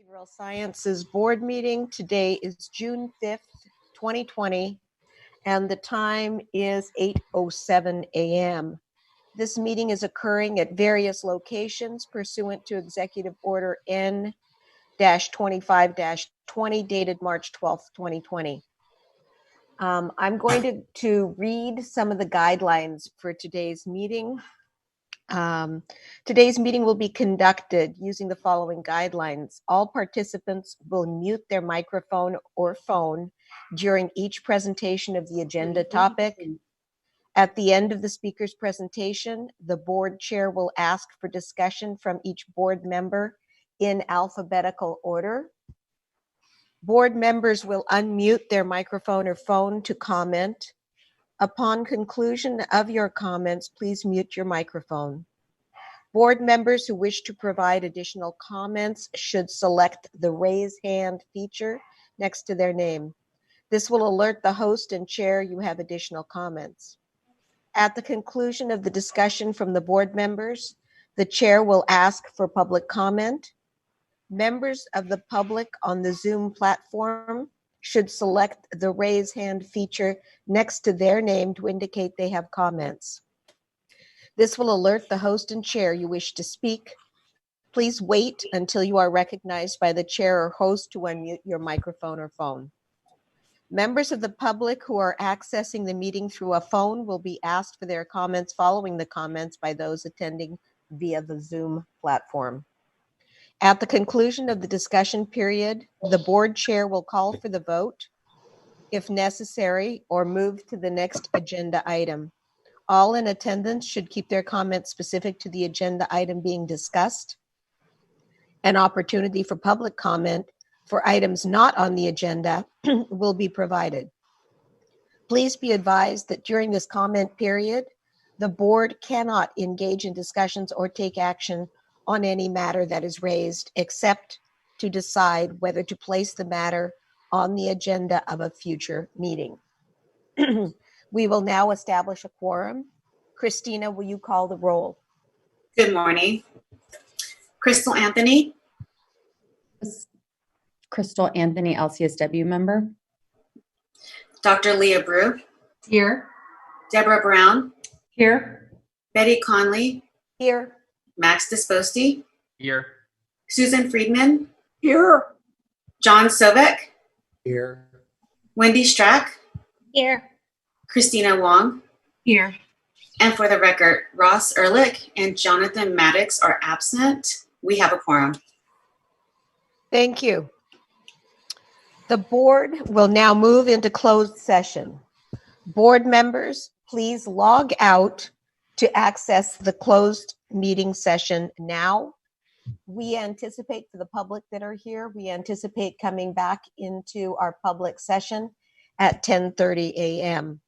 Behavioral Sciences Board meeting. Today is June 5th, 2020, and the time is 8:07 a.m. This meeting is occurring at various locations pursuant to Executive Order N-25-20 dated March 12th, 2020. I'm going to read some of the guidelines for today's meeting. Today's meeting will be conducted using the following guidelines. All participants will mute their microphone or phone during each presentation of the agenda topic. At the end of the speaker's presentation, the board chair will ask for discussion from each board member in alphabetical order. Board members will unmute their microphone or phone to comment. Upon conclusion of your comments, please mute your microphone. Board members who wish to provide additional comments should select the raise hand feature next to their name. This will alert the host and chair you have additional comments. At the conclusion of the discussion from the board members, the chair will ask for public comment. Members of the public on the Zoom platform should select the raise hand feature next to their name to indicate they have comments. This will alert the host and chair you wish to speak. Please wait until you are recognized by the chair or host to unmute your microphone or phone. Members of the public who are accessing the meeting through a phone will be asked for their comments following the comments by those attending via the Zoom platform. At the conclusion of the discussion period, the board chair will call for the vote, if necessary, or move to the next agenda item. All in attendance should keep their comments specific to the agenda item being discussed. An opportunity for public comment for items not on the agenda will be provided. Please be advised that during this comment period, the board cannot engage in discussions or take action on any matter that is raised, except to decide whether to place the matter on the agenda of a future meeting. We will now establish a quorum. Christina, will you call the roll? Good morning. Crystal Anthony. Crystal Anthony, LCSW member. Dr. Leah Brew. Here. Deborah Brown. Here. Betty Connelly. Here. Max Disposti. Here. Susan Friedman. Here. John Sovek. Here. Wendy Strack. Here. Christina Wong. Here. And for the record, Ross Ehrlich and Jonathan Maddox are absent. We have a quorum. Thank you. The board will now move into closed session. Board members, please log out to access the closed meeting session now. We anticipate, for the public that are here, we anticipate coming back into our public session at 10:30 a.m.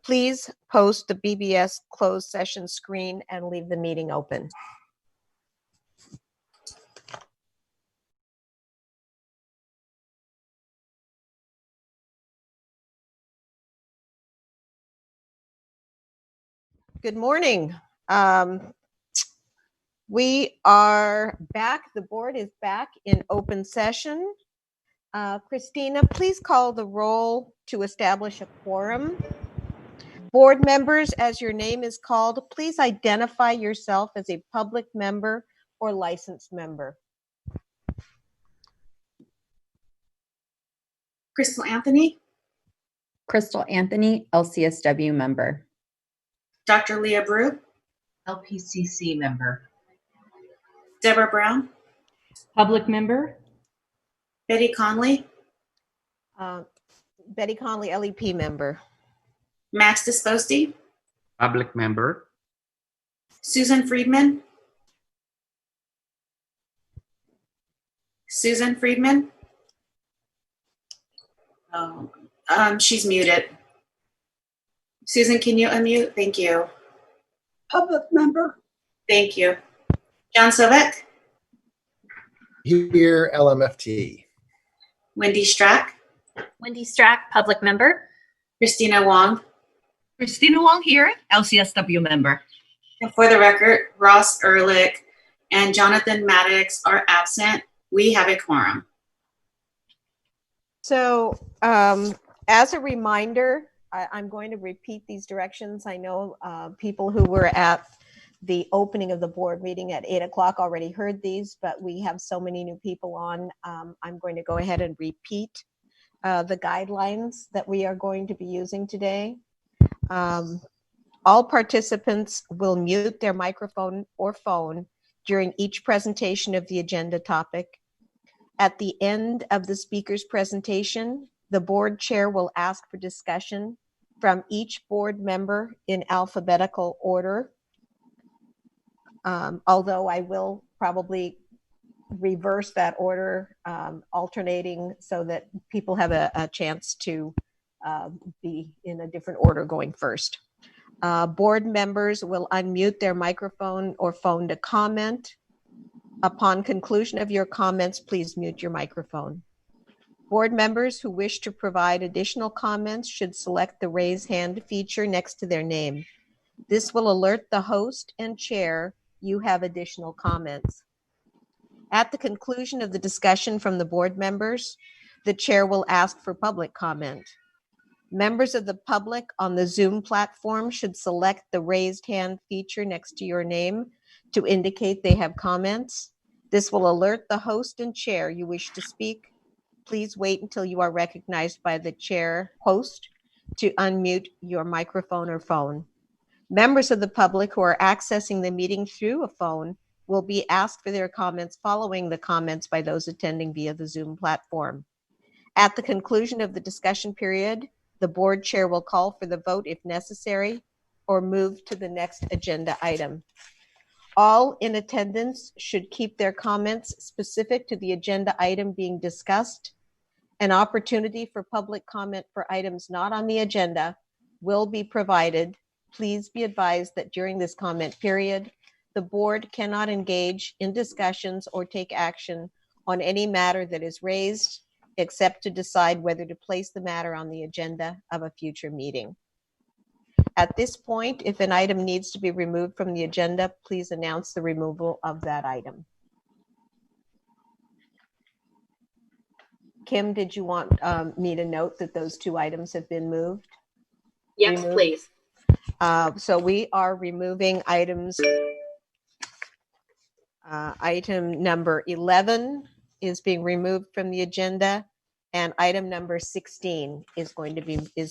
Please post the BBS closed session screen and leave the meeting open. Good morning. We are back. The board is back in open session. Christina, please call the roll to establish a quorum. Board members, as your name is called, please identify yourself as a public member or licensed member. Crystal Anthony. Crystal Anthony, LCSW member. Dr. Leah Brew. LPCC member. Deborah Brown. Public member. Betty Connelly. Betty Connelly, LEP member. Max Disposti. Public member. Susan Friedman. Susan Friedman. Oh, she's muted. Susan, can you unmute? Thank you. Public member. Thank you. John Sovek. Here, LMFT. Wendy Strack. Wendy Strack, public member. Christina Wong. Christina Wong here, LCSW member. And for the record, Ross Ehrlich and Jonathan Maddox are absent. We have a quorum. So as a reminder, I'm going to repeat these directions. I know people who were at the opening of the board meeting at 8 o'clock already heard these, but we have so many new people on. I'm going to go ahead and repeat the guidelines that we are going to be using today. All participants will mute their microphone or phone during each presentation of the agenda topic. At the end of the speaker's presentation, the board chair will ask for discussion from each board member in alphabetical order. Although I will probably reverse that order, alternating so that people have a chance to be in a different order going first. Board members will unmute their microphone or phone to comment. Upon conclusion of your comments, please mute your microphone. Board members who wish to provide additional comments should select the raise hand feature next to their name. This will alert the host and chair you have additional comments. At the conclusion of the discussion from the board members, the chair will ask for public comment. Members of the public on the Zoom platform should select the raised hand feature next to your name to indicate they have comments. This will alert the host and chair you wish to speak. Please wait until you are recognized by the chair host to unmute your microphone or phone. Members of the public who are accessing the meeting through a phone will be asked for their comments following the comments by those attending via the Zoom platform. At the conclusion of the discussion period, the board chair will call for the vote if necessary or move to the next agenda item. All in attendance should keep their comments specific to the agenda item being discussed. An opportunity for public comment for items not on the agenda will be provided. Please be advised that during this comment period, the board cannot engage in discussions or take action on any matter that is raised, except to decide whether to place the matter on the agenda of a future meeting. At this point, if an item needs to be removed from the agenda, please announce the removal of that item. Kim, did you want me to note that those two items have been moved? Yes, Removed? please. So we are removing items. Item number 11 is being removed from the agenda, and item number 16 is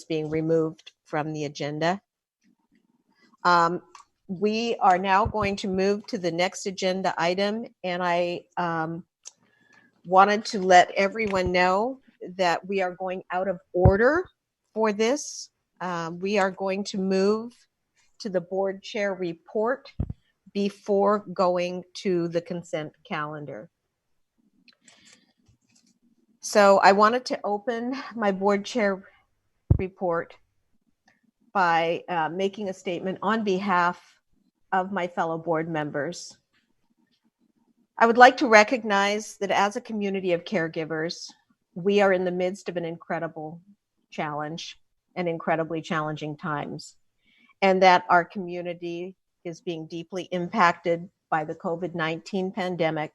being removed from the agenda. We are now going to move to the next agenda item, and I wanted to let everyone know that we are going out of order for this. We are going to move to the board chair report before going to the consent calendar. So I wanted to open my board chair report by making a statement on behalf of my fellow board members. I would like to recognize that as a community of caregivers, we are in the midst of an incredible challenge and incredibly challenging times, and that our community is being deeply impacted by the COVID-19 pandemic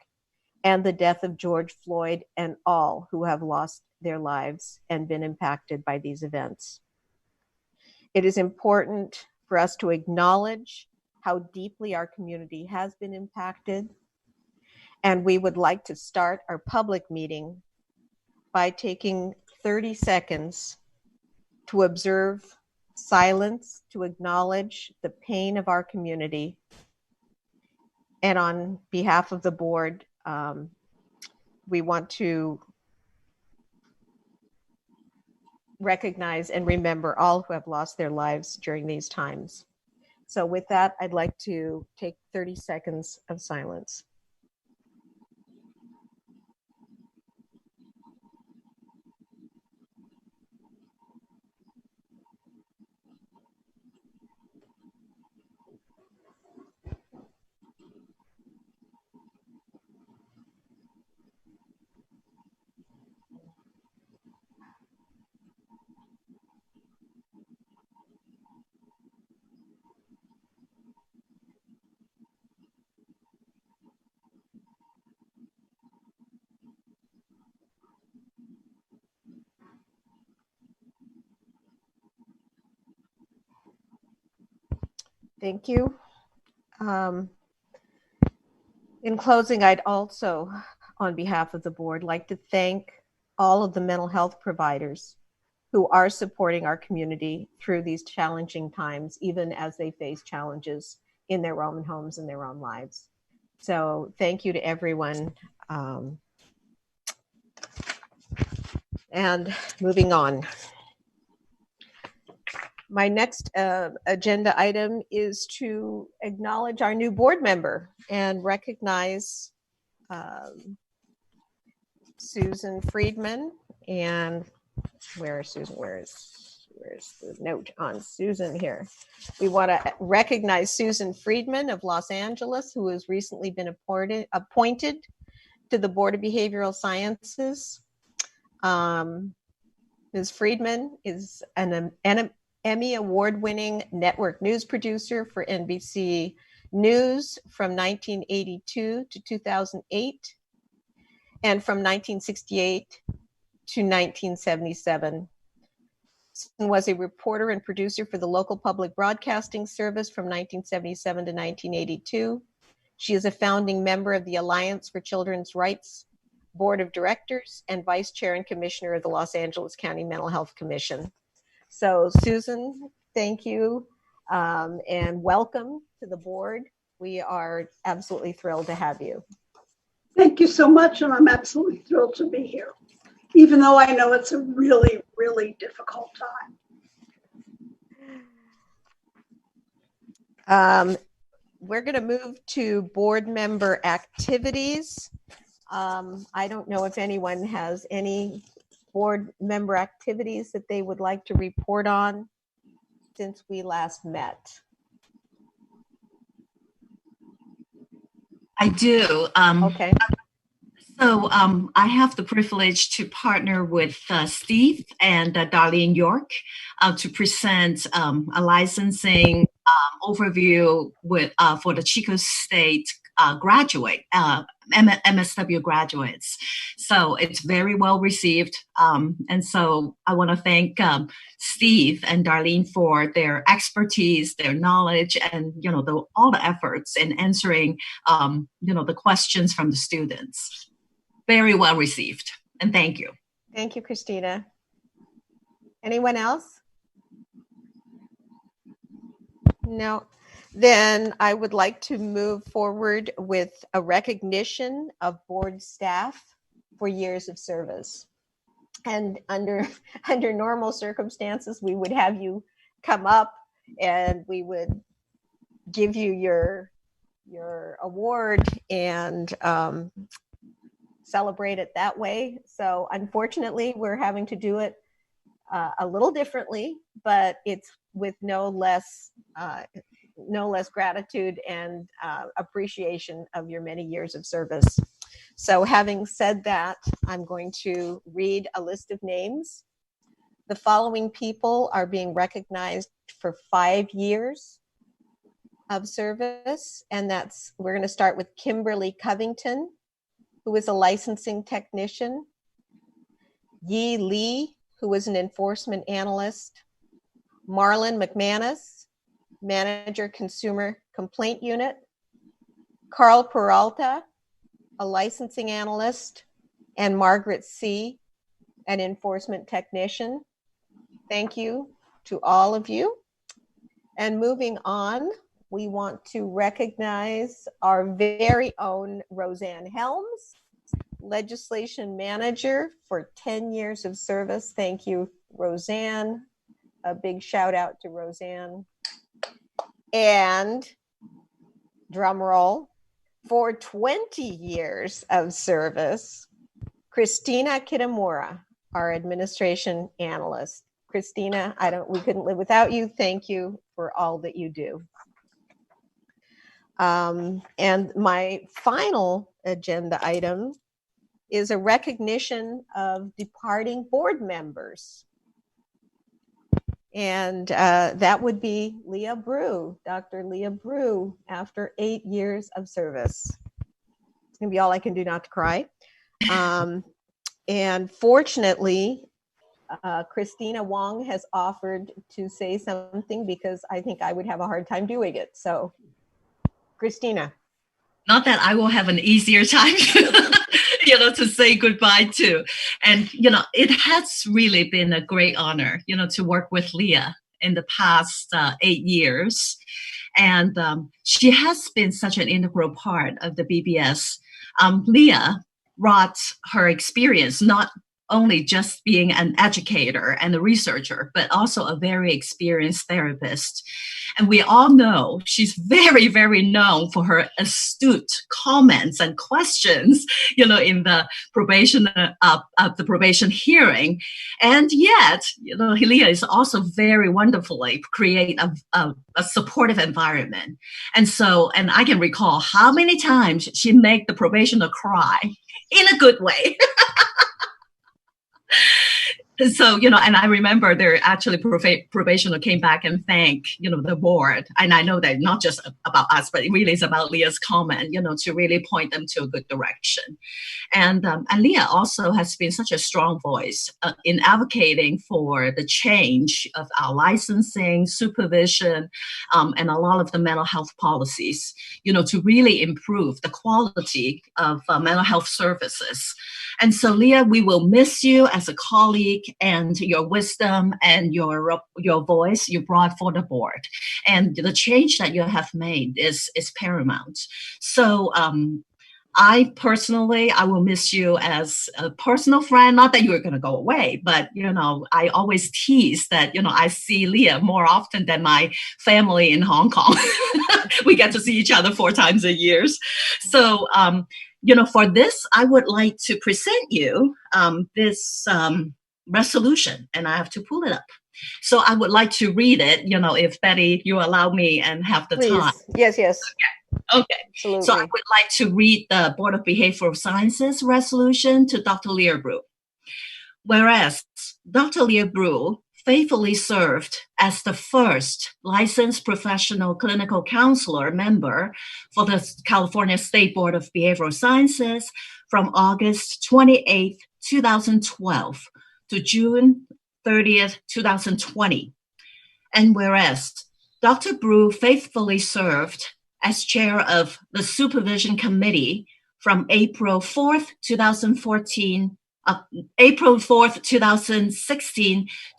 and the death of George Floyd and all who have lost their lives and been impacted by these events. It is important for us to acknowledge how deeply our community has been impacted. And we would like to start our public meeting by taking 30 seconds to observe silence, to acknowledge the pain of our community. And on behalf of the board, we want to recognize and remember all who have lost their lives during these times. So with that, I'd like to take 30 seconds of silence. Thank you. In closing, I'd also, on behalf of the board, like to thank all of the mental health providers who are supporting our community through these challenging times, even as they face challenges in their own homes and their own lives. So thank you to everyone. And moving on. My next agenda item is to acknowledge our new board member and recognize Susan Friedman. And where is Susan? Where's the note on Susan here? We want to recognize Susan Friedman of Los Angeles, who has recently been appointed to the Board of Behavioral Sciences. Ms. Friedman is an Emmy award-winning network news producer for NBC News from 1982 to 2008, and from 1968 to 1977. Susan was a reporter and producer for the local public broadcasting service from 1977 to 1982. She is a founding member of the Alliance for Children's Rights Board of Directors and Vice Chair and Commissioner of the Los Angeles County Mental Health Commission. So Susan, thank you and welcome to the board. We are absolutely thrilled to have you. Thank you so much, and I'm absolutely thrilled to be here, even though I know it's a really, really difficult time. We're going to move to board member activities. I don't know if anyone has any board member activities that they would like to report on since we last met. I do. Okay. So I have the privilege to partner with Steve and Darlene York to present a licensing overview for the Chico State graduate, MSW graduates. So it's very well received. And so I want to thank Steve and Darlene for their expertise, their knowledge, and all the efforts in answering the questions from the students. Very well received, and thank you. Thank you, Christina. Anyone else? No. Then I would like to move forward with a recognition of board staff for years of service. And under normal circumstances, we would have you come up and we would give you your award and celebrate it that way. So unfortunately, we're having to do it a little differently, but it's with no less gratitude and appreciation of your many years of service. So having said that, I'm going to read a list of names. The following people are being recognized for 5 years of service, and we're going to start with Kimberly Covington, who is a licensing technician, Yi Lee, who is an enforcement analyst, Marlon McManus, Manager Consumer Complaint Unit, Carl Peralta, a licensing analyst, and Margaret C., an enforcement technician. Thank you to all of you. And moving on, we want to recognize our very own Roseanne Helms, legislation manager for 10 years of service. Thank you, Roseanne. A big shout out to Roseanne. And drum roll, for 20 years of service, Christina Kitamura, our administration analyst. Christina, we couldn't live without you. Thank you for all that you do. And my final agenda item is a recognition of departing board members. And that would be Leah Brew, Dr. Leah Brew, after 8 years of service. It's gonna be all I can do not to cry. And fortunately, Christina Wong has offered to say something because I think I would have a hard time doing it. So, Christina. Not that I will have an easier time, to say goodbye to. And, it has really been a great honor, to work with Leah in the past 8 years. And she has been such an integral part of the BBS. Leah brought her experience, not only just being an educator and a researcher, but also a very experienced therapist. And we all know she's very, very known for her astute comments and questions, in the probation of the probation hearing. And yet, Leah is also very wonderfully create a supportive environment. And I can recall how many times she made the probationer cry in a good way. So, and I remember there actually probationer came back and thanked, the board. And I know that not just about us, but it really is about Leah's comment, to really point them to a good direction. And Leah also has been such a strong voice in advocating for the change of our licensing, supervision, and a lot of the mental health policies, to really improve the quality of mental health services. And so, Leah, we will miss you as a colleague and your wisdom and your voice you brought for the board. And the change that you have made is paramount. So I will miss you as a personal friend. Not that you're going to go away, but, I always tease that, I see Leah more often than my family in Hong Kong. We get to see each other 4 times a year. So, for this, I would like to present you this resolution, and I have to pull it up. So I would like to read it, if Betty, you allow me and have the Please. time. Yes. Okay. Absolutely. So I would like to read the Board of Behavioral Sciences resolution to Dr. Leah Brew. Whereas Dr. Leah Brew faithfully served as the first licensed professional clinical counselor member for the California State Board of Behavioral Sciences from August 28, 2012 to June 30th, 2020. And whereas Dr. Brew faithfully served as chair of the Supervision Committee from April 4th, 2016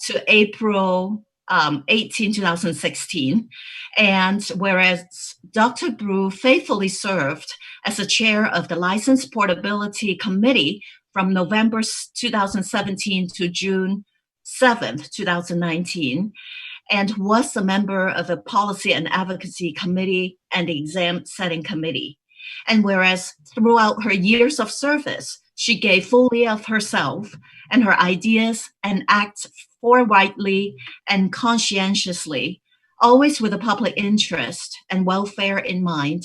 to April 18, 2016. And whereas Dr. Brew faithfully served as the chair of the License Portability Committee from November 2017 to June 7th, 2019, and was a member of the Policy and Advocacy Committee and the Exam Setting Committee. And whereas throughout her years of service, she gave fully of herself and her ideas and acted forthrightly and conscientiously, always with the public interest and welfare in mind.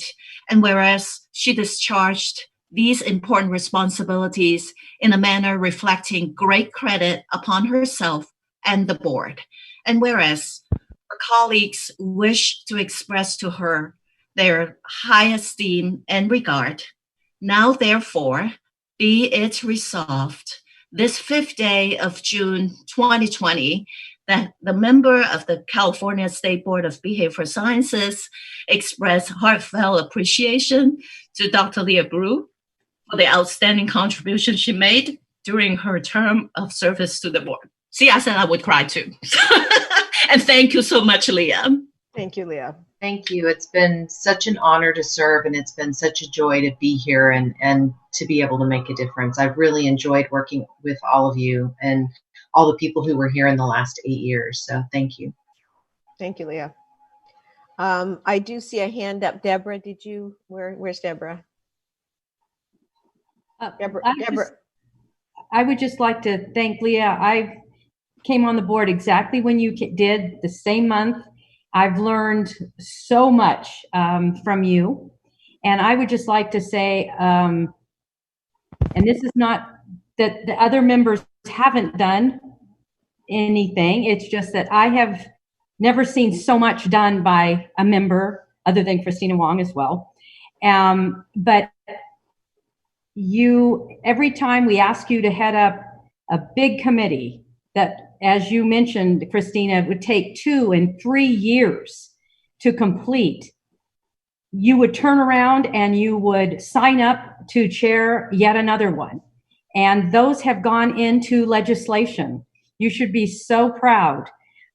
And whereas she discharged these important responsibilities in a manner reflecting great credit upon herself and the board. And whereas her colleagues wish to express to her their high esteem and regard, now therefore be it resolved this 5th day of June 2020 that the member of the California State Board of Behavioral Sciences express heartfelt appreciation to Dr. Leah Brew for the outstanding contribution she made during her term of service to the board. See, I said I would cry too. And thank you so much, Leah. Thank you, Leah. Thank you. It's been such an honor to serve, and it's been such a joy to be here and to be able to make a difference. I've really enjoyed working with all of you and all the people who were here in the last 8 years. So thank you. Thank you, Leah. I do see a hand up. Deborah, where's Deborah? Deborah. I would just like to thank Leah. I came on the board exactly when you did, the same month. I've learned so much from you. And I would just like to say, and this is not that the other members haven't done anything. It's just that I have never seen so much done by a member other than Christina Wong as well. But every time we ask you to head up a big committee that, as you mentioned, Christina, it would take 2 and 3 years to complete, you would turn around and you would sign up to chair yet another one. And those have gone into legislation. You should be so proud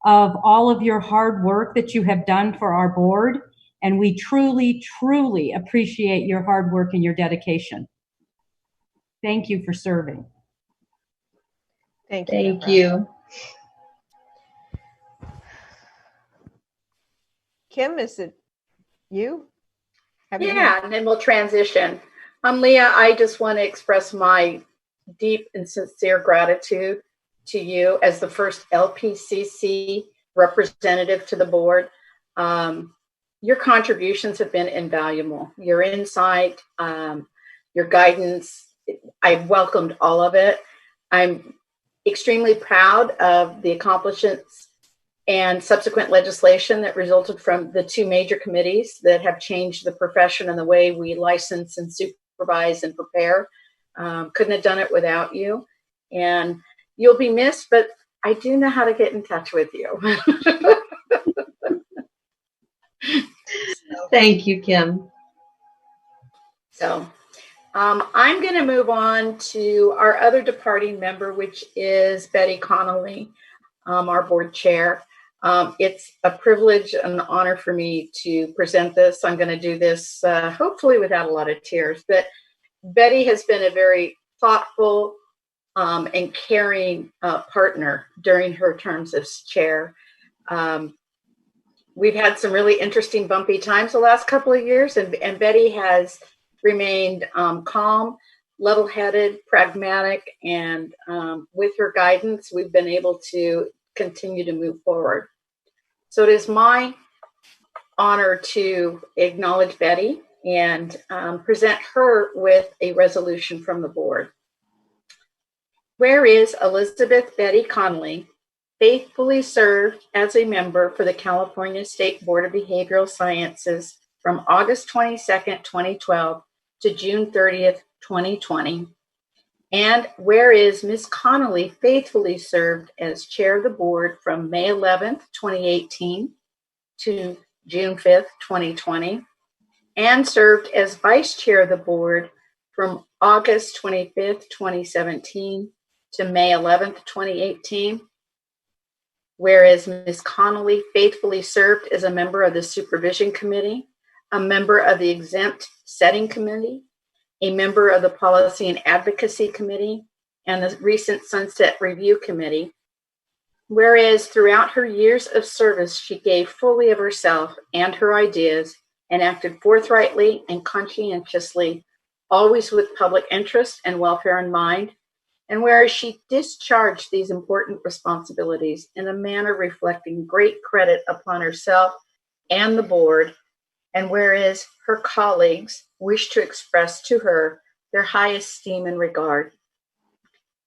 of all of your hard work that you have done for our board. And we truly, truly appreciate your hard work and your dedication. Thank you for serving. Thank you. Thank Deborah. you. Kim, is it you? Yeah, and then we'll transition. Leah, I just want to express my deep and sincere gratitude to you as the first LPCC representative to the board. Your contributions have been invaluable. Your insight, your guidance, I welcomed all of it. I'm extremely proud of the accomplishments and subsequent legislation that resulted from the 2 major committees that have changed the profession and the way we license and supervise and prepare. Couldn't have done it without you. And you'll be missed, but I do know how to get in touch with you. Thank you, Kim. So I'm going to move on to our other departing member, which is Betty Connelly, our board chair. It's a privilege and an honor for me to present this. I'm going to do this hopefully without a lot of tears, but Betty has been a very thoughtful and caring partner during her terms as chair. We've had some really interesting bumpy times the last couple of years, and Betty has remained calm, level-headed, pragmatic, and with her guidance, we've been able to continue to move forward. So it is my honor to acknowledge Betty and present her with a resolution from the board. Whereas Elizabeth Betty Connelly faithfully served as a member for the California State Board of Behavioral Sciences from August 22nd, 2012 to June 30th, 2020. And whereas Ms. Connelly faithfully served as chair of the board from May 11th, 2018 to June 5th, 2020, and served as vice chair of the board from August 25th, 2017 to May 11th, 2018. Whereas Ms. Connelly faithfully served as a member of the Supervision Committee, a member of the Exempt Setting Committee, a member of the Policy and Advocacy Committee, and the recent Sunset Review Committee. Whereas throughout her years of service, she gave fully of herself and her ideas and acted forthrightly and conscientiously, always with public interest and welfare in mind. And whereas she discharged these important responsibilities in a manner reflecting great credit upon herself and the board, and whereas her colleagues wish to express to her their high esteem and regard.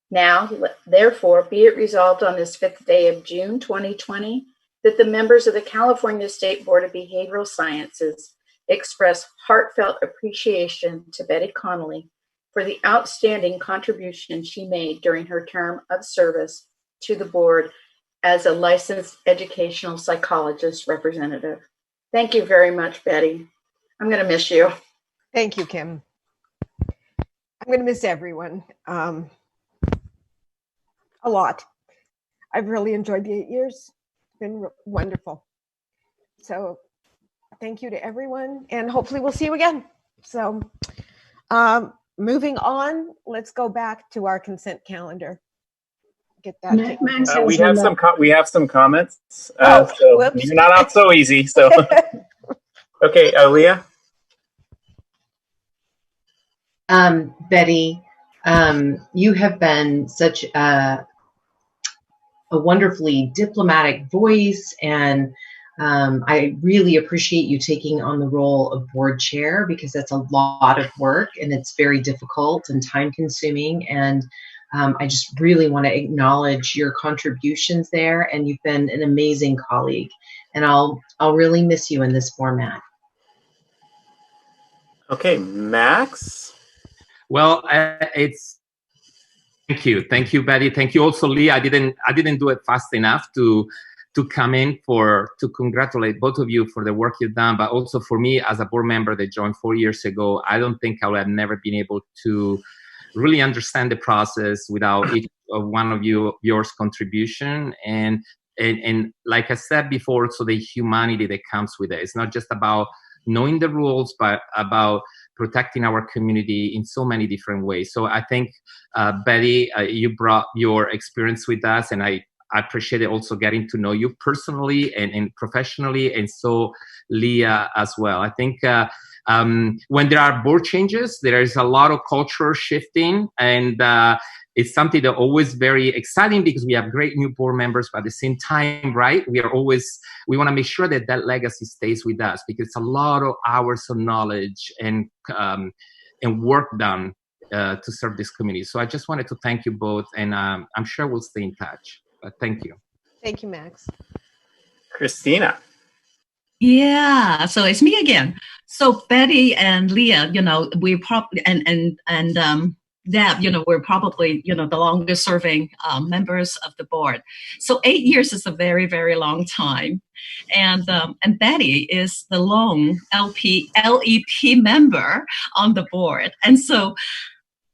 Now, therefore, be it resolved on this 5th day of June 2020 that the members of the California State Board of Behavioral Sciences express heartfelt appreciation to Betty Connelly for the outstanding contribution she made during her term of service to the board as a licensed educational psychologist representative. Thank you very much, Betty. I'm going to miss you. Thank you, Kim. I'm going to miss everyone a lot. I've really enjoyed the 8 years. It's been wonderful. So thank you to everyone, and hopefully we'll see you again. So moving on, let's go back to our consent calendar. Get that taken care of. We have some comments. Oh, so whoops. you're not out so easy. So okay, Leah. Betty, you have been such a wonderfully diplomatic voice, and I really appreciate you taking on the role of board chair, because that's a lot of work and it's very difficult and time consuming. And I just really want to acknowledge your contributions there, and you've been an amazing colleague, and I'll really miss you in this format. Okay, Max. Well, Thank you, Betty. Thank you also, Lee. I didn't do it fast enough to come in to congratulate both of you for the work you've done, but also for me as a board member that joined 4 years ago. I don't think I would have never been able to really understand the process without each of one of yours contribution. And like I said before, so the humanity that comes with it. It's not just about knowing the rules, but about protecting our community in so many different ways. So I think, Betty, you brought your experience with us, and I appreciate it also getting to know you personally and professionally, and so Leah as well. I think when there are board changes, there is a lot of culture shifting, and it's something that always very exciting because we have great new board members, but at the same time, right, we want to make sure that that legacy stays with us, because it's a lot of hours of knowledge and work done to serve this community. So I just wanted to thank you both, and I'm sure we'll stay in touch. But thank you. Thank you, Max. Christina. Yeah, so it's me again. So Betty and Leah, we probably and Deb, we're probably the longest serving members of the board. So 8 years is a very, very long time, and Betty is the lone LEP member on the board, and so.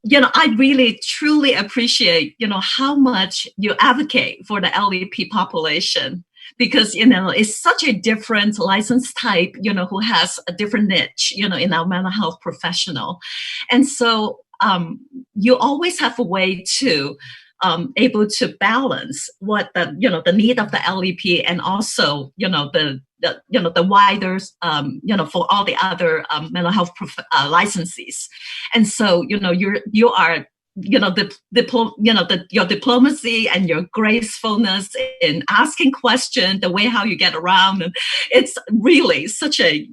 I really truly appreciate, how much you advocate for the LEP population, because, it's such a different license type, who has a different niche, in our mental health professional. And so you always have a way to able to balance what the need of the LEP, and also, the wider, for all the other mental health licensees. And so, you are, your diplomacy and your gracefulness in asking questions, the way how you get around, and it's really such a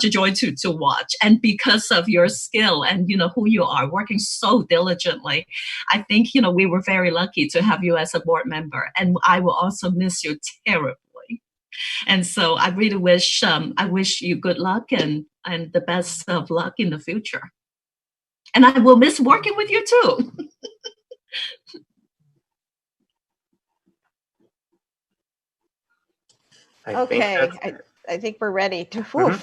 joy to watch. And because of your skill and who you are, working so diligently, I think we were very lucky to have you as a board member, and I will also miss you terribly. And so I really wish you good luck and the best of luck in the future. And I will miss working with you too. I think we're ready to.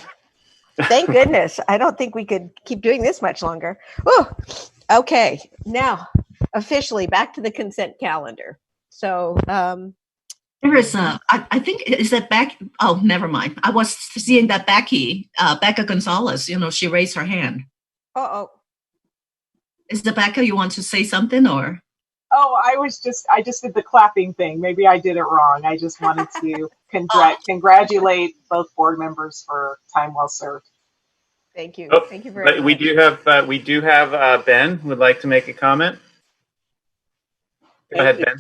Thank goodness. I don't think we could keep doing this much longer. Whew. Okay, now officially back to the consent calendar. So there is I think, is that back? Oh, never mind. I was seeing that Becca Gonzalez, she raised her hand. Oh. Is it Becca, you want to say something, or? Oh, I just did the clapping thing. Maybe I did it wrong. I just wanted to congratulate both board members for time well served. Thank you. Oh, Thank you very much. We do have Ben who would like to make a comment. Go ahead, Ben.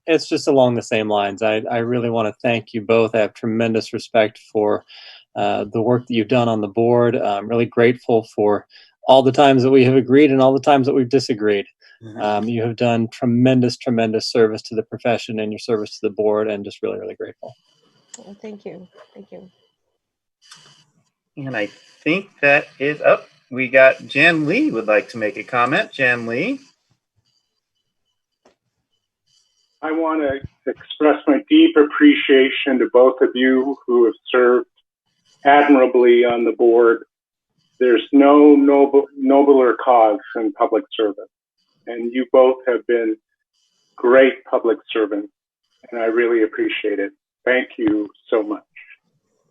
It's just along the same lines. I really want to thank you both. I have tremendous respect for the work that you've done on the board. I'm really grateful for all the times that we have agreed and all the times that we've disagreed. You have done tremendous service to the profession and your service to the board, and just really, really grateful. Well, thank you. Thank you. And I think that is up. We got Jan Lee would like to make a comment. Jan Lee. I want to express my deep appreciation to both of you who have served admirably on the board. There's no nobler cause than public service. And you both have been great public servants, and I really appreciate it. Thank you so much.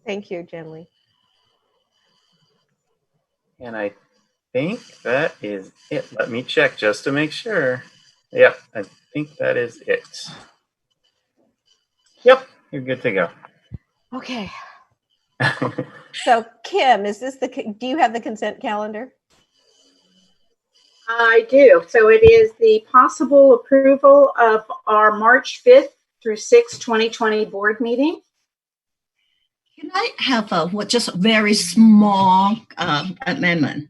Thank you, Jan Lee. And I think that is it. Let me check just to make sure. Yep, I think that is it. Yep, you're good to go. Okay. So, Kim, do you have the consent calendar? I do. So it is the possible approval of our March 5th through 6th, 2020 board meeting. Can I have just a very small amendment?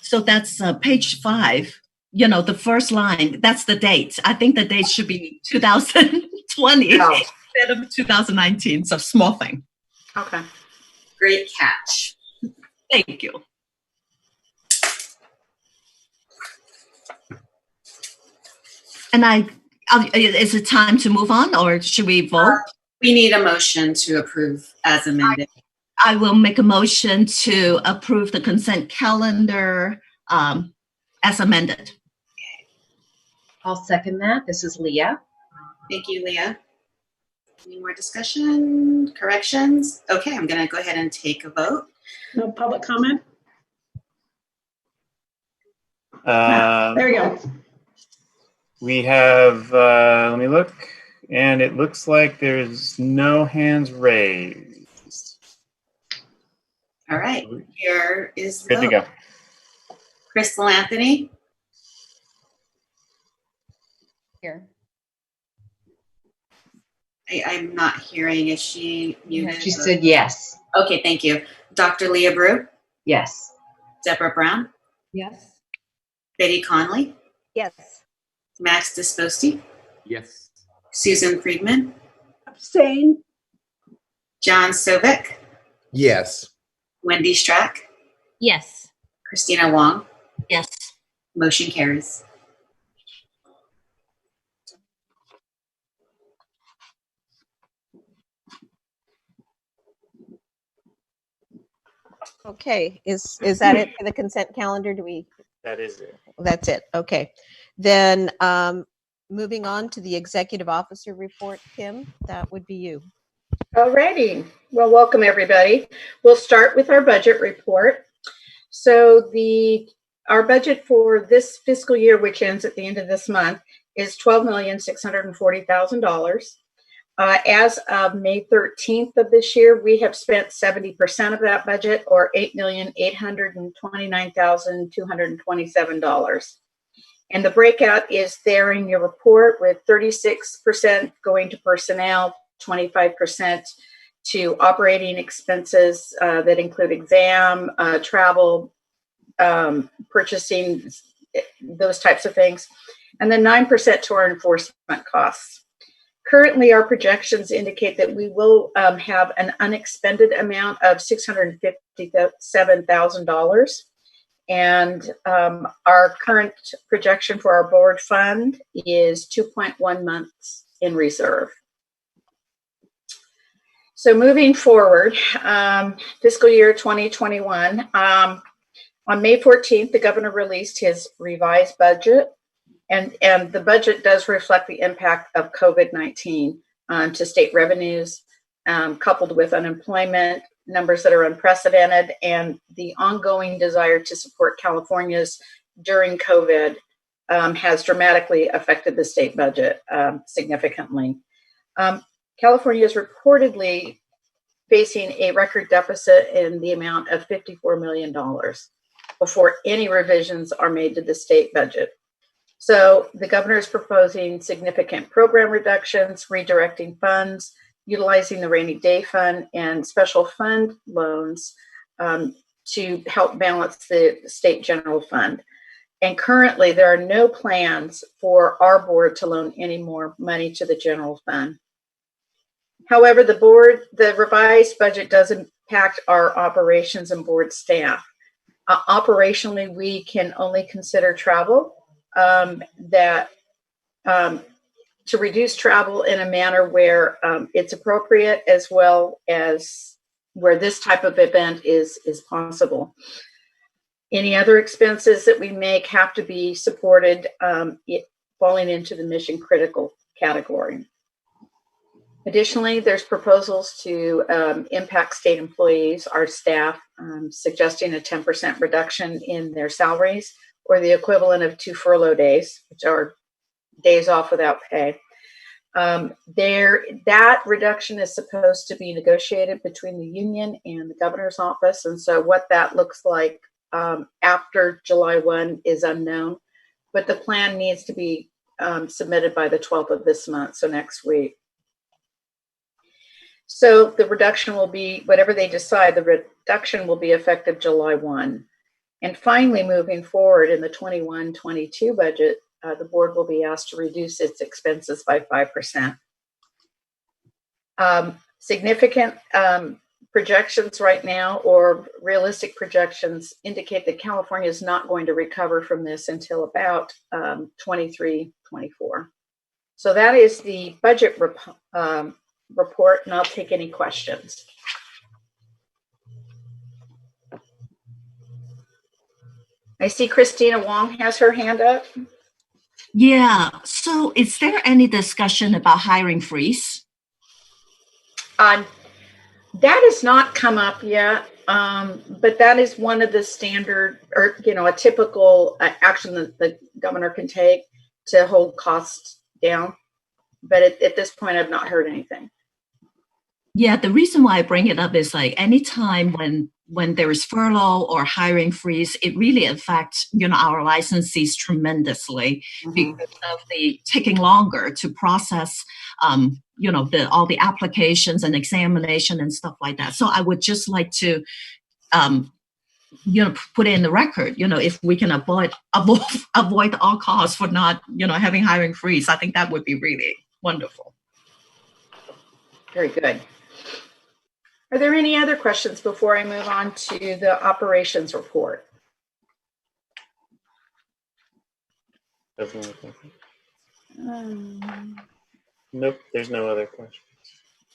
So that's page 5, the first line, that's the date. I think the date should be 2020 instead of 2019. So small thing. Okay. Great catch. Thank you. And is it time to move on, or should we vote? We need a motion to approve as amended. I will make a motion to approve the consent calendar as amended. I'll second that. This is Leah. Thank you, Leah. Any more discussion, corrections? Okay, I'm going to go ahead and take a vote. No public comment? Um, There we go. We have, let me look, and it looks like there's no hands raised. All right, here is the Good to vote. go. Crystal Anthony, Here. I'm not hearing. Is she muted? She said yes. Okay, thank you. Dr. Leah Brew, Yes. Deborah Brown, Yes. Betty Connelly, Yes. Max Disposti, Yes. Susan Friedman, Abstain? John Sovic, Yes. Wendy Strack, Yes. Christina Wong. Yes. Motion carries. Okay, is that it for the consent calendar? That is it. That's it, okay. Then moving on to the executive officer report, Kim, that would be you. Alrighty. Well, welcome everybody. We'll start with our budget report. So our budget for this fiscal year, which ends at the end of this month, is $12,640,000. As of May 13th of this year, we have spent 70% of that budget, or $8,829,227. And the breakout is there in your report, with 36% going to personnel, 25% to operating expenses that include exam, travel, purchasing, those types of things, and then 9% to our enforcement costs. Currently, our projections indicate that we will have an unexpended amount of $657,000. And our current projection for our board fund is 2.1 months in reserve. So moving forward, fiscal year 2021, on May 14th, the governor released his revised budget. And the budget does reflect the impact of COVID-19 to state revenues, coupled with unemployment numbers that are unprecedented, and the ongoing desire to support California's during COVID has dramatically affected the state budget significantly. California is reportedly facing a record deficit in the amount of $54 million before any revisions are made to the state budget. So the governor is proposing significant program reductions, redirecting funds, utilizing the rainy day fund and special fund loans to help balance the state general fund. And currently there are no plans for our board to loan any more money to the general fund. However, the revised budget does impact our operations and board staff. Operationally, we can only consider travel, to reduce travel in a manner where it's appropriate, as well as where this type of event is possible. Any other expenses that we make have to be supported falling into the mission critical category. Additionally, there's proposals to impact state employees, our staff, suggesting a 10% reduction in their salaries, or the equivalent of 2 furlough days, which are days off without pay. That reduction is supposed to be negotiated between the union and the governor's office. And so what that looks like after July 1 is unknown, but the plan needs to be submitted by the 12th of this month, so next week. So the reduction will be, whatever they decide, the reduction will be effective July 1. And finally, moving forward in the 21-22 budget, the board will be asked to reduce its expenses by 5%. Significant projections right now, or realistic projections, indicate that California is not going to recover from this until about 23, 24. So that is the budget report, and I'll take any questions. I see Christina Wong has her hand up. Yeah. So is there any discussion about hiring freeze? That has not come up yet, but that is one of the standard, or a typical action that the governor can take to hold costs down. But at this point, I've not heard anything. Yeah, the reason why I bring it up is like anytime when there is furlough or hiring freeze, it really affects our licensees tremendously because of the taking longer to process all the applications and examination and stuff like that. So I would just like to put in the record, if we can avoid all costs for not having hiring freeze, I think that would be really wonderful. Very good. Are there any other questions before I move on to the operations report? Nope, there's no other questions.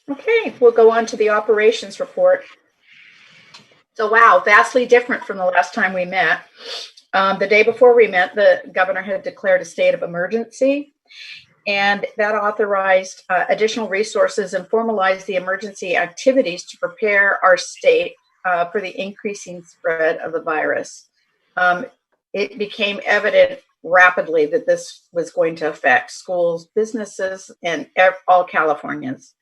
Okay, we'll go on to the operations report. So wow, vastly different from the last time we met. The day before we met, the governor had declared a state of emergency, and that authorized additional resources and formalized the emergency activities to prepare our state for the increasing spread of the virus. It became evident rapidly that this was going to affect schools, businesses, and all Californians.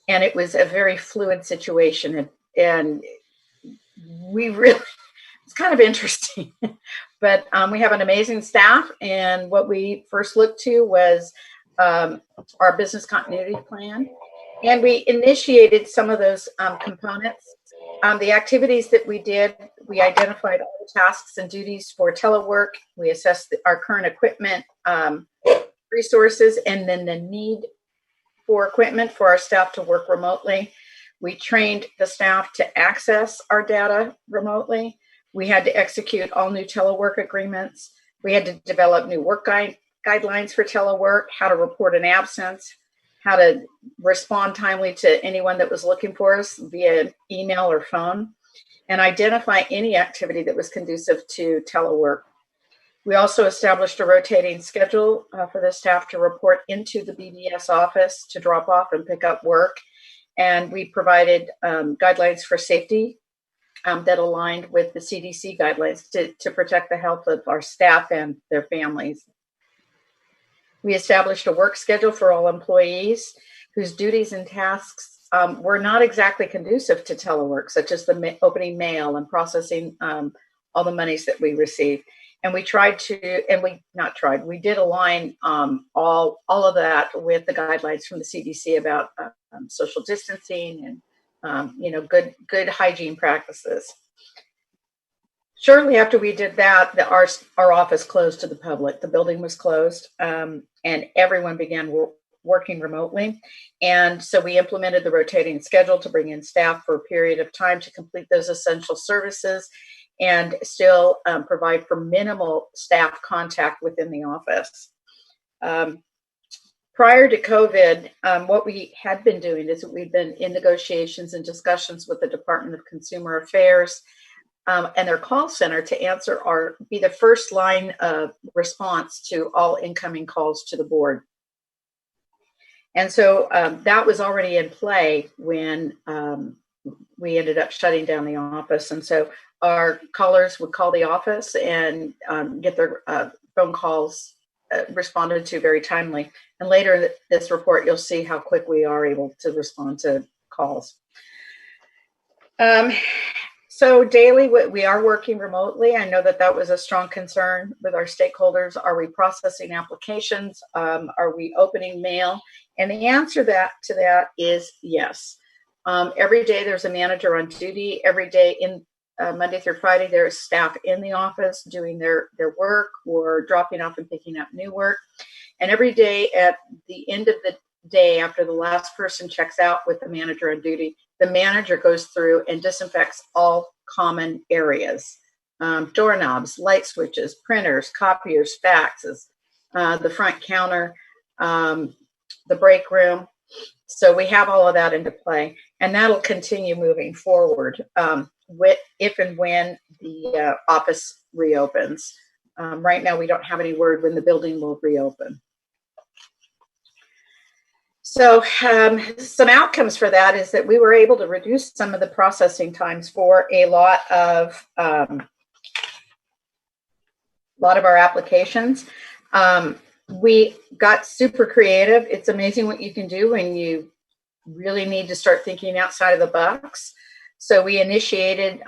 And it was a very fluid situation, and we really, it's kind of interesting. But we have an amazing staff, and what we first looked to was our business continuity plan, and we initiated some of those components. The activities that we did, we identified all the tasks and duties for telework. We assessed our current equipment resources, and then the need for equipment for our staff to work remotely. We trained the staff to access our data remotely. We had to execute all new telework agreements. We had to develop new work guidelines for telework, how to report an absence, how to respond timely to anyone that was looking for us via email or phone, and identify any activity that was conducive to telework. We also established a rotating schedule for the staff to report into the BBS office to drop off and pick up work. And we provided guidelines for safety that aligned with the CDC guidelines to protect the health of our staff and their families. We established a work schedule for all employees whose duties and tasks were not exactly conducive to telework, such as the opening mail and processing all the monies that we received. And we we did align all of that with the guidelines from the CDC about social distancing and good hygiene practices. Shortly after we did that, our office closed to the public. The building was closed, and everyone began working remotely. And so we implemented the rotating schedule to bring in staff for a period of time to complete those essential services and still provide for minimal staff contact within the office. Prior to COVID, what we had been doing is that we've been in negotiations and discussions with the Department of Consumer Affairs and their call center to be the first line of response to all incoming calls to the board. And so that was already in play when we ended up shutting down the office. And so our callers would call the office and get their phone calls responded to very timely. And later in this report, you'll see how quick we are able to respond to calls. So daily, we are working remotely. I know that was a strong concern with our stakeholders. Are we processing applications? Are we opening mail? And the answer to that is yes. Every day there's a manager on duty. Every day Monday through Friday, there is staff in the office doing their work or dropping off and picking up new work. And every day at the end of the day after the last person checks out with the manager on duty, the manager goes through and disinfects all common areas. Doorknobs, light switches, printers, copiers, faxes, the front counter, the break room. So we have all of that into play, and that'll continue moving forward if and when the office reopens. Right now, we don't have any word when the building will reopen. So some outcomes for that is that we were able to reduce some of the processing times for a lot of our applications. We got super creative. It's amazing what you can do when you really need to start thinking outside of the box. So we initiated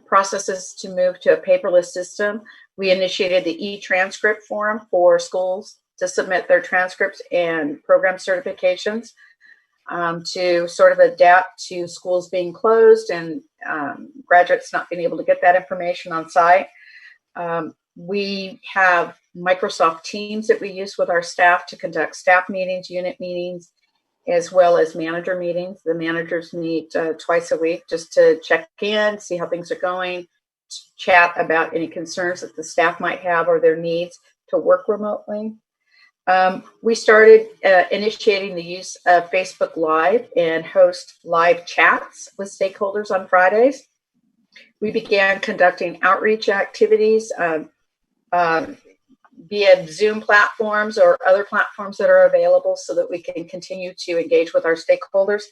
processes to move to a paperless system. We initiated the e-transcript forum for schools to submit their transcripts and program certifications to sort of adapt to schools being closed and graduates not being able to get that information on site. We have Microsoft Teams that we use with our staff to conduct staff meetings, unit meetings, as well as manager meetings. The managers meet twice a week just to check in, see how things are going, chat about any concerns that the staff might have or their needs to work remotely. We started initiating the use of Facebook Live and host live chats with stakeholders on Fridays. We began conducting outreach activities via Zoom platforms or other platforms that are available so that we can continue to engage with our stakeholders.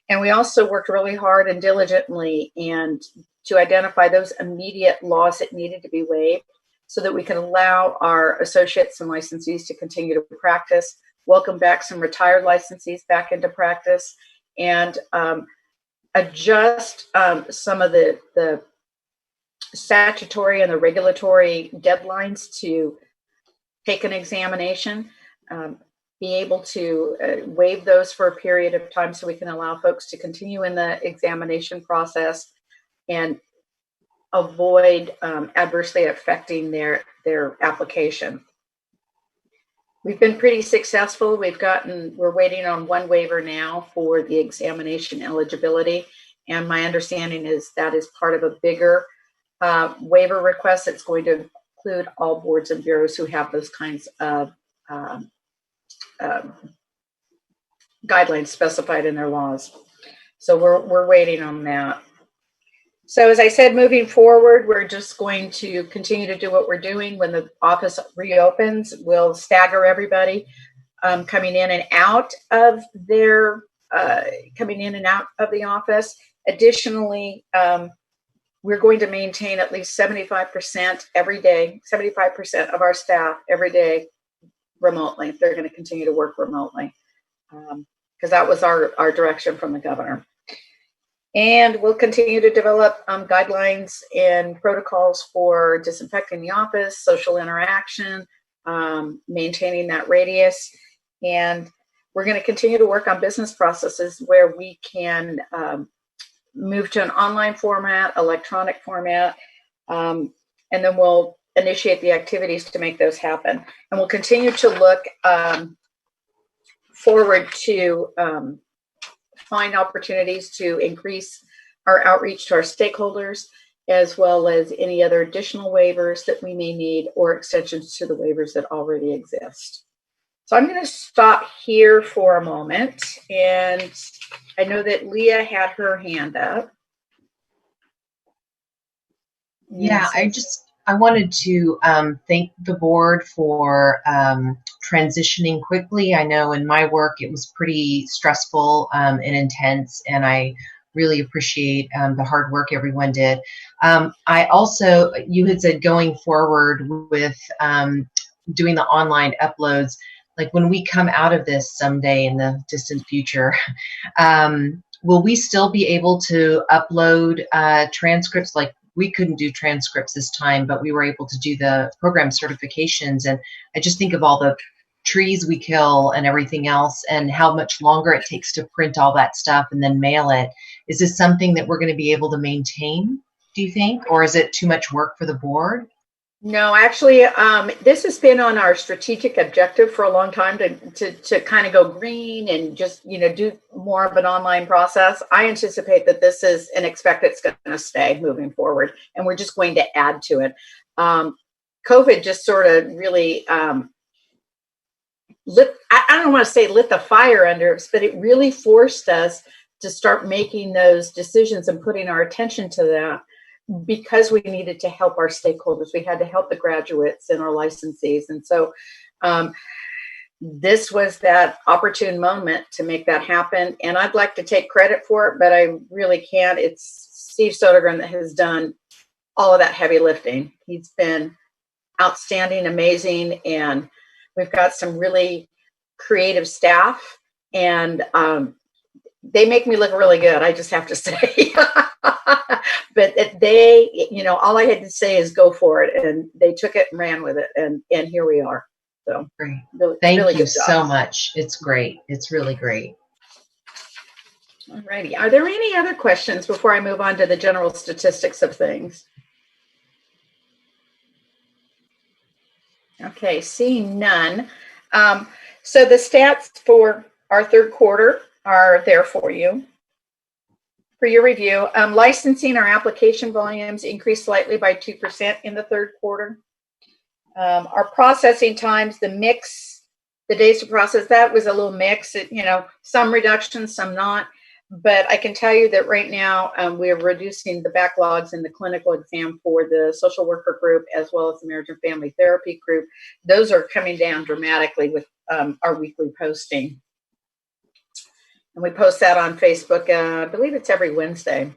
And we also worked really hard and diligently and to identify those immediate laws that needed to be waived so that we can allow our associates and licensees to continue to practice, welcome back some retired licensees back into practice, and adjust some of the statutory and the regulatory deadlines to take an examination, be able to waive those for a period of time so we can allow folks to continue in the examination process and avoid adversely affecting their application. We've been pretty successful. We're waiting on one waiver now for the examination eligibility. And my understanding is that is part of a bigger waiver request that's going to include all boards and bureaus who have those kinds of guidelines specified in their laws. So we're waiting on that. So as I said, moving forward, we're just going to continue to do what we're doing. When the office reopens, we'll stagger everybody coming in and out of the office. Additionally, we're going to maintain at least 75% every day, 75% of our staff every day remotely. They're going to continue to work remotely because that was our direction from the governor. And we'll continue to develop guidelines and protocols for disinfecting the office, social interaction, maintaining that radius. And we're going to continue to work on business processes where we can move to an online format, electronic format, and then we'll initiate the activities to make those happen. And we'll continue to look forward to find opportunities to increase our outreach to our stakeholders, as well as any other additional waivers that we may need or extensions to the waivers that already exist. So I'm going to stop here for a moment, and I know that Leah had her hand up. Yeah, I wanted to thank the board for transitioning quickly. I know in my work it was pretty stressful and intense, and I really appreciate the hard work everyone did. I also, you had said going forward with doing the online uploads, like when we come out of this someday in the distant future, will we still be able to upload transcripts? Like we couldn't do transcripts this time, but we were able to do the program certifications. And I just think of all the trees we kill and everything else and how much longer it takes to print all that stuff and then mail it. Is this something that we're going to be able to maintain, do you think? Or is it too much work for the board? No, actually, this has been on our strategic objective for a long time to kind of go green and just, do more of an online process. I anticipate that this is and expect it's going to stay moving forward, and we're just going to add to it. COVID just sort of really lit, I don't want to say lit the fire under us, but it really forced us to start making those decisions and putting our attention to that, because we needed to help our stakeholders. We had to help the graduates and our licensees. And so this was that opportune moment to make that happen. And I'd like to take credit for it, but I really can't. It's Steve Sodergren that has done all of that heavy lifting. He's been outstanding, amazing, and we've got some really creative staff, and they make me look really good, I just have to say. But they, all I had to say is go for it, and they took it and ran with it, and here we are. So Great. really, Thank really you good job. so much. It's great. It's really great. Alrighty. Are there any other questions before I move on to the general statistics of things? Okay, seeing none. So the stats for our third quarter are there for you. For your review, licensing, our application volumes increased slightly by 2% in the third quarter. Our processing times, the mix, the days to process, that was a little mix. Some reductions, some not. But I can tell you that right now we're reducing the backlogs in the clinical exam for the social worker group as well as the marriage and family therapy group. Those are coming down dramatically with our weekly posting. And we post that on Facebook. I believe it's every Wednesday.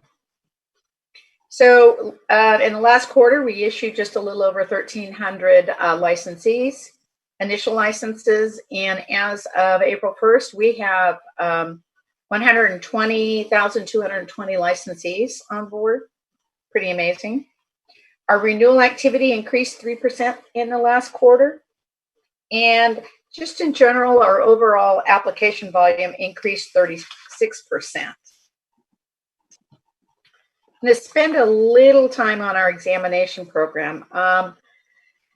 So in the last quarter, we issued just a little over 1,300 licensees, initial licenses. And as of April 1st, we have 120,220 licensees on board. Pretty amazing. Our renewal activity increased 3% in the last quarter. And just in general, our overall application volume increased 36%. I'm going to spend a little time on our examination program.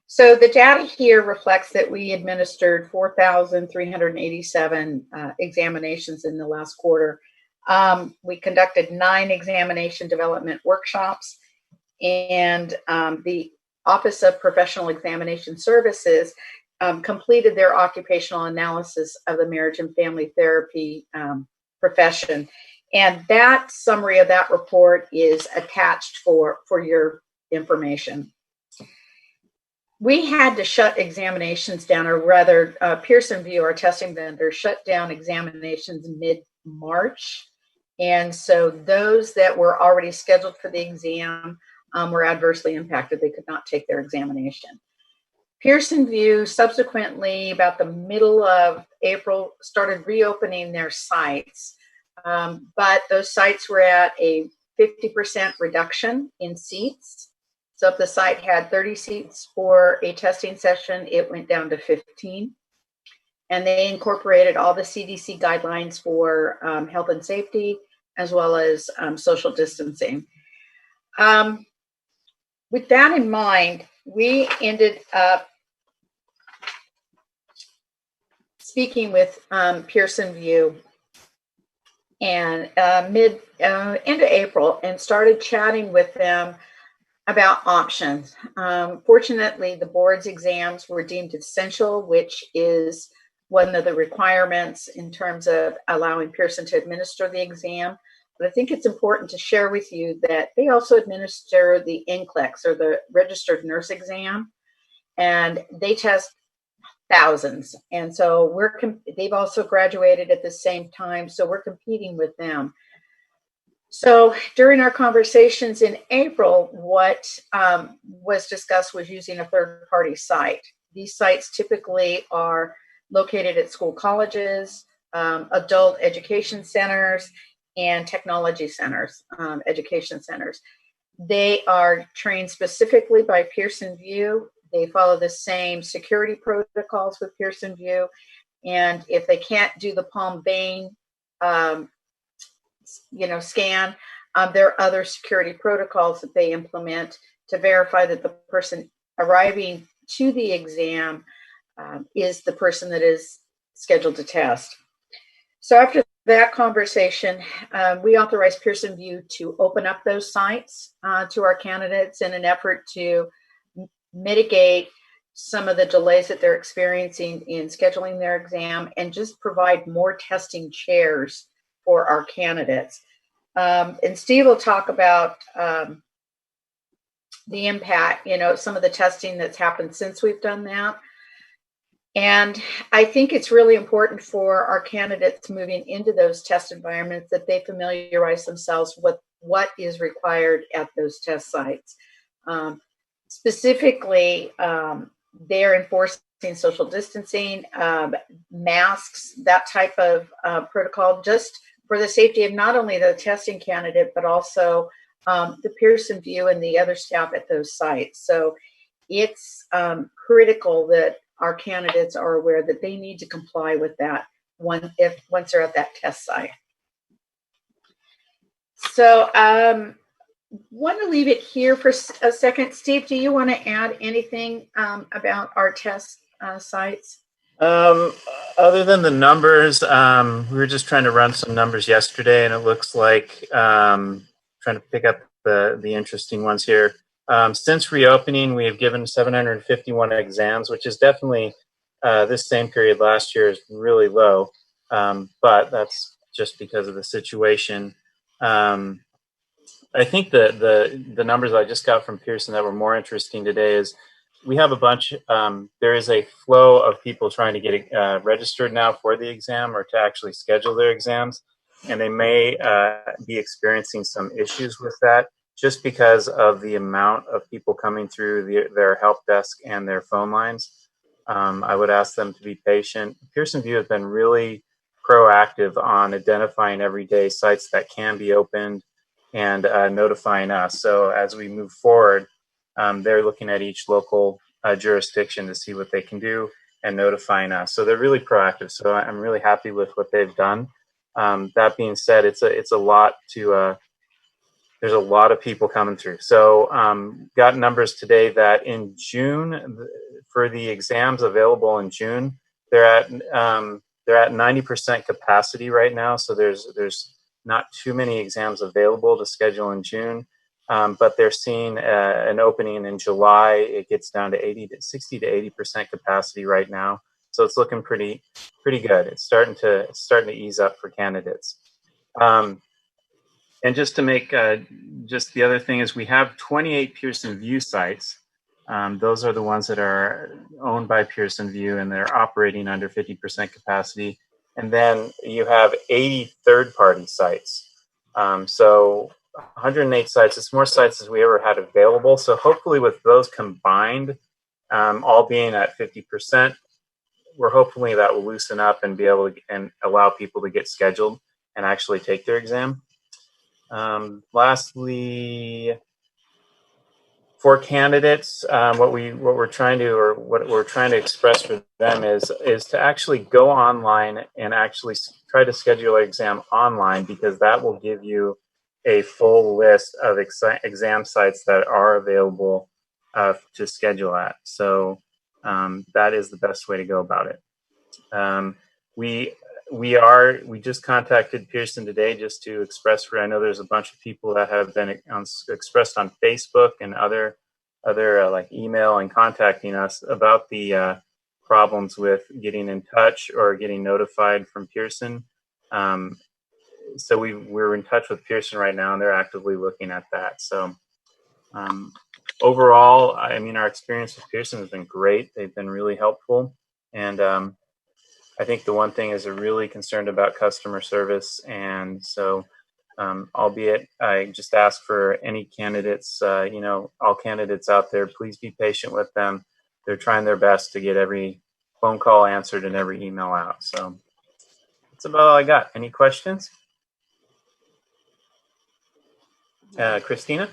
So the data here reflects that we administered 4,387 examinations in the last quarter. We conducted 9 examination development workshops, and the Office of Professional Examination Services completed their occupational analysis of the marriage and family therapy profession. And that summary of that report is attached for your information. We had to shut examinations down, or rather, Pearson VUE, our testing vendor, shut down examinations mid-March. And so those that were already scheduled for the exam were adversely impacted. They could not take their examination. Pearson VUE subsequently, about the middle of April, started reopening their sites. But those sites were at a 50% reduction in seats. So if the site had 30 seats for a testing session, it went down to 15. And they incorporated all the CDC guidelines for health and safety, as well as social distancing. With that in mind, we ended up speaking with Pearson VUE and end of April, and started chatting with them about options. Fortunately, the board's exams were deemed essential, which is one of the requirements in terms of allowing Pearson to administer the exam. But I think it's important to share with you that they also administer the NCLEX, or the registered nurse exam, and they test thousands. And so they've also graduated at the same time, so we're competing with them. So during our conversations in April, what was discussed was using a third-party site. These sites typically are located at school colleges, adult education centers, and technology centers, education centers. They are trained specifically by Pearson VUE. They follow the same security protocols with Pearson VUE. And if they can't do the palm vein scan, there are other security protocols that they implement to verify that the person arriving to the exam is the person that is scheduled to test. So after that conversation, we authorized Pearson VUE to open up those sites to our candidates in an effort to mitigate some of the delays that they're experiencing in scheduling their exam and just provide more testing chairs for our candidates. And Steve will talk about the impact, some of the testing that's happened since we've done that. And I think it's really important for our candidates moving into those test environments that they familiarize themselves with what is required at those test sites. Specifically, they're enforcing social distancing, masks, that type of protocol, just for the safety of not only the testing candidate, but also the Pearson VUE and the other staff at those sites. So it's critical that our candidates are aware that they need to comply with that once they're at that test site. So want to leave it here for a second. Steve, do you want to add anything about our test sites? Other than the numbers, we were just trying to run some numbers yesterday, and it looks like trying to pick up the interesting ones here. Since reopening, we have given 751 exams, which is definitely this same period last year is really low, but that's just because of the situation. I think the numbers I just got from Pearson that were more interesting today is we have a bunch. There is a flow of people trying to get registered now for the exam or to actually schedule their exams, and they may be experiencing some issues with that just because of the amount of people coming through their help desk and their phone lines. I would ask them to be patient. Pearson VUE has been really proactive on identifying everyday sites that can be opened and notifying us. So as we move forward, they're looking at each local jurisdiction to see what they can do and notifying us. So they're really proactive. So I'm really happy with what they've done. That being said, it's a lot to. There's a lot of people coming through. So got numbers today that in June, for the exams available in June, they're at 90% capacity right now. So there's not too many exams available to schedule in June, but they're seeing an opening in July. It gets down to 60 to 80% capacity right now. So it's looking pretty good. It's starting to ease up for candidates. And just to make, just the other thing is we have 28 Pearson VUE sites. Those are the ones that are owned by Pearson VUE and they're operating under 50% capacity. And then you have 80 third-party sites. So 108 sites, it's more sites as we ever had available. So hopefully with those combined, all being at 50%, we're hopefully that will loosen up and be able to and allow people to get scheduled and actually take their exam. Lastly, for candidates, what we're trying to express for them is to actually go online and actually try to schedule an exam online, because that will give you a full list of exam sites that are available to schedule at. So that is the best way to go about it. We just contacted Pearson today just to express I know there's a bunch of people that have been expressed on Facebook and other like email and contacting us about the problems with getting in touch or getting notified from Pearson. So we're in touch with Pearson right now, and they're actively looking at that. So overall, I mean, our experience with Pearson has been great. They've been really helpful, and I think the one thing is they're really concerned about customer service. And so, albeit I just ask for any candidates, all candidates out there, please be patient with them. They're trying their best to get every phone call answered and every email out. So that's about all I got. Any questions? Christina?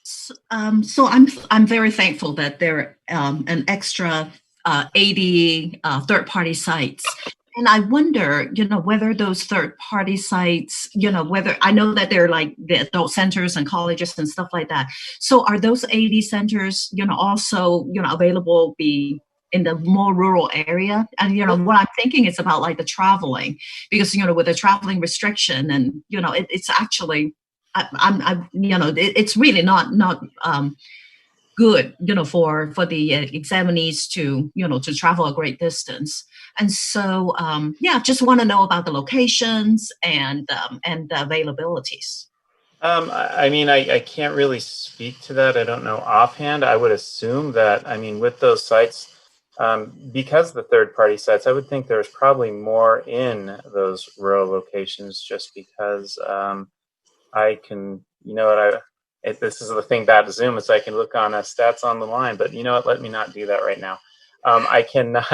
So I'm very thankful that there are an extra 80 third-party sites. And I wonder, whether those third-party sites, whether I know that they're like the adult centers and colleges and stuff like that. So are those 80 centers, also, available be in the more rural area? And, what I'm thinking is about like the traveling, because, with the traveling restriction and, it's actually, it's really not good, for the examinees to, to travel a great distance. And so, just want to know about the locations and the availabilities. I can't really speak to that. I don't know offhand. I would assume that, with those sites, because the third-party sites, I would think there's probably more in those rural locations, just because I can, this is the thing about Zoom, is I can look on stats on the line, but you know what? Let me not do that right now. I cannot.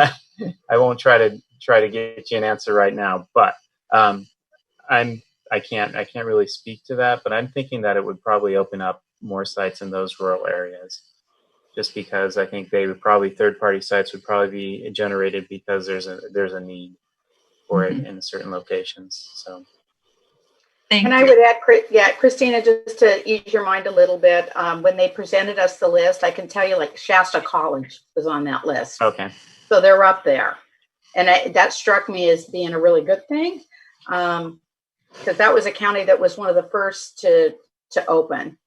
I won't try to get you an answer right now, but I can't really speak to that. But I'm thinking that it would probably open up more sites in those rural areas, just because I think third-party sites would probably be generated because there's a need for it in certain locations. So. And I would add, Christina, just to ease your mind a little bit, when they presented us the list, I can tell you like Shasta College was on that list. Okay. So they're up there. And that struck me as being a really good thing, because that was a county that was one of the first to open.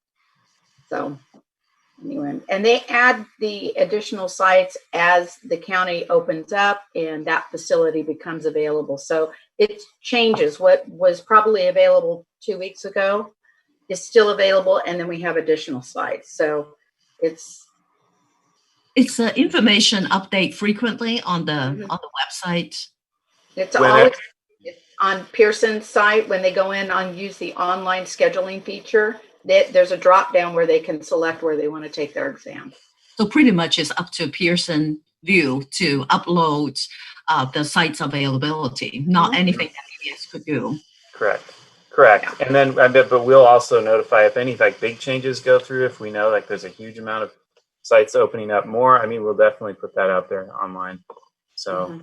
So anyway, and they add the additional sites as the county opens up and that facility becomes available. So it changes. What was probably available 2 weeks ago is still available, and then we have additional sites. So it's an information update frequently on the website. It's always on Pearson's site. When they go in and use the online scheduling feature, there's a drop down where they can select where they want to take their exam. So pretty much it's up to Pearson View to upload the site's availability, not anything that EBS could do. Correct. Yeah. And then, but we'll also notify if any big changes go through. If we know there's a huge amount of sites opening up more, we'll definitely put that out there online. So,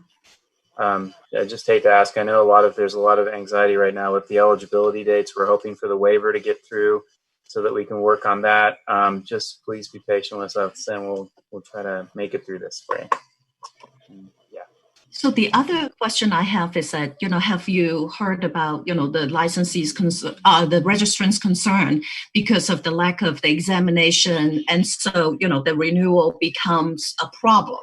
I just hate to ask. I know there's a lot of anxiety right now with the eligibility dates. We're hoping for the waiver to get through so that we can work on that. Just please be patient with us, and we'll try to make it through this spring. So the other question I have is that, have you heard about, the licensees, the registrants' concern because of the lack of the examination, and so, the renewal becomes a problem,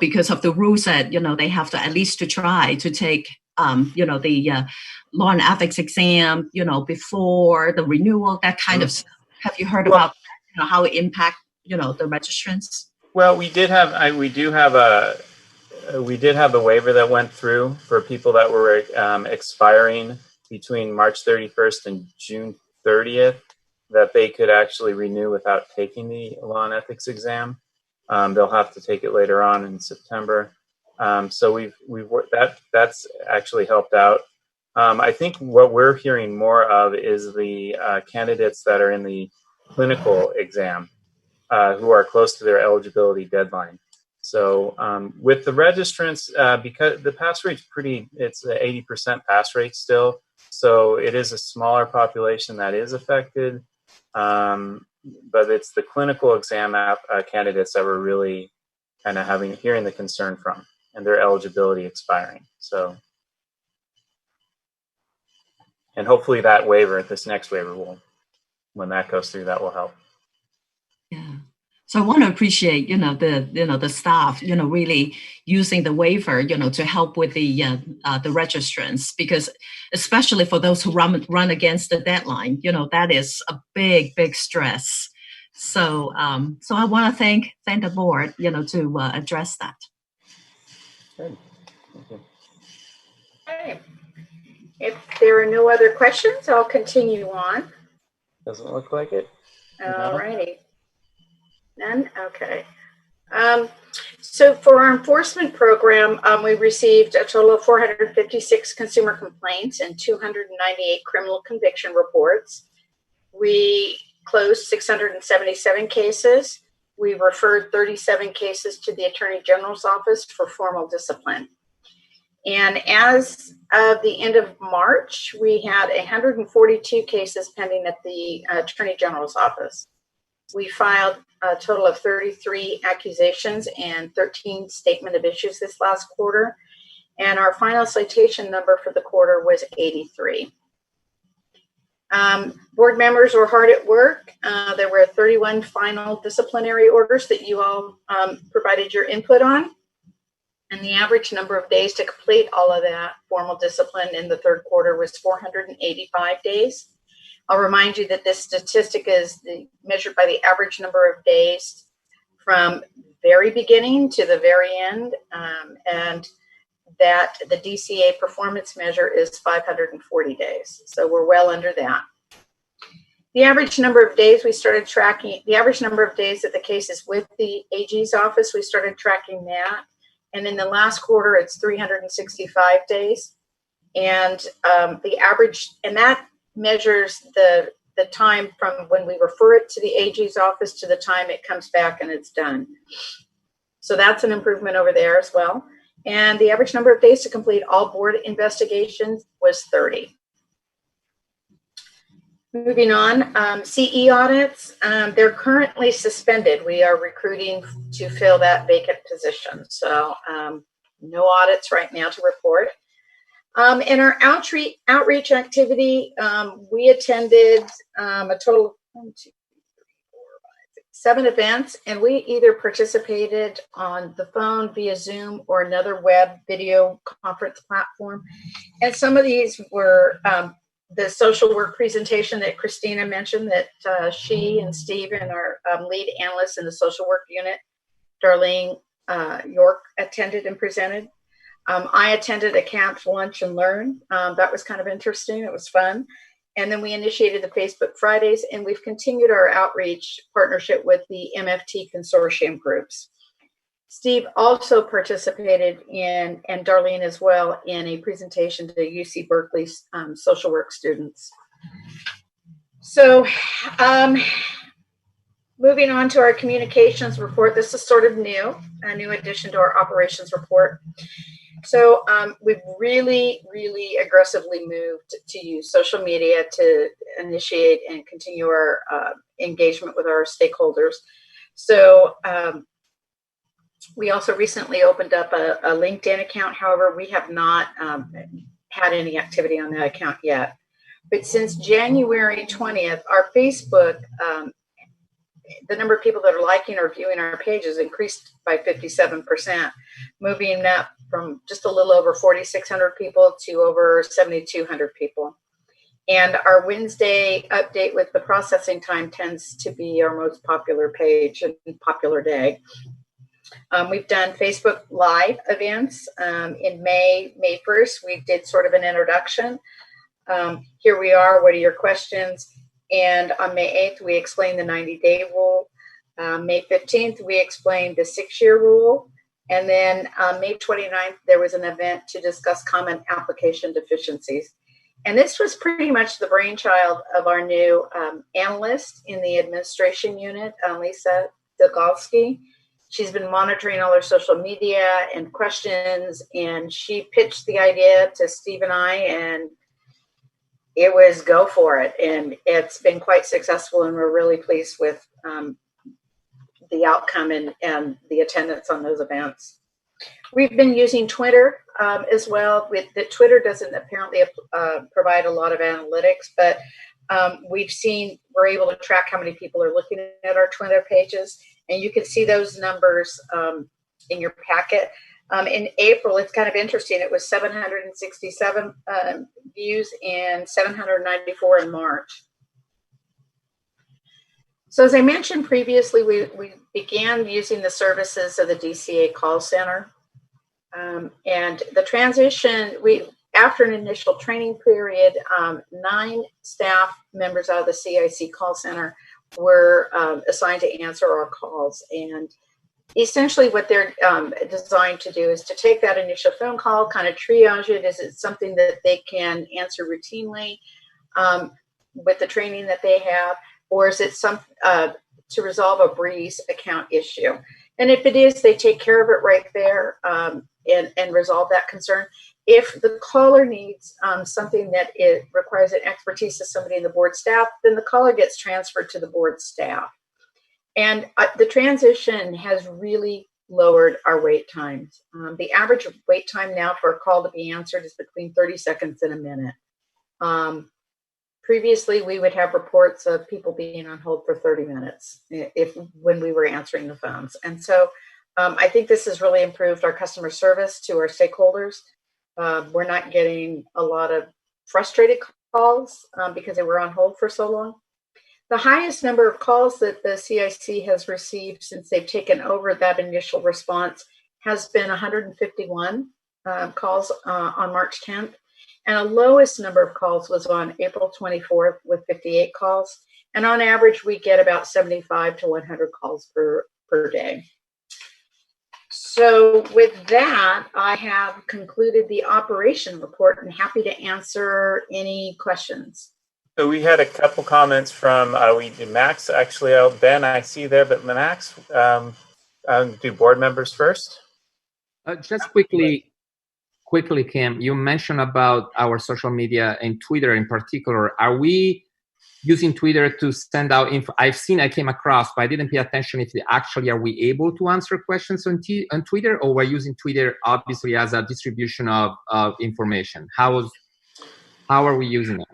because of the rules that, they have to at least to try to take, the law and ethics exam, before the renewal, that kind of stuff. Have you heard about, how it impact, the registrants? Well, we did have the waiver that went through for people that were expiring between March 31st and June 30th, that they could actually renew without taking the law and ethics exam. They'll have to take it later on in September. So that's actually helped out. I think what we're hearing more of is the candidates that are in the clinical exam who are close to their eligibility deadline. So with the registrants, because the pass rate's it's an 80% pass rate still. So it is a smaller population that is affected. But it's the clinical exam candidates that we're really kind of hearing the concern from, and their eligibility expiring. So, and hopefully that waiver, this next waiver when that goes through, that will help. Yeah. So I want to appreciate, the staff, really using the waiver, to help with the registrants, because especially for those who run against the deadline, that is a big stress. So, so I want to thank the board, to address that. Good. Thank you. Okay. If there are no other questions, I'll continue on. Doesn't look like it. All righty. None? Okay. So for our enforcement program, we received a total of 456 consumer complaints and 298 criminal conviction reports. We closed 677 cases. We referred 37 cases to the Attorney General's office for formal discipline. And as of the end of March, we had 142 cases pending at the Attorney General's office. We filed a total of 33 accusations and 13 statement of issues this last quarter. And our final citation number for the quarter was 83. Board members were hard at work. There were 31 final disciplinary orders that you all provided your input on. And the average number of days to complete all of that formal discipline in the third quarter was 485 days. I'll remind you that this statistic is measured by the average number of days from very beginning to the very end, and that the DCA performance measure is 540 days. So we're well under that. The average number of days we started tracking, the average number of days that the case is with the AG's office, we started tracking that. And in the last quarter, it's 365 days. And the average, and that measures the time from when we refer it to the AG's office to the time it comes back and it's done. So that's an improvement over there as well. And the average number of days to complete all board investigations was 30. Moving on, CE audits, they're currently suspended. We are recruiting to fill that vacant position. So no audits right now to report. In our outreach activity, we attended a total of 1, 2, 3, 4, 5, 6, 7 events, and we either participated on the phone via Zoom or another web video conference platform. And some of these were the social work presentation that Christina mentioned that she and Steve and our lead analyst in the social work unit, Darlene York, attended and presented. I attended a camp lunch and learn. That was kind of interesting. It was fun. And then we initiated the Facebook Fridays, and we've continued our outreach partnership with the MFT consortium groups. Steve also participated in, and Darlene as well, in a presentation to UC Berkeley's social work students. So moving on to our communications report, this is sort of new, a new addition to our operations report. So we've really, really aggressively moved to use social media to initiate and continue our engagement with our stakeholders. So we also recently opened up a LinkedIn account. However, we have not had any activity on that account yet. But since January 20th, our Facebook, the number of people that are liking or viewing our pages increased by 57%, moving up from just a little over 4,600 people to over 7,200 people. And our Wednesday update with the processing time tends to be our most popular page and popular day. We've done Facebook Live events. In May 1st, we did sort of an introduction. Here we are, what are your questions? And on May 8th, we explained the 90-day rule. May 15th, we explained the 6-year rule. And then May 29th, there was an event to discuss common application deficiencies. And this was pretty much the brainchild of our new analyst in the administration unit, Lisa Degolsky. She's been monitoring all our social media and questions, and she pitched the idea to Steve and I, and it was go for it. And it's been quite successful, and we're really pleased with the outcome and the attendance on those events. We've been using Twitter as well. Twitter doesn't apparently provide a lot of analytics, but we're able to track how many people are looking at our Twitter pages. And you can see those numbers in your packet. In April, it's kind of interesting. It was 767 views and 794 in March. So as I mentioned previously, we began using the services of the DCA call center. And the transition, after an initial training period, 9 staff members out of the CIC call center were assigned to answer our calls. And essentially what they're designed to do is to take that initial phone call, kind of triage it. Is it something that they can answer routinely with the training that they have? Or is it to resolve a Breeze account issue? And if it is, they take care of it right there and resolve that concern. If the caller needs something that it requires an expertise of somebody in the board staff, then the caller gets transferred to the board staff. And the transition has really lowered our wait times. The average wait time now for a call to be answered is between 30 seconds and a minute. Previously, we would have reports of people being on hold for 30 minutes when we were answering the phones. And so I think this has really improved our customer service to our stakeholders. We're not getting a lot of frustrated calls because they were on hold for so long. The highest number of calls that the CIC has received since they've taken over that initial response has been 151 calls on March 10th. And the lowest number of calls was on April 24th with 58 calls. And on average, we get about 75 to 100 calls per day. So with that, I have concluded the operation report and happy to answer any questions. So we had a couple comments from Max, actually. Ben, I see there, but Max, do board members first? Just quickly, Kim, you mentioned about our social media and Twitter in particular. Are we using Twitter to send out info? I came across, but I didn't pay attention if are we able to answer questions on Twitter, or we're using Twitter obviously as a distribution of information? How are we using it?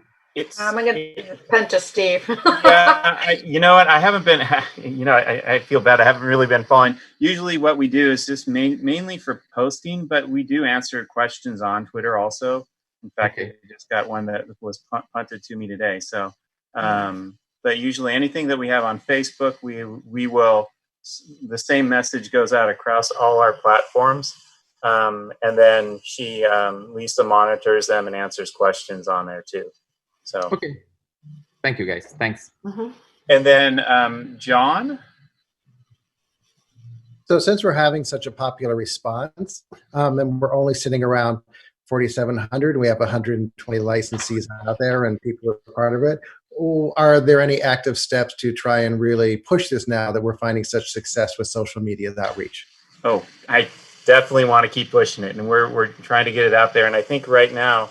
I'm going to punt to Steve. Yeah, you know what? I haven't been, I feel bad. I haven't really been following. Usually what we do is just mainly for posting, but we do answer questions on Twitter also. In fact, I just got one that was punted to me today. So, but usually anything that we have on Facebook, we will, the same message goes out across all our platforms. And then Lisa monitors them and answers questions on there too. So okay, thank you guys. Thanks. And then John. So since we're having such a popular response, and we're only sitting around 4,700, we have 120 licensees out there, and people are part of it. Are there any active steps to try and really push this now that we're finding such success with social media outreach? Oh, I definitely want to keep pushing it, and we're trying to get it out there. And I think right now,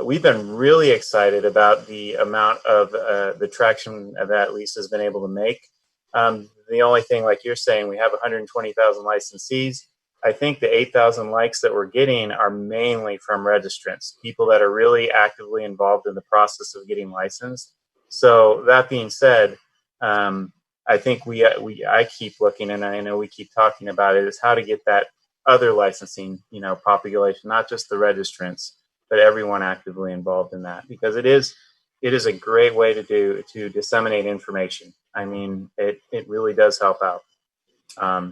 we've been really excited about the amount of the traction that Lisa's been able to make. The only thing, like you're saying, we have 120,000 licensees. I think the 8,000 likes that we're getting are mainly from registrants, people that are really actively involved in the process of getting licensed. So that being said, I think I keep looking, and I know we keep talking about it, is how to get that other licensing, population, not just the registrants, but everyone actively involved in that, because it is a great way to disseminate information. I mean, it really does help out.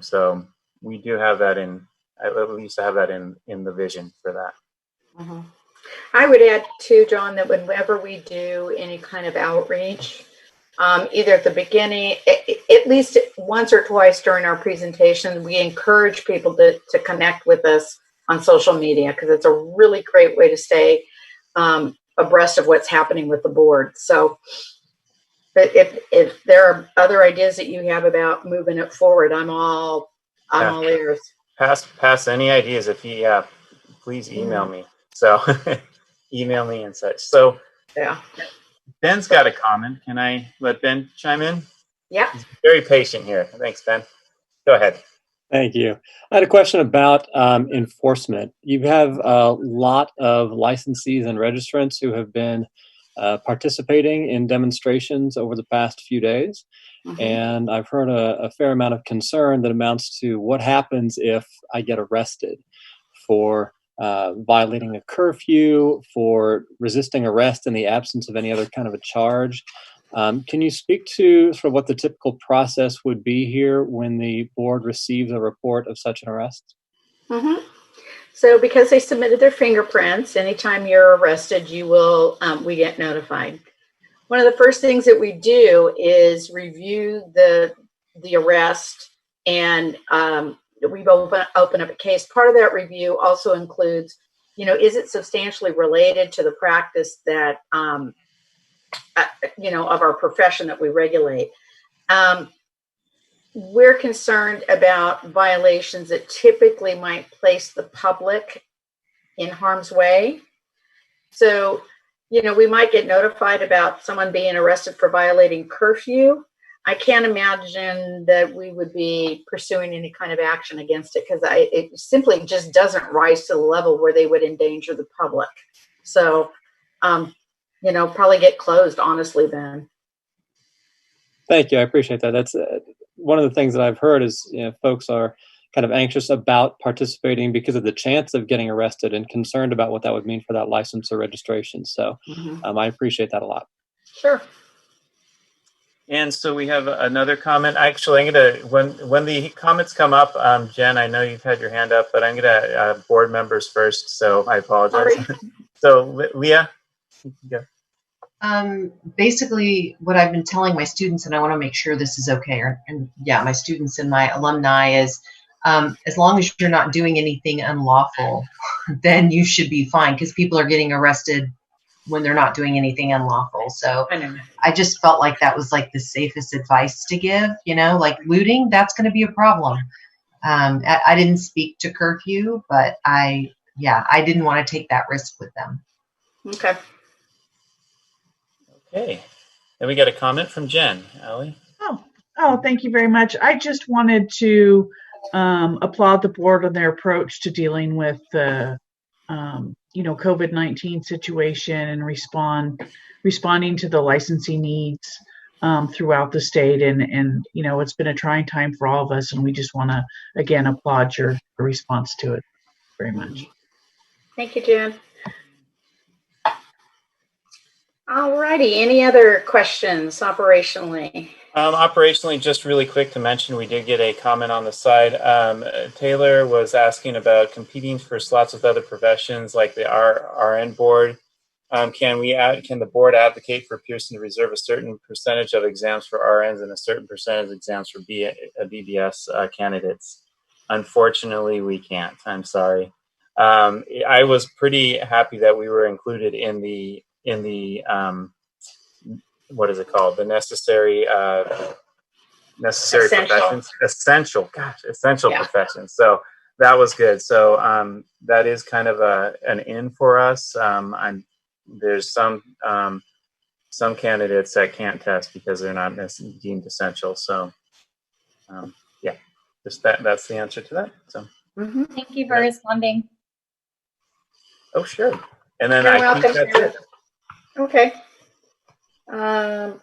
So we do have that at least have that in the vision for that. I would add too, John, that whenever we do any kind of outreach, either at the beginning, at least once or twice during our presentation, we encourage people to connect with us on social media, because it's a really great way to stay abreast of what's happening with the board. So but if there are other ideas that you have about moving it forward, I'm all ears. Pass any ideas. Please email me. So email me and such. So yeah, Ben's got a comment. Can I let Ben chime in? Yeah. He's very patient here. Thanks, Ben. Go ahead. Thank you. I had a question about enforcement. You have a lot of licensees and registrants who have been participating in demonstrations over the past few days. And I've heard a fair amount of concern that amounts to what happens if I get arrested for violating a curfew, for resisting arrest in the absence of any other kind of a charge. Can you speak to sort of what the typical process would be here when the board receives a report of such an arrest? So because they submitted their fingerprints, anytime you're arrested, we get notified. One of the first things that we do is review the arrest, and we open up a case. Part of that review also includes, is it substantially related to the practice that of our profession that we regulate. We're concerned about violations that typically might place the public in harm's way. So, we might get notified about someone being arrested for violating curfew. I can't imagine that we would be pursuing any kind of action against it because it simply just doesn't rise to the level where they would endanger the public. So, probably get closed, honestly, then. Thank you. I appreciate that. That's one of the things that I've heard is folks are kind of anxious about participating because of the chance of getting arrested and concerned about what that would mean for that license or registration. So I appreciate that a lot. Sure. And so we have another comment. Actually, I'm going to, when the comments come up, Jen, I know you've had your hand up, but I'm going to board members first, so I apologize. So Leah? Yeah. Basically, what I've been telling my students, and I want to make sure this is okay, my students and my alumni is, as long as you're not doing anything unlawful, then you should be fine because people are getting arrested when they're not doing anything unlawful. So I just felt like that was like the safest advice to give, like looting, that's going to be a problem. I didn't speak to curfew, but I didn't want to take that risk with them. Okay. Okay. Then we got a comment from Jen. Allie? Oh, thank you very much. I just wanted to applaud the board on their approach to dealing with the COVID-19 situation and responding to the licensing needs throughout the state. And it's been a trying time for all of us, and we just want to, again, applaud your response to it very much. Thank you, Jen. All righty. Any other questions operationally? Operationally, just really quick to mention, we did get a comment on the side. Taylor was asking about competing for slots with other professions like the RN board. Can the board advocate for Pearson to reserve a certain percentage of exams for RNs and a certain percentage of exams for BBS candidates? Unfortunately, we can't. I'm sorry. I was pretty happy that we were included in the what is it called? The necessary professions. Essential professions. So that was good. So that is kind of an in for us. There's some candidates that can't test because they're not deemed essential. So just that's the answer to that. So thank you for responding. Oh, sure. And then You're I think welcome. that's it. Okay. All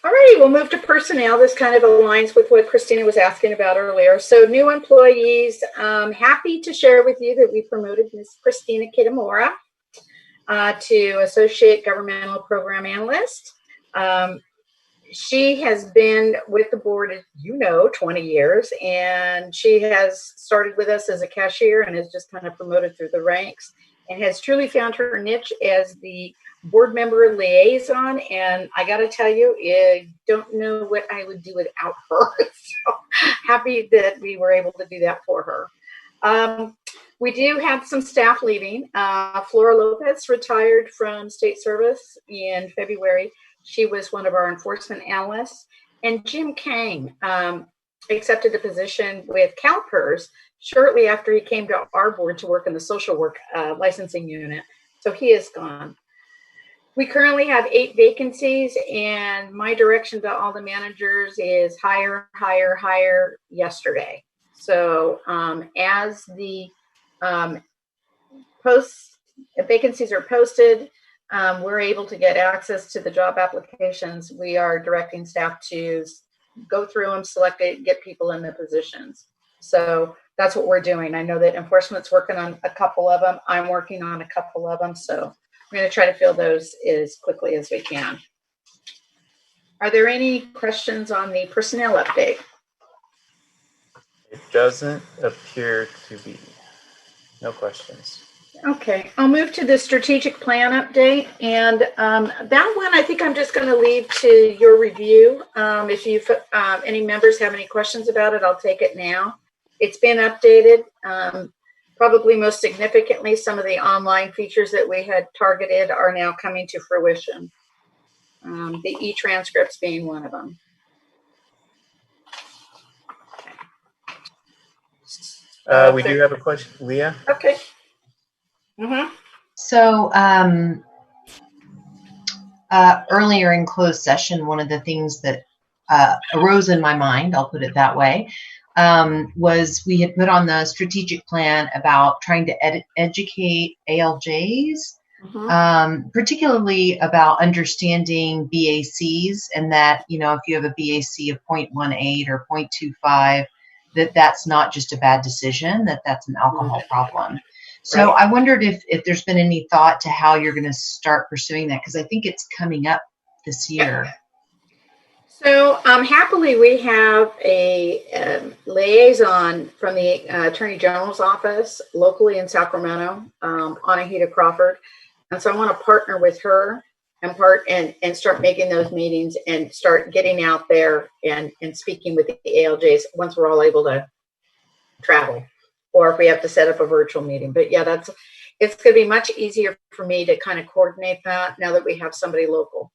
righty, we'll move to personnel. This kind of aligns with what Christina was asking about earlier. So new employees, happy to share with you that we promoted Ms. Christina Kitamura to Associate Governmental Program Analyst. She has been with the board, 20 years, and she has started with us as a cashier and has just kind of promoted through the ranks and has truly found her niche as the board member liaison. And I got to tell you, I don't know what I would do without her. So happy that we were able to do that for her. We do have some staff leaving. Flora Lopez retired from state service in February. She was one of our enforcement analysts. And Jim Kang accepted a position with CalPERS shortly after he came to our board to work in the social work licensing unit. So he is gone. We currently have 8 vacancies, and my direction to all the managers is hire, hire, hire yesterday. So as the vacancies are posted, we're able to get access to the job applications. We are directing staff to go through them, select it, get people in the positions. So that's what we're doing. I know that enforcement's working on a couple of them. I'm working on a couple of them. So we're going to try to fill those as quickly as we can. Are there any questions on the personnel update? It doesn't appear to be. No questions. Okay, I'll move to the strategic plan update. And that one, I think I'm just going to leave to your review. If you any members have any questions about it, I'll take it now. It's been updated. Probably most significantly, some of the online features that we had targeted are now coming to fruition. The e-transcripts being one of them. We do have a question, Leah. Okay. Mm-hmm. So earlier in closed session, one of the things that arose in my mind, I'll put it that way, was we had put on the strategic plan about trying to educate ALJs, particularly about understanding BACs, and that, you know, if you have a BAC of 0.18 or 0.25, that's not just a bad decision, that's an alcohol problem. So I wondered if there's been any thought to how you're going to start pursuing that, because I think it's coming up this year. So happily, we have a liaison from the Attorney General's office locally in Sacramento, Anahita Crawford. And so I want to partner with her and start making those meetings and start getting out there and speaking with the ALJs once we're all able to travel, or if we have to set up a virtual meeting. But yeah, it's going to be much easier for me to kind of coordinate that now that we have somebody local.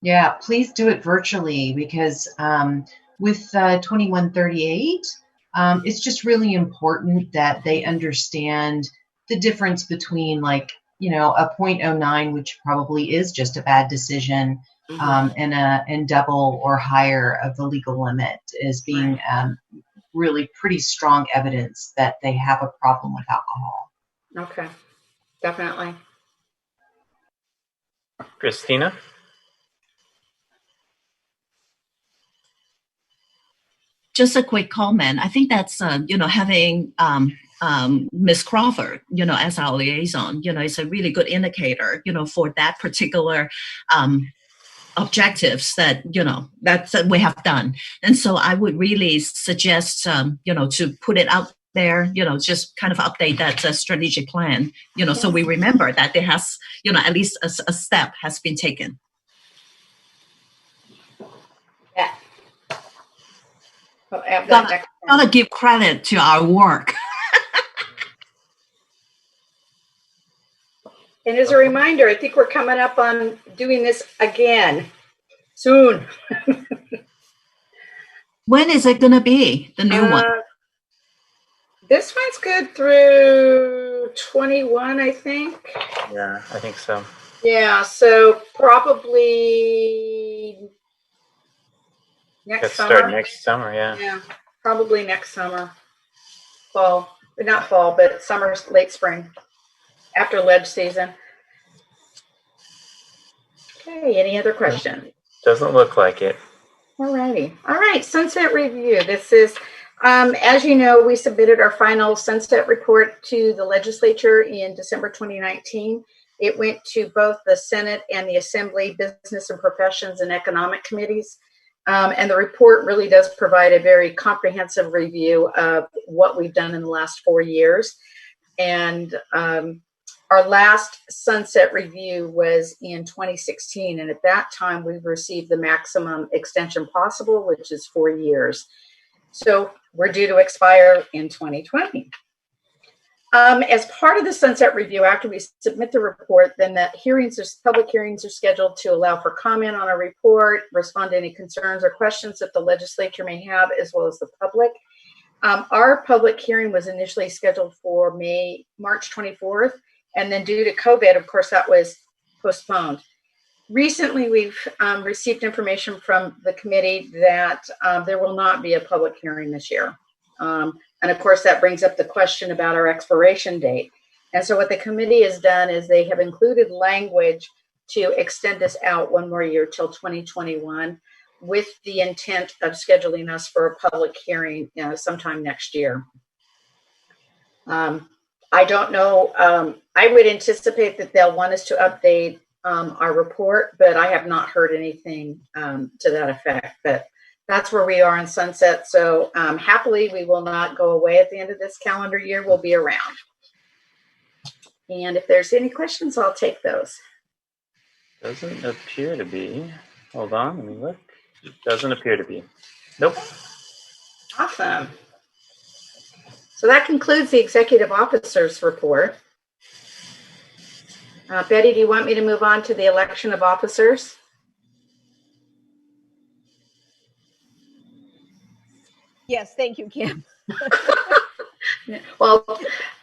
Yeah, please do it virtually, because with 2138, it's just really important that they understand the difference between, like, you know, a 0.09, which probably is just a bad decision, and double or higher of the legal limit as being really pretty strong evidence that they have a problem with alcohol. Okay, definitely. Christina? Just a quick comment. I think that's, you know, having Ms. Crawford, you know, as our liaison, you know, it's a really good indicator, you know, for that particular objectives that, you know, that we have done. And so I would really suggest, you know, to put it out there, you know, just kind of update that strategic plan, you know, so we remember that there has, you know, at least a step has been taken. Yeah. Well, gotta give credit to our work. And as a reminder, I think we're coming up on doing this again soon. When is it going to be, the new one? This one's good through 21, I think. Yeah, I think so. Yeah, so probably next summer. Start next summer, yeah. Yeah, probably next summer. Fall, not fall, but summer, late spring, after ledge season. Okay, any other questions? Doesn't look like it. All righty. All right, sunset review. This is, as you know, we submitted our final sunset report to the legislature in December 2019. It went to both the Senate and the Assembly Business and Professions and Economic Committees. And the report really does provide a very comprehensive review of what we've done in the last 4 years. And our last sunset review was in 2016. And at that time, we received the maximum extension possible, which is 4 years. So we're due to expire in 2020. As part of the sunset review, after we submit the report, then the public hearings are scheduled to allow for comment on a report, respond to any concerns or questions that the legislature may have, as well as the public. Our public hearing was initially scheduled for March 24th, and then due to COVID, of course, that was postponed. Recently, we've received information from the committee that there will not be a public hearing this year. And of course, that brings up the question about our expiration date. And so what the committee has done is they have included language to extend this out 1 more year till 2021, with the intent of scheduling us for a public hearing, sometime next year. I don't know. I would anticipate that they'll want us to update our report, but I have not heard anything to that effect. But that's where we are in sunset. So happily, we will not go away at the end of this calendar year. We'll be around. And if there's any questions, I'll take those. Doesn't appear to be. Hold on, let me look. It doesn't appear to be. Nope. Awesome. So that concludes the executive officer's report. Betty, do you want me to move on to the election of officers? Yes, thank you, Kim. Well,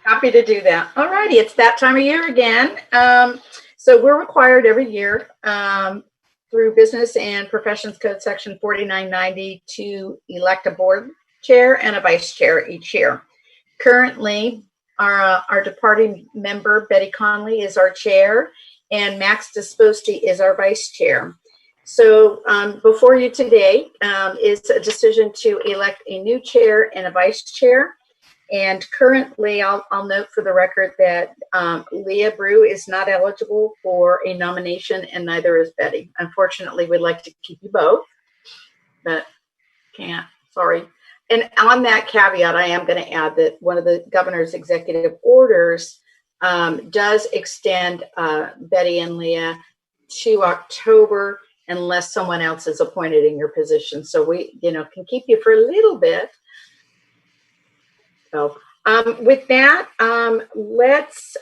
Happy to do that. All righty, it's that time of year again. So we're required every year through Business and Professions Code Section 4990 to elect a board chair and a vice chair each year. Currently, our departing member, Betty Connelly, is our chair, and Max Disposti is our vice chair. So before you today is a decision to elect a new chair and a vice chair. And currently, I'll note for the record that Leah Brew is not eligible for a nomination, and neither is Betty. Unfortunately, we'd like to keep you both, but can't. Sorry. And on that caveat, I am going to add that one of the governor's executive orders does extend Betty and Leah to October unless someone else is appointed in your position. So we, can keep you for a little bit. So with that, let's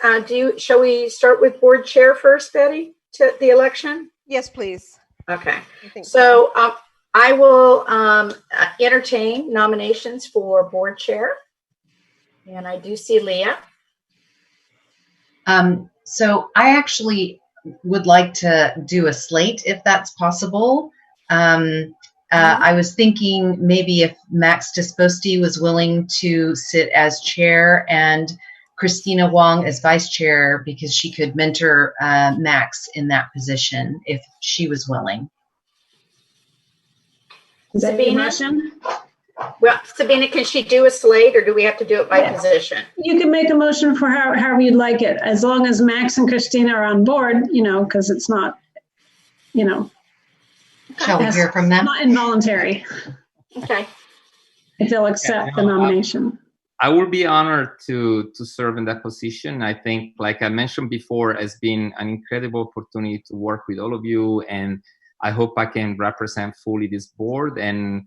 shall we start with board chair first, Betty, to the election? Yes, please. Okay. So I will entertain nominations for board chair. And I do see Leah. So I actually would like to do a slate if that's possible. I was thinking maybe if Max Disposti was willing to sit as chair and Christina Wong as vice chair, because she could mentor Max in that position if she was willing. Sabina? Well, Sabina, can she do a slate, or do we have to do it by position? You can make a motion for however you'd like it, as long as Max and Christina are on board, because it's not, Shall we hear from them? Not involuntary. Okay. If they'll accept the nomination. I would be honored to serve in that position. I think, like I mentioned before, it's been an incredible opportunity to work with all of you, and I hope I can represent fully this board. And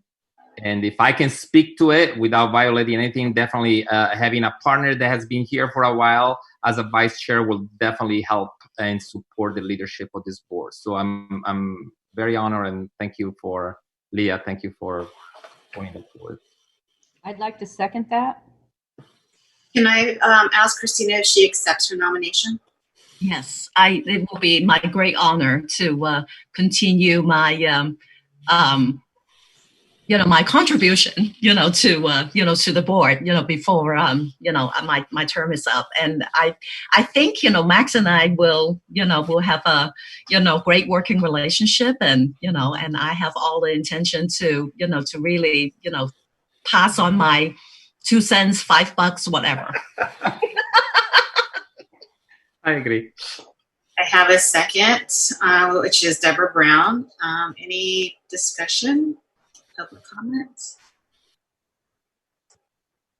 if I can speak to it without violating anything, definitely having a partner that has been here for a while as a vice chair will definitely help and support the leadership of this board. So I'm very honored, and thank you for Leah. Thank you for pointing it forward. I'd like to second that. Can I ask Christina if she accepts her nomination? Yes, it will be my great honor to continue my my contribution, to the board, before, my term is up. And I think, Max and I will have a, great working relationship, and, and I have all the intention to, to really, pass on my 2 cents, $5, whatever. I agree. I have a second, which is Deborah Brown. Any discussion? Public comments?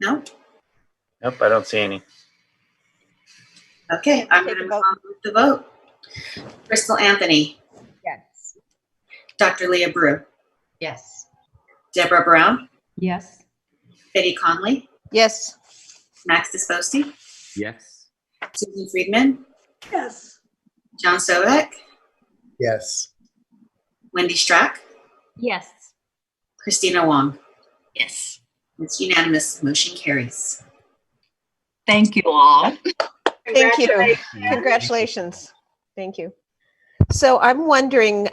No? Nope, I don't see any. Okay, I'm going to move on with the vote. Crystal Anthony. Yes. Dr. Leah Brew. Yes. Deborah Brown. Yes. Betty Connelly. Yes. Max Disposti. Yes. Susan Friedman. Yes. John Sovek. Yes. Wendy Strack. Yes. Christina Wong. Yes. It's unanimous. Motion carries. Thank you all. Thank you. Congratulations. Thank you. So I'm wondering,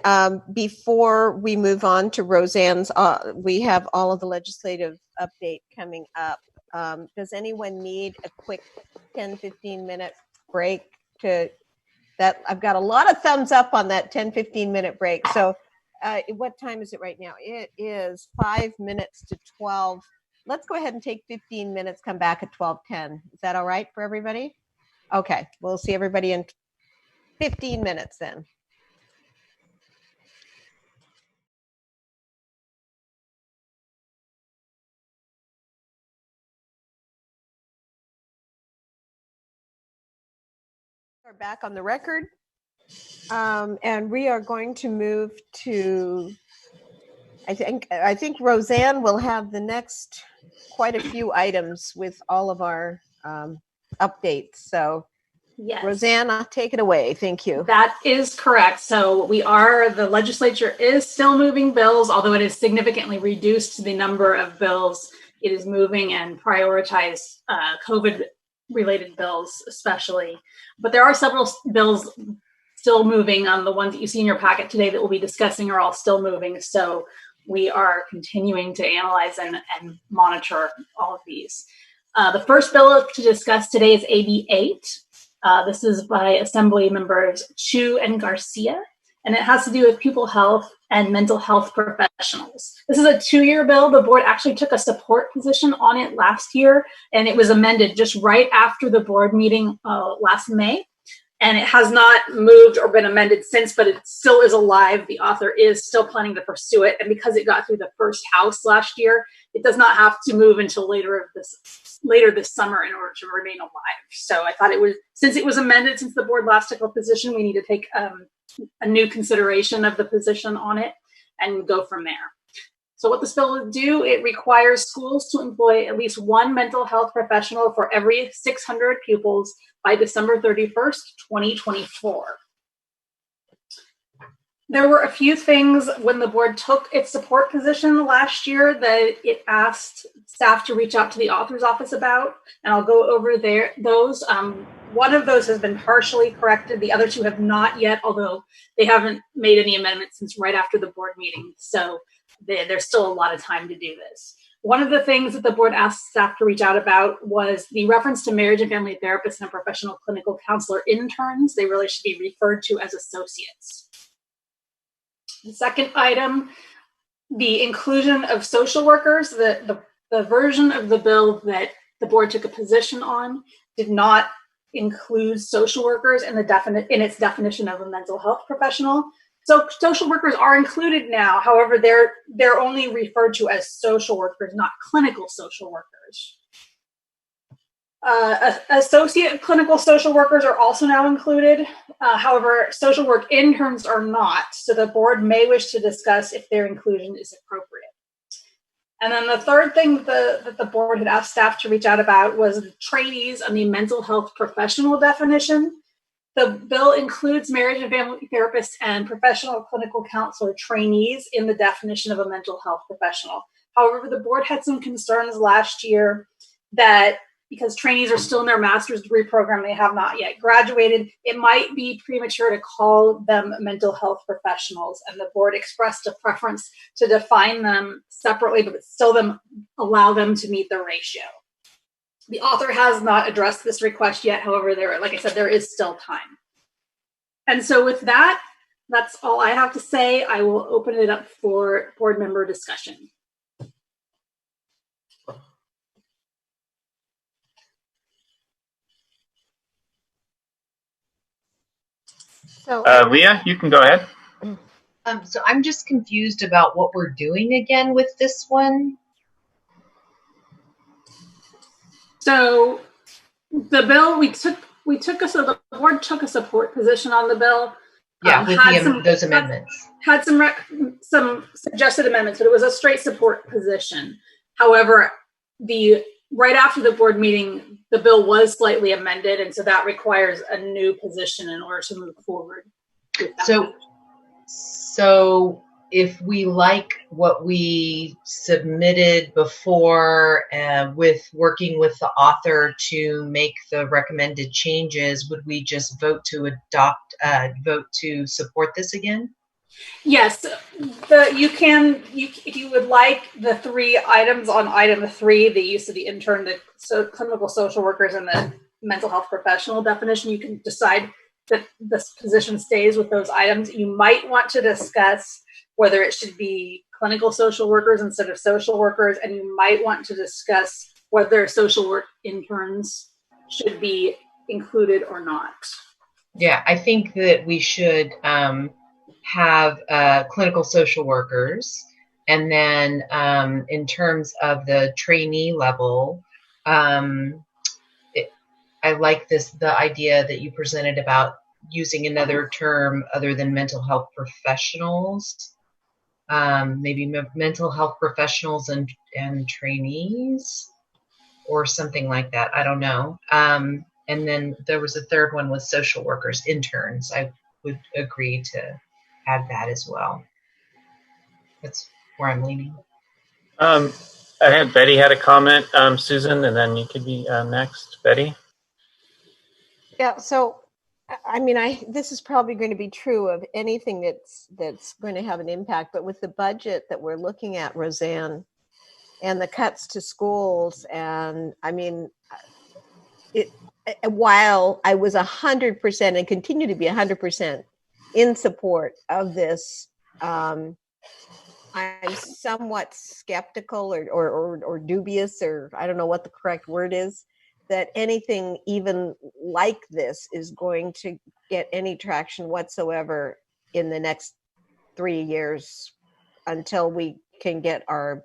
before we move on to Roseanne's, we have all of the legislative update coming up. Does anyone need a quick 10-15 minute break to that? I've got a lot of thumbs up on that 10-15 minute break. So what time is it right now? It is 5 minutes to 12. Let's go ahead and take 15 minutes, come back at 12:10. Is that all right for everybody? Okay, we'll see everybody in 15 minutes then. We're back on the record, and we are going to move to, I think Roseanne will have the next quite a few items with all of our updates. So Yes. Roseanne, I'll take it away. Thank you. That is correct. So the legislature is still moving bills, although it has significantly reduced the number of bills it is moving and prioritize COVID related bills especially. But there are several bills still moving. The ones that you see in your packet today that we'll be discussing are all still moving. So we are continuing to analyze and monitor all of these. The first bill to discuss today is AB 8. This is by Assembly Members Chu and Garcia, and it has to do with pupil health and mental health professionals. This is a 2-year bill. The board actually took a support position on it last year, and it was amended just right after the board meeting last May. And it has not moved or been amended since, but it still is alive. The author is still planning to pursue it. And because it got through the first house last year, it does not have to move until later this summer in order to remain alive. So I thought since it was amended since the board last took a position, we need to take a new consideration of the position on it and go from there. So what this bill would do, it requires schools to employ at least one mental health professional for every 600 pupils by December 31st, 2024. There were a few things when the board took its support position last year that it asked staff to reach out to the author's office about, and I'll go over those. One of those has been partially corrected. The other two have not yet, although they haven't made any amendments since right after the board meeting. So there's still a lot of time to do this. One of the things that the board asked staff to reach out about was the reference to marriage and family therapists and professional clinical counselor interns. They really should be referred to as associates. The second item, the inclusion of social workers. The version of the bill that the board took a position on did not include social workers in its definition of a mental health professional. So social workers are included now. However, they're only referred to as social workers, not clinical social workers. Associate clinical social workers are also now included. However, social work interns are not. So the board may wish to discuss if their inclusion is appropriate. And then the third thing that the board had asked staff to reach out about was trainees on the mental health professional definition. The bill includes marriage and family therapists and professional clinical counselor trainees in the definition of a mental health professional. However, the board had some concerns last year that because trainees are still in their master's degree program, they have not yet graduated, it might be premature to call them mental health professionals. And the board expressed a preference to define them separately, but still allow them to meet the ratio. The author has not addressed this request yet. However, like I said, there is still time. And so with that, that's all I have to say. I will open it up for board member discussion. So, Leah, you can go ahead. So I'm just confused about what we're doing again with this one. So the bill the board took a support position on the bill. Yeah, with those amendments. Had some suggested amendments, but it was a straight support position. However, right after the board meeting, the bill was slightly amended, and so that requires a new position in order to move forward with that. So if we like what we submitted before with working with the author to make the recommended changes, would we just vote to support this again? Yes, if you would like the 3 items on item 3, the use of the intern, the clinical social workers, and the mental health professional definition, you can decide that this position stays with those items. You might want to discuss whether it should be clinical social workers instead of social workers, and you might want to discuss whether social work interns should be included or not. Yeah, I think that we should have clinical social workers, and then in terms of the trainee level, I like the idea that you presented about using another term other than mental health professionals, maybe mental health professionals and trainees or something like that. I don't know. And then there was a third one with social workers, interns. I would agree to add that as well. That's where I'm leaning. I had Betty had a comment, Susan, and then you could be next, Betty. Yeah, so I mean, this is probably going to be true of anything that's going to have an impact, but with the budget that we're looking at, Roseanne, and the cuts to schools, and I mean, while I was 100% and continue to be 100% in support of this, I'm somewhat skeptical or dubious, or I don't know what the correct word is, that anything even like this is going to get any traction whatsoever in the next 3 years until we can get our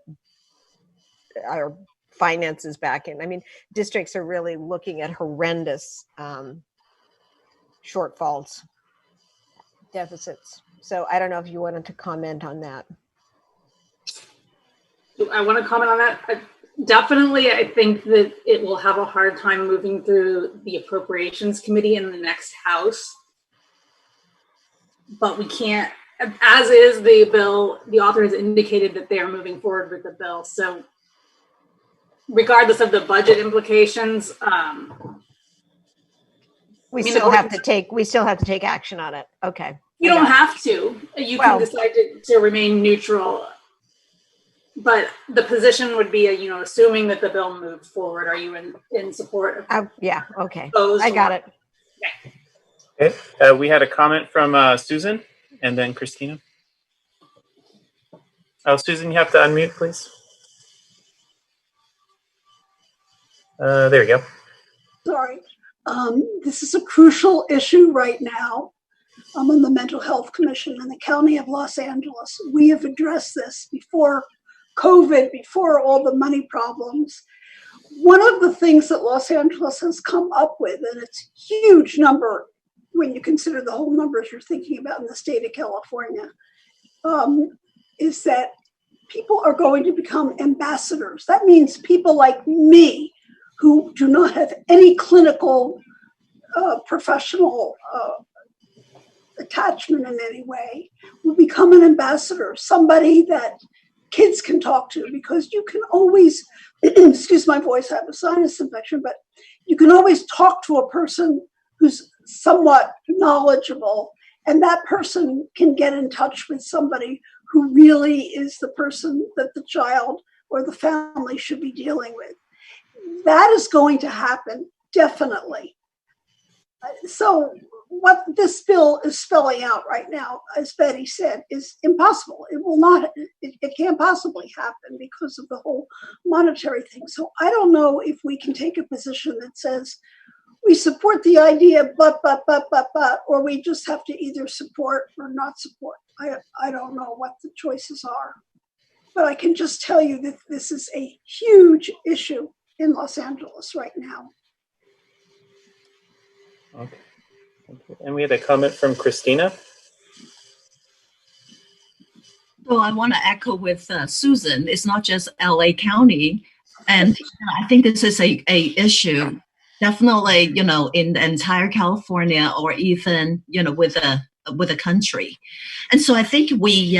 finances back in. I mean, districts are really looking at horrendous shortfalls, deficits. So I don't know if you wanted to comment on that. I want to comment on that. Definitely, I think that it will have a hard time moving through the Appropriations Committee in the next House. But we can't, as is the bill, the author has indicated that they are moving forward with the bill. So regardless of the budget implications, we still have to take action on it. Okay. You don't have to. You can decide to remain neutral. But the position would be, assuming that the bill moves forward, are you in support of? Yeah. Okay. I got it. Okay. We had a comment from Susan and then Christina. Oh, Susan, you have to unmute, please. There we go. Sorry. This is a crucial issue right now. I'm on the Mental Health Commission in the County of Los Angeles. We have addressed this before COVID, before all the money problems. One of the things that Los Angeles has come up with, and it's a huge number when you consider the whole numbers you're thinking about in the state of California, is that people are going to become ambassadors. That means people like me who do not have any clinical professional attachment in any way will become an ambassador, somebody that kids can talk to, because you can always, excuse my voice, I have a sinus infection, but you can always talk to a person who's somewhat knowledgeable, and that person can get in touch with somebody who really is the person that the child or the family should be dealing with. That is going to happen, definitely. So what this bill is spelling out right now, as Betty said, is impossible. It will not, it can't possibly happen because of the whole monetary thing. So I don't know if we can take a position that says we support the idea, but, or we just have to either support or not support. I don't know what the choices are. But I can just tell you that this is a huge issue in Los Angeles right now. Okay. And we had a comment from Christina. So I want to echo with Susan. It's not just LA County, and I think this is a issue definitely, in the entire California, or even with a country. And so I think we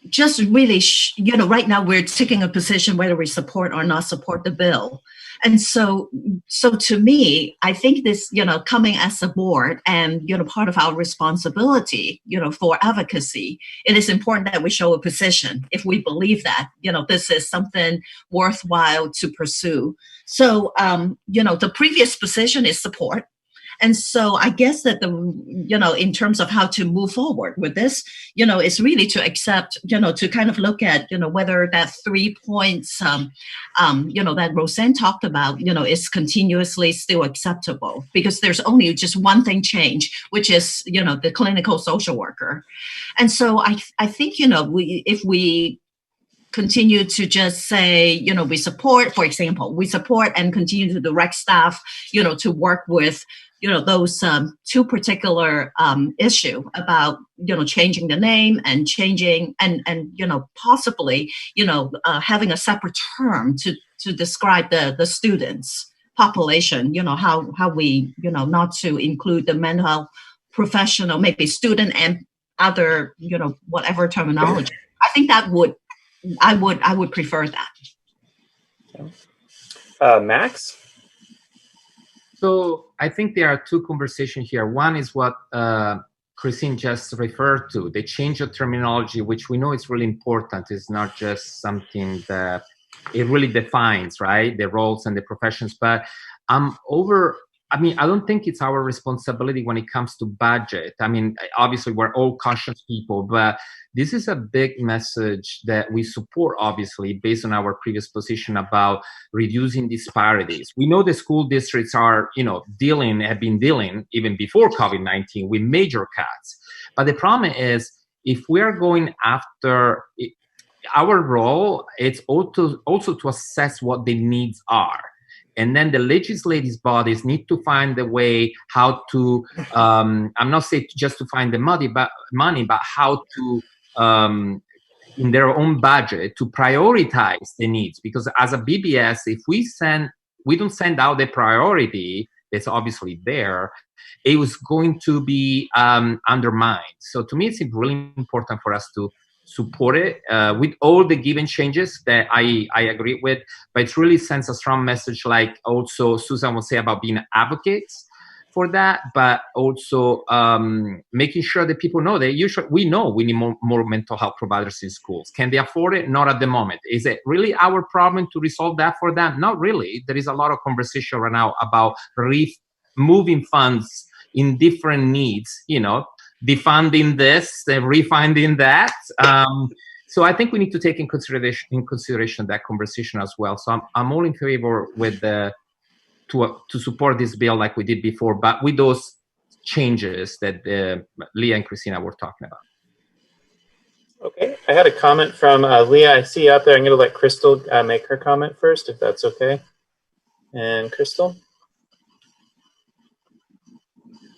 just really, right now we're taking a position whether we support or not support the bill. And so to me, I think this, coming as a board and, part of our responsibility, for advocacy, it is important that we show a position if we believe that, this is something worthwhile to pursue. So, the previous position is support. And so I guess that in terms of how to move forward with this, is really to accept, to kind of look at, whether that 3 points, that Roseanne talked about, is continuously still acceptable, because there's only just one thing changed, which is, the clinical social worker. And so I think, if we continue to just say, we support, for example, we support and continue to direct staff, to work with, those two particular issue about, changing the name and changing and possibly, having a separate term to describe the students population, how we, not to include the mental health professional, maybe student and other, whatever terminology. I think that I would prefer that. Max? So I think there are two conversations here. One is what Christine just referred to, the change of terminology, which we know is really important. It's not just something that it really defines, right, the roles and the professions. But I mean, I don't think it's our responsibility when it comes to budget. I mean, obviously, we're all cautious people, but this is a big message that we support, obviously, based on our previous position about reducing disparities. We know the school districts are, have been dealing even before COVID-19 with major cuts. But the problem is, if we are going after our role, it's also to assess what the needs are. And then the legislative bodies need to find a way how to, I'm not saying just to find the money, but how to, in their own budget, to prioritize the needs. Because as a BBS, if we don't send out the priority that's obviously there, it was going to be undermined. So to me, it's really important for us to support it with all the given changes that I agree with, but it really sends a strong message, like also Susan would say, about being advocates for that, but also making sure that people know that we know we need more mental health providers in schools. Can they afford it? Not at the moment. Is it really our problem to resolve that for them? Not really. There is a lot of conversation right now about moving funds in different needs, defunding this, refunding that. So I think we need to take in consideration that conversation as well. So I'm all in favor with to support this bill like we did before, but with those changes that Leah and Christina were talking about. Okay, I had a comment from Leah. I see you out there. I'm going to let Crystal make her comment first, if that's okay. And Crystal?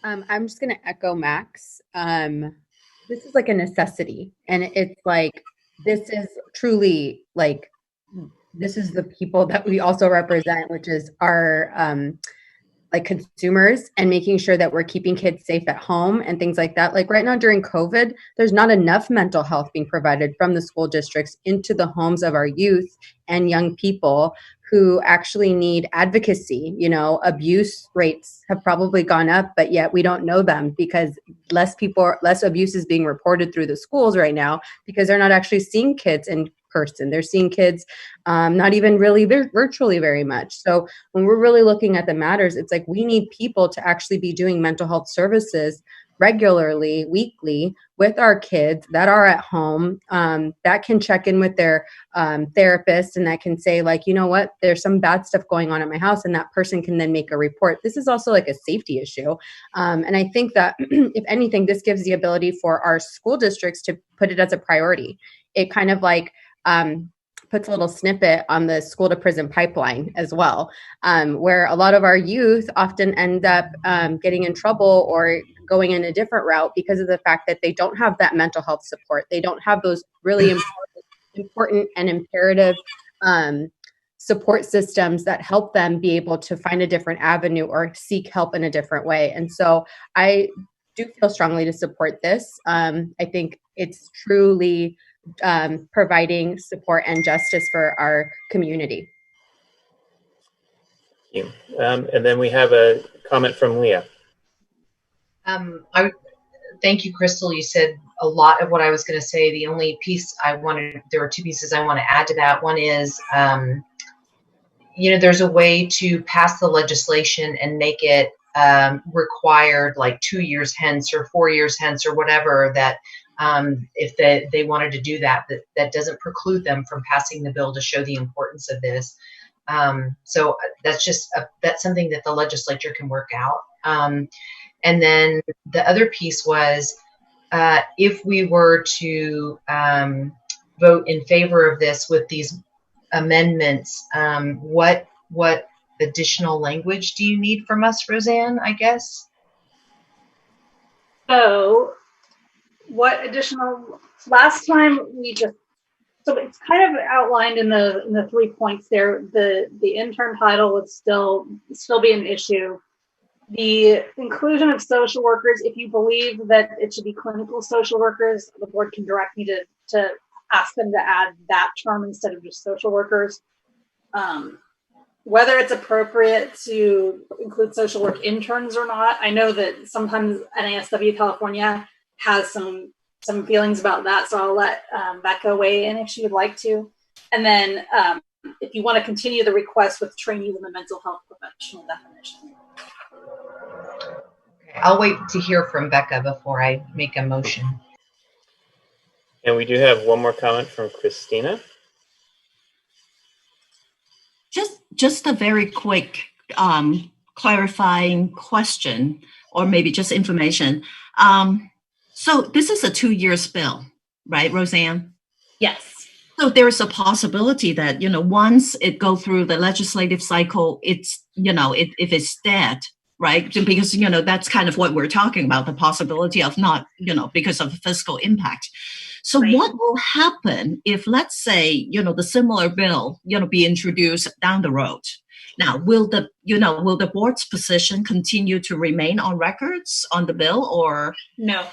I'm just going to echo Max. This is like a necessity. And it's like, this is truly like, this is the people that we also represent, which is our like consumers, and making sure that we're keeping kids safe at home and things like that. Like right now during COVID, there's not enough mental health being provided from the school districts into the homes of our youth and young people who actually need advocacy. Abuse rates have probably gone up, but yet we don't know them because less abuse is being reported through the schools right now because they're not actually seeing kids in person. They're seeing kids not even really virtually very much. So when we're really looking at the matters, it's like we need people to actually be doing mental health services regularly, weekly, with our kids that are at home, that can check in with their therapist, and that can say, like, you know what, there's some bad stuff going on at my house, and that person can then make a report. This is also like a safety issue. And I think that if anything, this gives the ability for our school districts to put it as a priority. It kind of like puts a little snippet on the school to prison pipeline as well, where a lot of our youth often end up getting in trouble or going in a different route because of the fact that they don't have that mental health support. They don't have those really important and imperative support systems that help them be able to find a different avenue or seek help in a different way. And so I do feel strongly to support this. I think it's truly providing support and justice for our community. Thank you. And then we have a comment from Leah. Thank you, Crystal. You said a lot of what I was going to say. The only piece there were two pieces I want to add to that. One is, there's a way to pass the legislation and make it required like 2 years hence or 4 years hence or whatever, that if they wanted to do that doesn't preclude them from passing the bill to show the importance of this. So that's something that the legislature can work out. And then the other piece was, if we were to vote in favor of this with these amendments, what additional language do you need from us, Roseanne, I guess? So last time so it's kind of outlined in the 3 points there. The intern title would still be an issue. The inclusion of social workers, if you believe that it should be clinical social workers, the board can direct me to ask them to add that term instead of just social workers. whether it's appropriate to include social work interns or not. I know that sometimes NASW California has some feelings about that, so I'll let Becca weigh in if she would like to. And then if you want to continue the request with trainees in the mental health professional definition. I'll wait to hear from Becca before I make a motion. And we do have one more comment from Christina. Just a very quick clarifying question, or maybe just information. So this is a 2-year bill, right, Roseanne? Yes. So there's a possibility that, once it go through the legislative cycle, it's, if it's dead, right? Because, that's kind of what we're talking about, the possibility of not, because of fiscal impact. So what will happen if, let's say, the similar bill, be introduced down the road? Now, will the board's position continue to remain on records on the bill, or? No.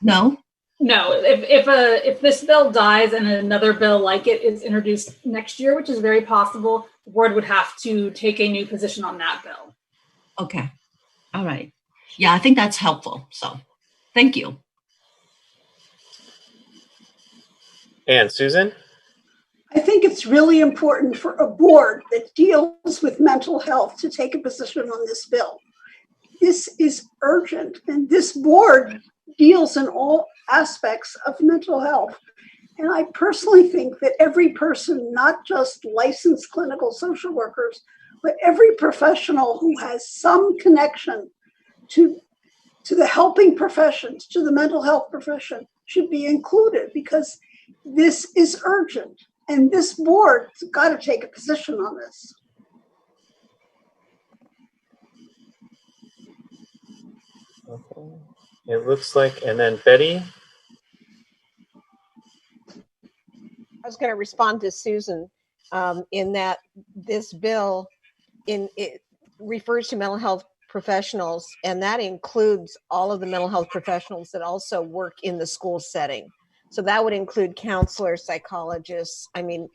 No? No, if this bill dies and another bill like it is introduced next year, which is very possible, the board would have to take a new position on that bill. Okay. All right. Yeah, I think that's helpful. So thank you. And Susan? I think it's really important for a board that deals with mental health to take a position on this bill. This is urgent, and this board deals in all aspects of mental health. And I personally think that every person, not just licensed clinical social workers, but every professional who has some connection to the helping professions, to the mental health profession, should be included, because this is urgent. And this board's got to take a position on this. Okay. It looks like, and then Betty? I was going to respond to Susan in that this bill it refers to mental health professionals, and that includes all of the mental health professionals that also work in the school setting. So that would include counselors, psychologists. I mean,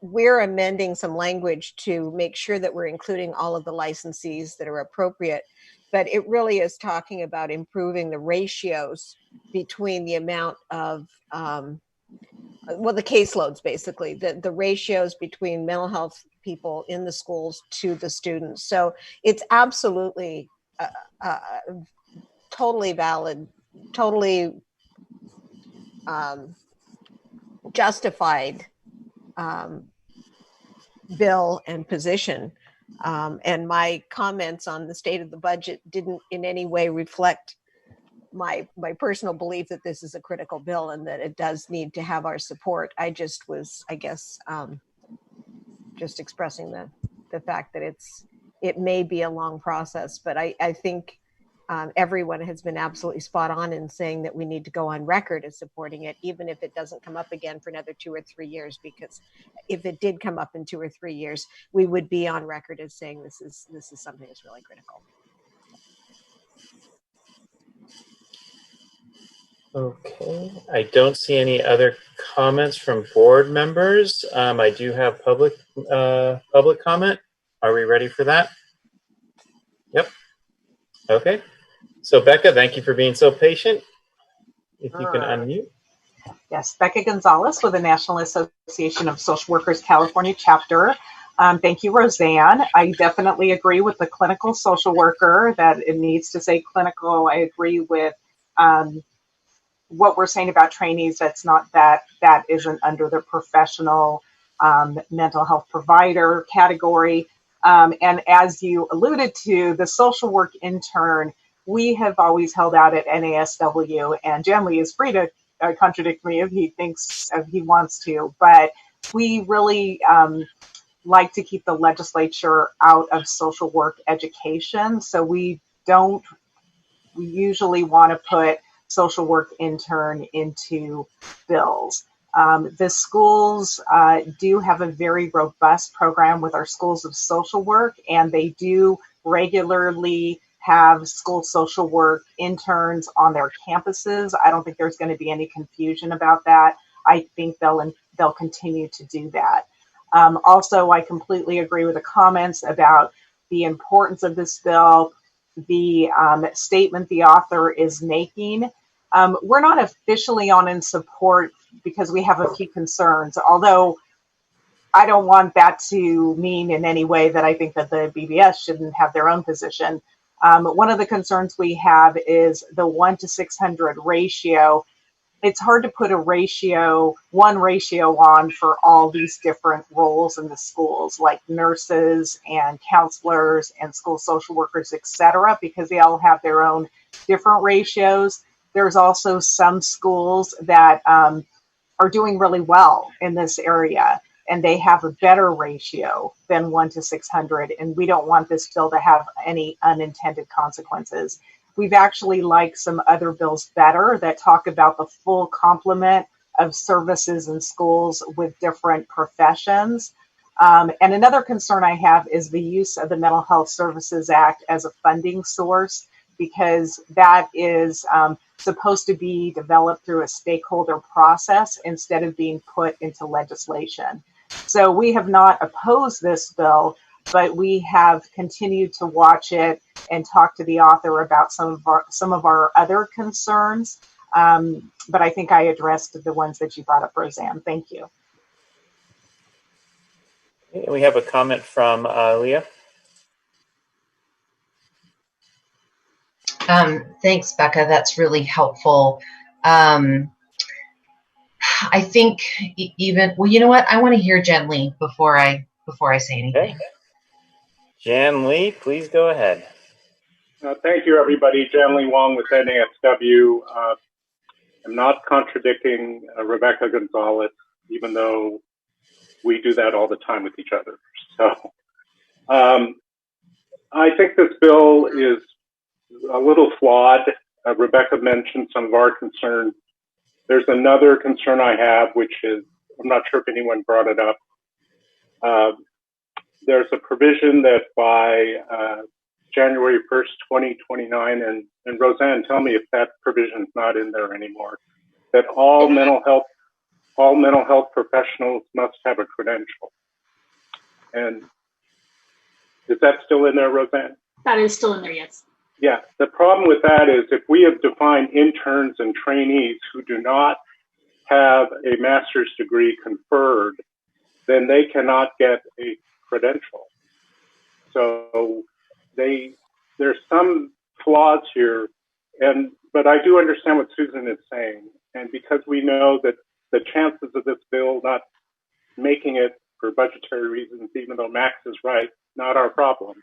we're amending some language to make sure that we're including all of the licensees that are appropriate. But it really is talking about improving the ratios between the amount of, the caseloads, basically, the ratios between mental health people in the schools to the students. So it's absolutely totally valid, totally justified bill and position. And my comments on the state of the budget didn't in any way reflect my personal belief that this is a critical bill and that it does need to have our support. I just was, I guess, just expressing the fact that it may be a long process, but I think everyone has been absolutely spot on in saying that we need to go on record as supporting it, even if it doesn't come up again for another 2 or 3 years, because if it did come up in 2 or 3 years, we would be on record as saying this is something that's really critical. Okay, I don't see any other comments from board members. I do have public comment. Are we ready for that? Yep. Okay. So Becca, thank you for being so patient. If you can unmute. Yes, Becca Gonzalez with the National Association of Social Workers California chapter. Thank you, Roseanne. I definitely agree with the clinical social worker that it needs to say clinical. I agree with what we're saying about trainees. That's not that isn't under the professional mental health provider category. And as you alluded to, the social work intern, we have always held out at NASW, and Jan Lee is free to contradict me if he thinks if he wants to, but we really like to keep the legislature out of social work education. So we usually want to put social work intern into bills. The schools do have a very robust program with our schools of social work, and they do regularly have school social work interns on their campuses. I don't think there's going to be any confusion about that. I think they'll continue to do that. Also, I completely agree with the comments about the importance of this bill, the statement the author is making. We're not officially on in support because we have a few concerns, although I don't want that to mean in any way that I think that the BBS shouldn't have their own position. One of the concerns we have is the 1 to 600 ratio. It's hard to put one ratio on for all these different roles in the schools, like nurses and counselors and school social workers, etc., because they all have their own different ratios. There's also some schools that are doing really well in this area, and they have a better ratio than 1 to 600, and we don't want this bill to have any unintended consequences. We've actually liked some other bills better that talk about the full complement of services in schools with different professions. And another concern I have is the use of the Mental Health Services Act as a funding source, because that is supposed to be developed through a stakeholder process instead of being put into legislation. So we have not opposed this bill, but we have continued to watch it and talk to the author about some of our other concerns. But I think I addressed the ones that you brought up, Roseanne. Thank you. We have a comment from Leah. Thanks, Becca. That's really helpful. I think well, you know what? I want to hear Jen Lee before I say anything. Okay. Jan Lee, please go ahead. Thank you, everybody. Jan Lee Wong with NASW. I'm not contradicting Rebecca Gonzalez, even though we do that all the time with each other. So I think this bill is a little flawed. Rebecca mentioned some of our concerns. There's another concern I have, which is, I'm not sure if anyone brought it up. There's a provision that by January 1st, 2029, and Roseanne, tell me if that provision is not in there anymore, that all mental health professionals must have a credential. And is that still in there, Roseanne? That is still in there, yes. Yeah, the problem with that is if we have defined interns and trainees who do not have a master's degree conferred, then they cannot get a credential. So there's some flaws here, but I do understand what Susan is saying. And because we know that the chances of this bill not making it for budgetary reasons, even though Max is right, not our problem.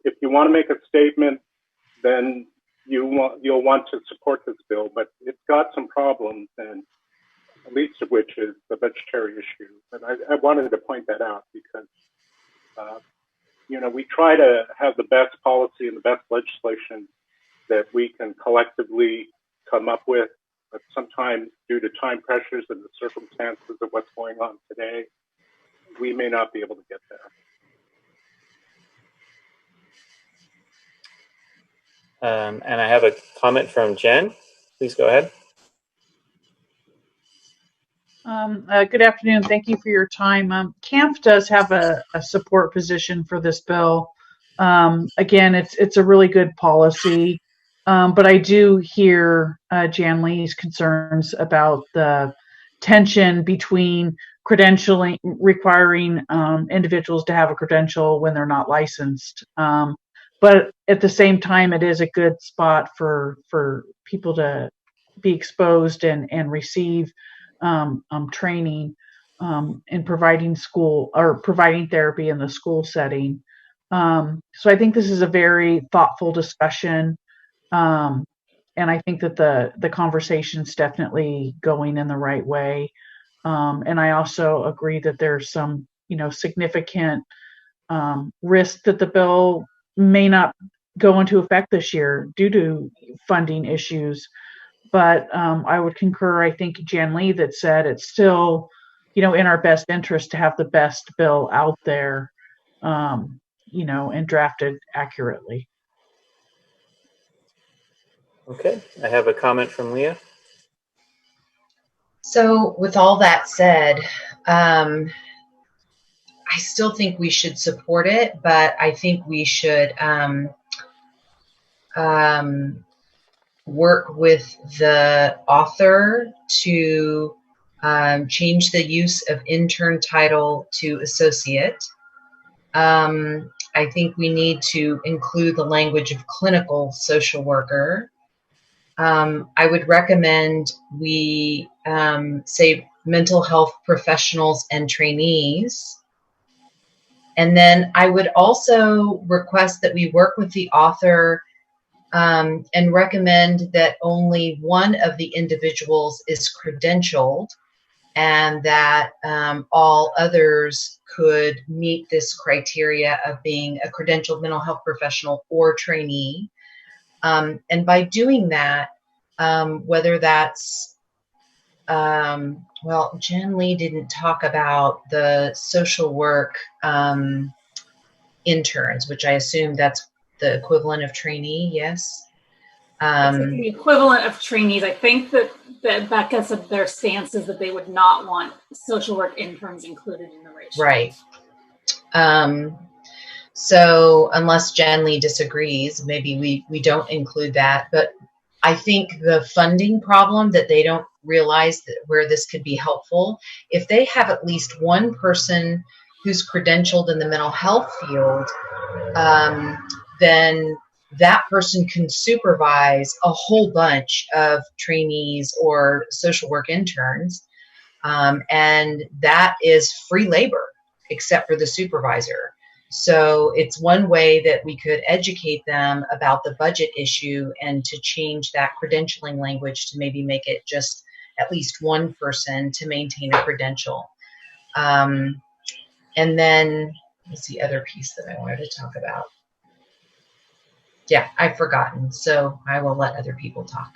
If you want to make a statement, then you'll want to support this bill, but it's got some problems, and the least of which is the budgetary issue. And I wanted to point that out because, we try to have the best policy and the best legislation that we can collectively come up with, but sometimes due to time pressures and the circumstances of what's going on today, we may not be able to get there. And I have a comment from Jen. Please go ahead. Good afternoon. Thank you for your time. CAMP does have a support position for this bill. Again, it's a really good policy, but I do hear Jan Lee's concerns about the tension between credentialing, requiring individuals to have a credential when they're not licensed. But at the same time, it is a good spot for people to be exposed and receive training in providing therapy in the school setting. So I think this is a very thoughtful discussion, and I think that the conversation's definitely going in the right way. And I also agree that there's some significant risk that the bill may not go into effect this year due to funding issues. But I would concur, I think, Jan Lee that said it's still, in our best interest to have the best bill out there, and drafted accurately. Okay, I have a comment from Leah. So with all that said, I still think we should support it, but I think we should work with the author to change the use of intern title to associate. I think we need to include the language of clinical social worker. I would recommend we say mental health professionals and trainees. And then I would also request that we work with the author and recommend that only one of the individuals is credentialed, and that all others could meet this criteria of being a credentialed mental health professional or trainee. And by doing that, whether that's, well, Jen Lee didn't talk about the social work interns, which I assume that's the equivalent of trainee, yes? It's the equivalent of trainees. I think that Becca said their stance is that they would not want social work interns included in the ratio. Right. So unless Jen Lee disagrees, maybe we don't include that. But I think the funding problem that they don't realize that where this could be helpful, if they have at least one person who's credentialed in the mental health field, then that person can supervise a whole bunch of trainees or social work interns. And that is free labor, except for the supervisor. So it's one way that we could educate them about the budget issue and to change that credentialing language to maybe make it just at least one person to maintain a credential. And then what's the other piece that I wanted to talk about? Yeah, I've forgotten, so I will let other people talk.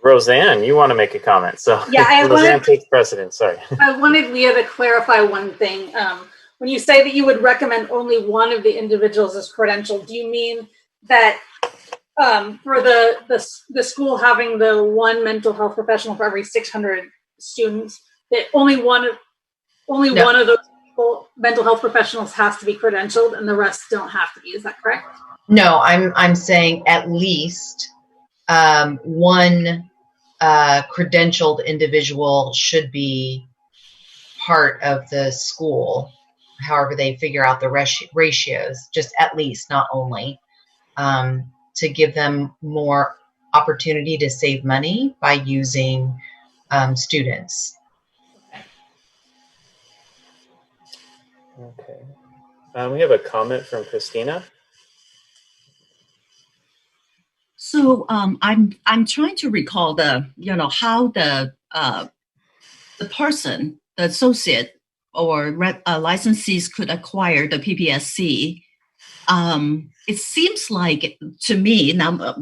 Roseanne, you want to make a comment? So yeah, Roseanne takes precedence. Sorry. I wanted Leah to clarify one thing. When you say that you would recommend only one of the individuals as credentialed, do you mean that for the school having the one mental health professional for every 600 students, that only one of those people, mental health professionals has to be credentialed and the rest don't have to be? Is that correct? No, I'm saying at least one credentialed individual should be part of the school, however they figure out the ratios, just at least, not only, to give them more opportunity to save money by using students. Okay. We have a comment from Christina. So I'm trying to recall how the person, the associate or licensees could acquire the PPSC. It seems like to me now,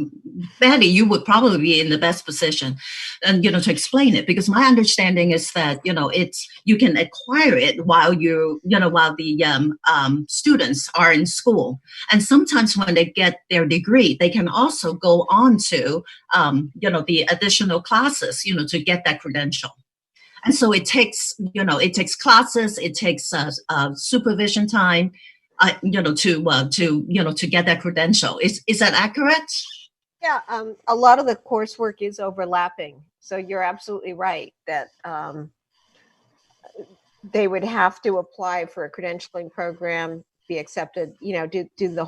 Betty, you would probably be in the best position, and to explain it, because my understanding is that it's you can acquire it while while the students are in school, and sometimes when they get their degree, they can also go on to the additional classes to get that credential. And so it takes classes, it takes supervision time, to get that credential. Is that accurate? Yeah, a lot of the coursework is overlapping. So you're absolutely right that they would have to apply for a credentialing program, be accepted, do that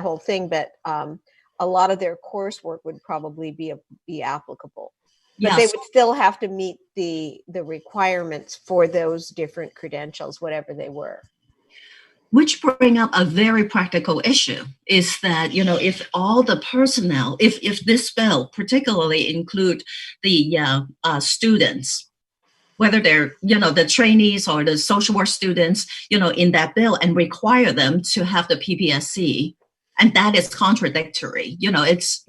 whole thing. But a lot of their coursework would probably be applicable. But Yes. they would still have to meet the requirements for those different credentials, whatever they were. Which bring up a very practical issue, is that, if all the personnel, if this bill particularly include the students, whether they're, the trainees or the social work students, in that bill, and require them to have the PPSC, and that is contradictory. It's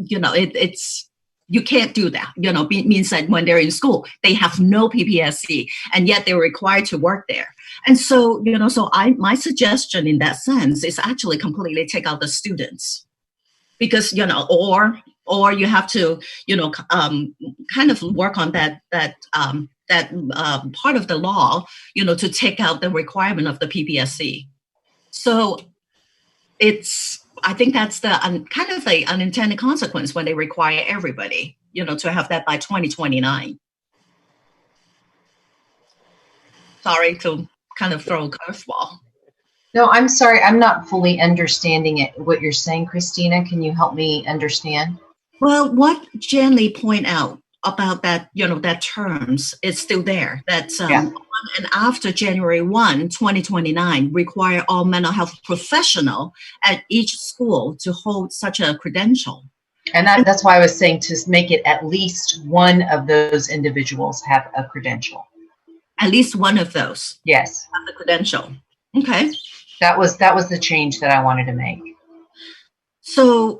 you can't do that. Means that when they're in school, they have no PPSC, and yet they're required to work there. And so, my suggestion in that sense is actually completely take out the students, because, or you have to, kind of work on that part of the law, to take out the requirement of the PPSC. So I think that's the kind of the unintended consequence when they require everybody, to have that by 2029. Sorry to kind of throw a curveball. No, I'm sorry. I'm not fully understanding what you're saying, Christina. Can you help me understand? Well, what Jan Lee point out about that, that terms is still there. That's on and after January 1, 2029, require all mental health professional at each school to hold such a credential. And that's why I was saying to make it at least one of those individuals have a credential. At least one of those. Yes. Have the credential. Okay. That was the change that I wanted to make. So,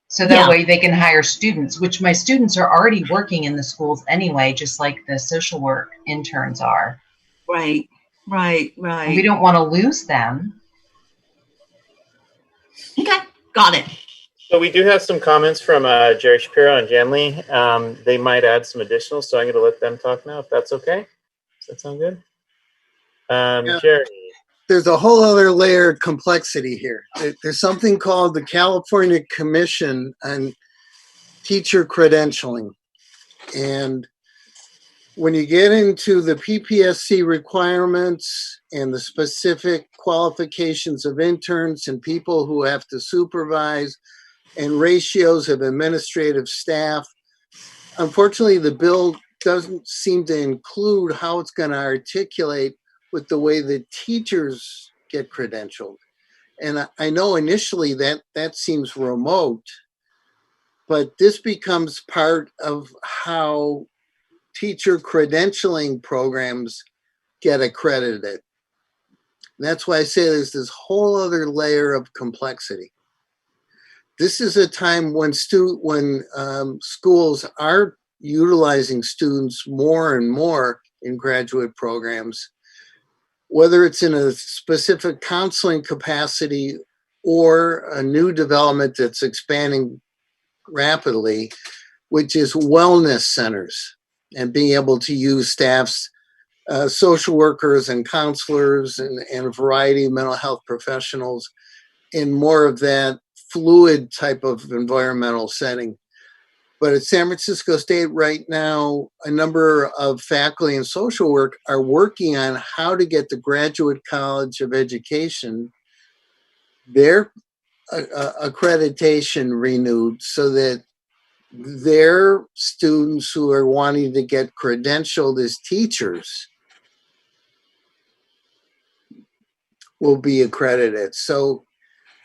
so that way they can hire students, which my students are already working in the schools anyway, just like the social work interns are. Right. And we don't want to lose them. Okay, got it. So we do have some comments from Jerry Shapiro and Jan Lee. They might add some additional, so I'm going to let them talk now, if that's okay. Does that sound good? Jerry. There's a whole other layer of complexity here. There's something called the California Commission on Teacher Credentialing. And when you get into the PPSC requirements and the specific qualifications of interns and people who have to supervise and ratios of administrative staff, unfortunately, the bill doesn't seem to include how it's going to articulate with the way the teachers get credentialed. And I know initially that seems remote, but this becomes part of how teacher credentialing programs get accredited. And that's why I say there's this whole other layer of complexity. This is a time when schools are utilizing students more and more in graduate programs, whether it's in a specific counseling capacity or a new development that's expanding rapidly, which is wellness centers and being able to use staffs, social workers and counselors and a variety of mental health professionals in more of that fluid type of environmental setting. But at San Francisco State right now, a number of faculty in social work are working on how to get the Graduate College of Education their accreditation renewed so that their students who are wanting to get credentialed as teachers will be accredited. So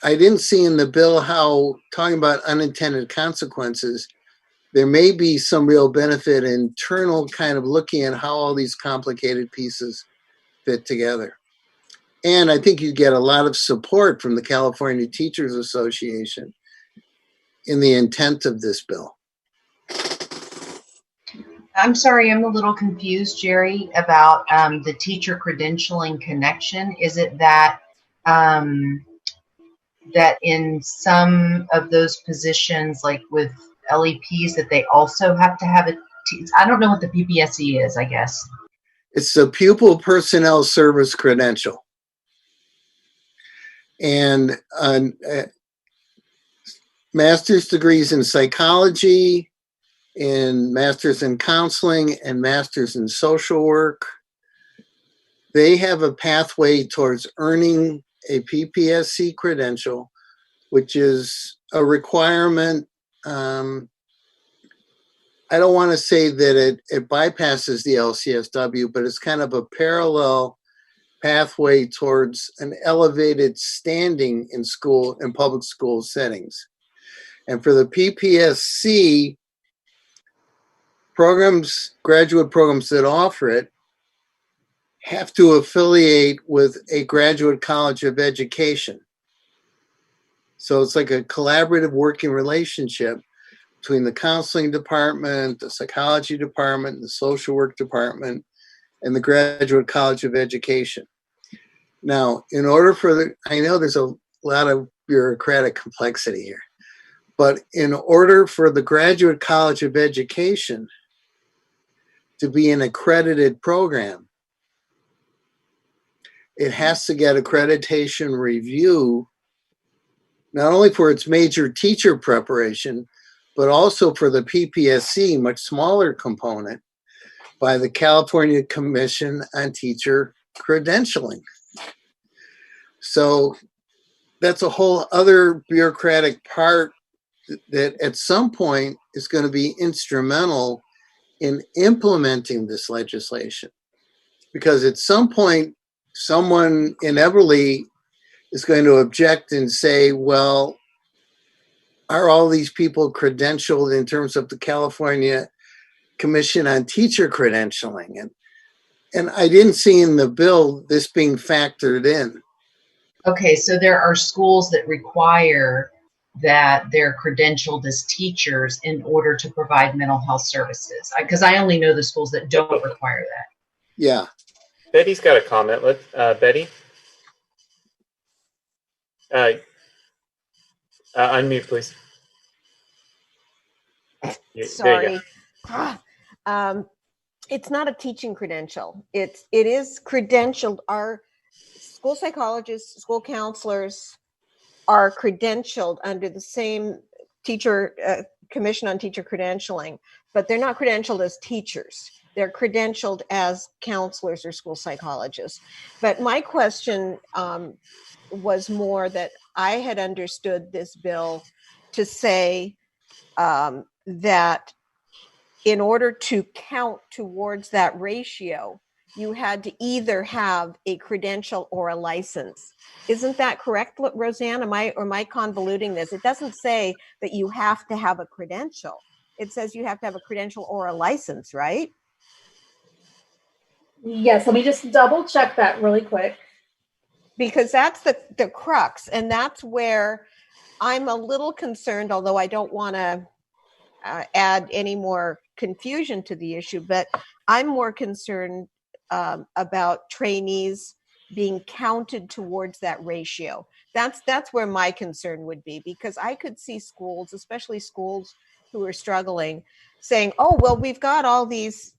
I didn't see in the bill how, talking about unintended consequences, there may be some real benefit internal kind of looking at how all these complicated pieces fit together. And I think you get a lot of support from the California Teachers Association in the intent of this bill. I'm sorry, I'm a little confused, Jerry, about the teacher credentialing connection. Is it that that in some of those positions, like with LEPs, that they also have to have I don't know what the PPSC is, I guess. It's the Pupil Personnel Service Credential. And master's degrees in psychology, in master's in counseling, and master's in social work, they have a pathway towards earning a PPSC credential, which is a requirement. I don't want to say that it bypasses the LCSW, but it's kind of a parallel pathway towards an elevated standing in school and public school settings. And for the PPSC programs, graduate programs that offer it, have to affiliate with a graduate college of education. So it's like a collaborative working relationship between the counseling department, the psychology department, the social work department, and the Graduate College of Education. Now, in order for I know there's a lot of bureaucratic complexity here, but in order for the Graduate College of Education to be an accredited program. It has to get accreditation review, not only for its major teacher preparation, but also for the PPSC, much smaller component, by the California Commission on Teacher Credentialing. So that's a whole other bureaucratic part that at some point is going to be instrumental in implementing this legislation. Because at some point, someone inevitably is going to object and say, well, are all these people credentialed in terms of the California Commission on Teacher Credentialing? And I didn't see in the bill this being factored in. Okay, so there are schools that require that they're credentialed as teachers in order to provide mental health services. Because I only know the schools that don't require that. Yeah. Betty's got a comment. Betty? Unmute, please. Sorry. It's not a teaching credential. It is credentialed. Our school psychologists, school counselors are credentialed under the same teacher commission on teacher credentialing, but they're not credentialed as teachers. They're credentialed as counselors or school psychologists. But my question was more that I had understood this bill to say that in order to count towards that ratio, you had to either have a credential or a license. Isn't that correct, Roseanne? Am I convoluting this? It doesn't say that you have to have a credential. It says you have to have a credential or a license, right? Yes, let me just double check that really quick. Because that's the crux, and that's where I'm a little concerned, although I don't want to add any more confusion to the issue, but I'm more concerned about trainees being counted towards that ratio. That's where my concern would be, because I could see schools, especially schools who are struggling, saying, oh, well, we've got all these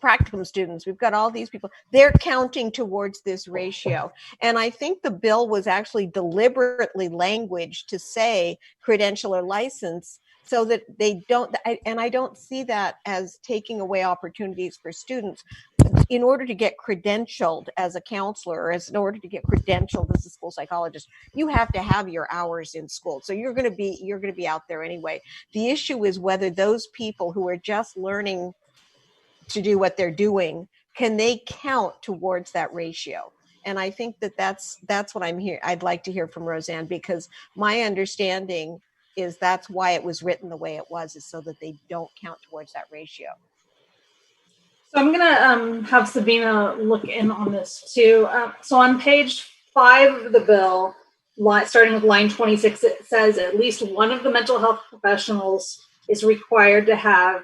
practicum students, we've got all these people, they're counting towards this ratio. And I think the bill was actually deliberately languaged to say credential or license, so that they don't, and I don't see that as taking away opportunities for students. In order to get credentialed as a counselor, or in order to get credentialed as a school psychologist, you have to have your hours in school. So you're going to be out there anyway. The issue is whether those people who are just learning to do what they're doing, can they count towards that ratio? And I think that's what I'm here. I'd like to hear from Roseanne, because my understanding is that's why it was written the way it was, is so that they don't count towards that ratio. So I'm gonna have Sabina look in on this too. So on page 5 of the bill, starting with line 26, it says at least one of the mental health professionals is required to have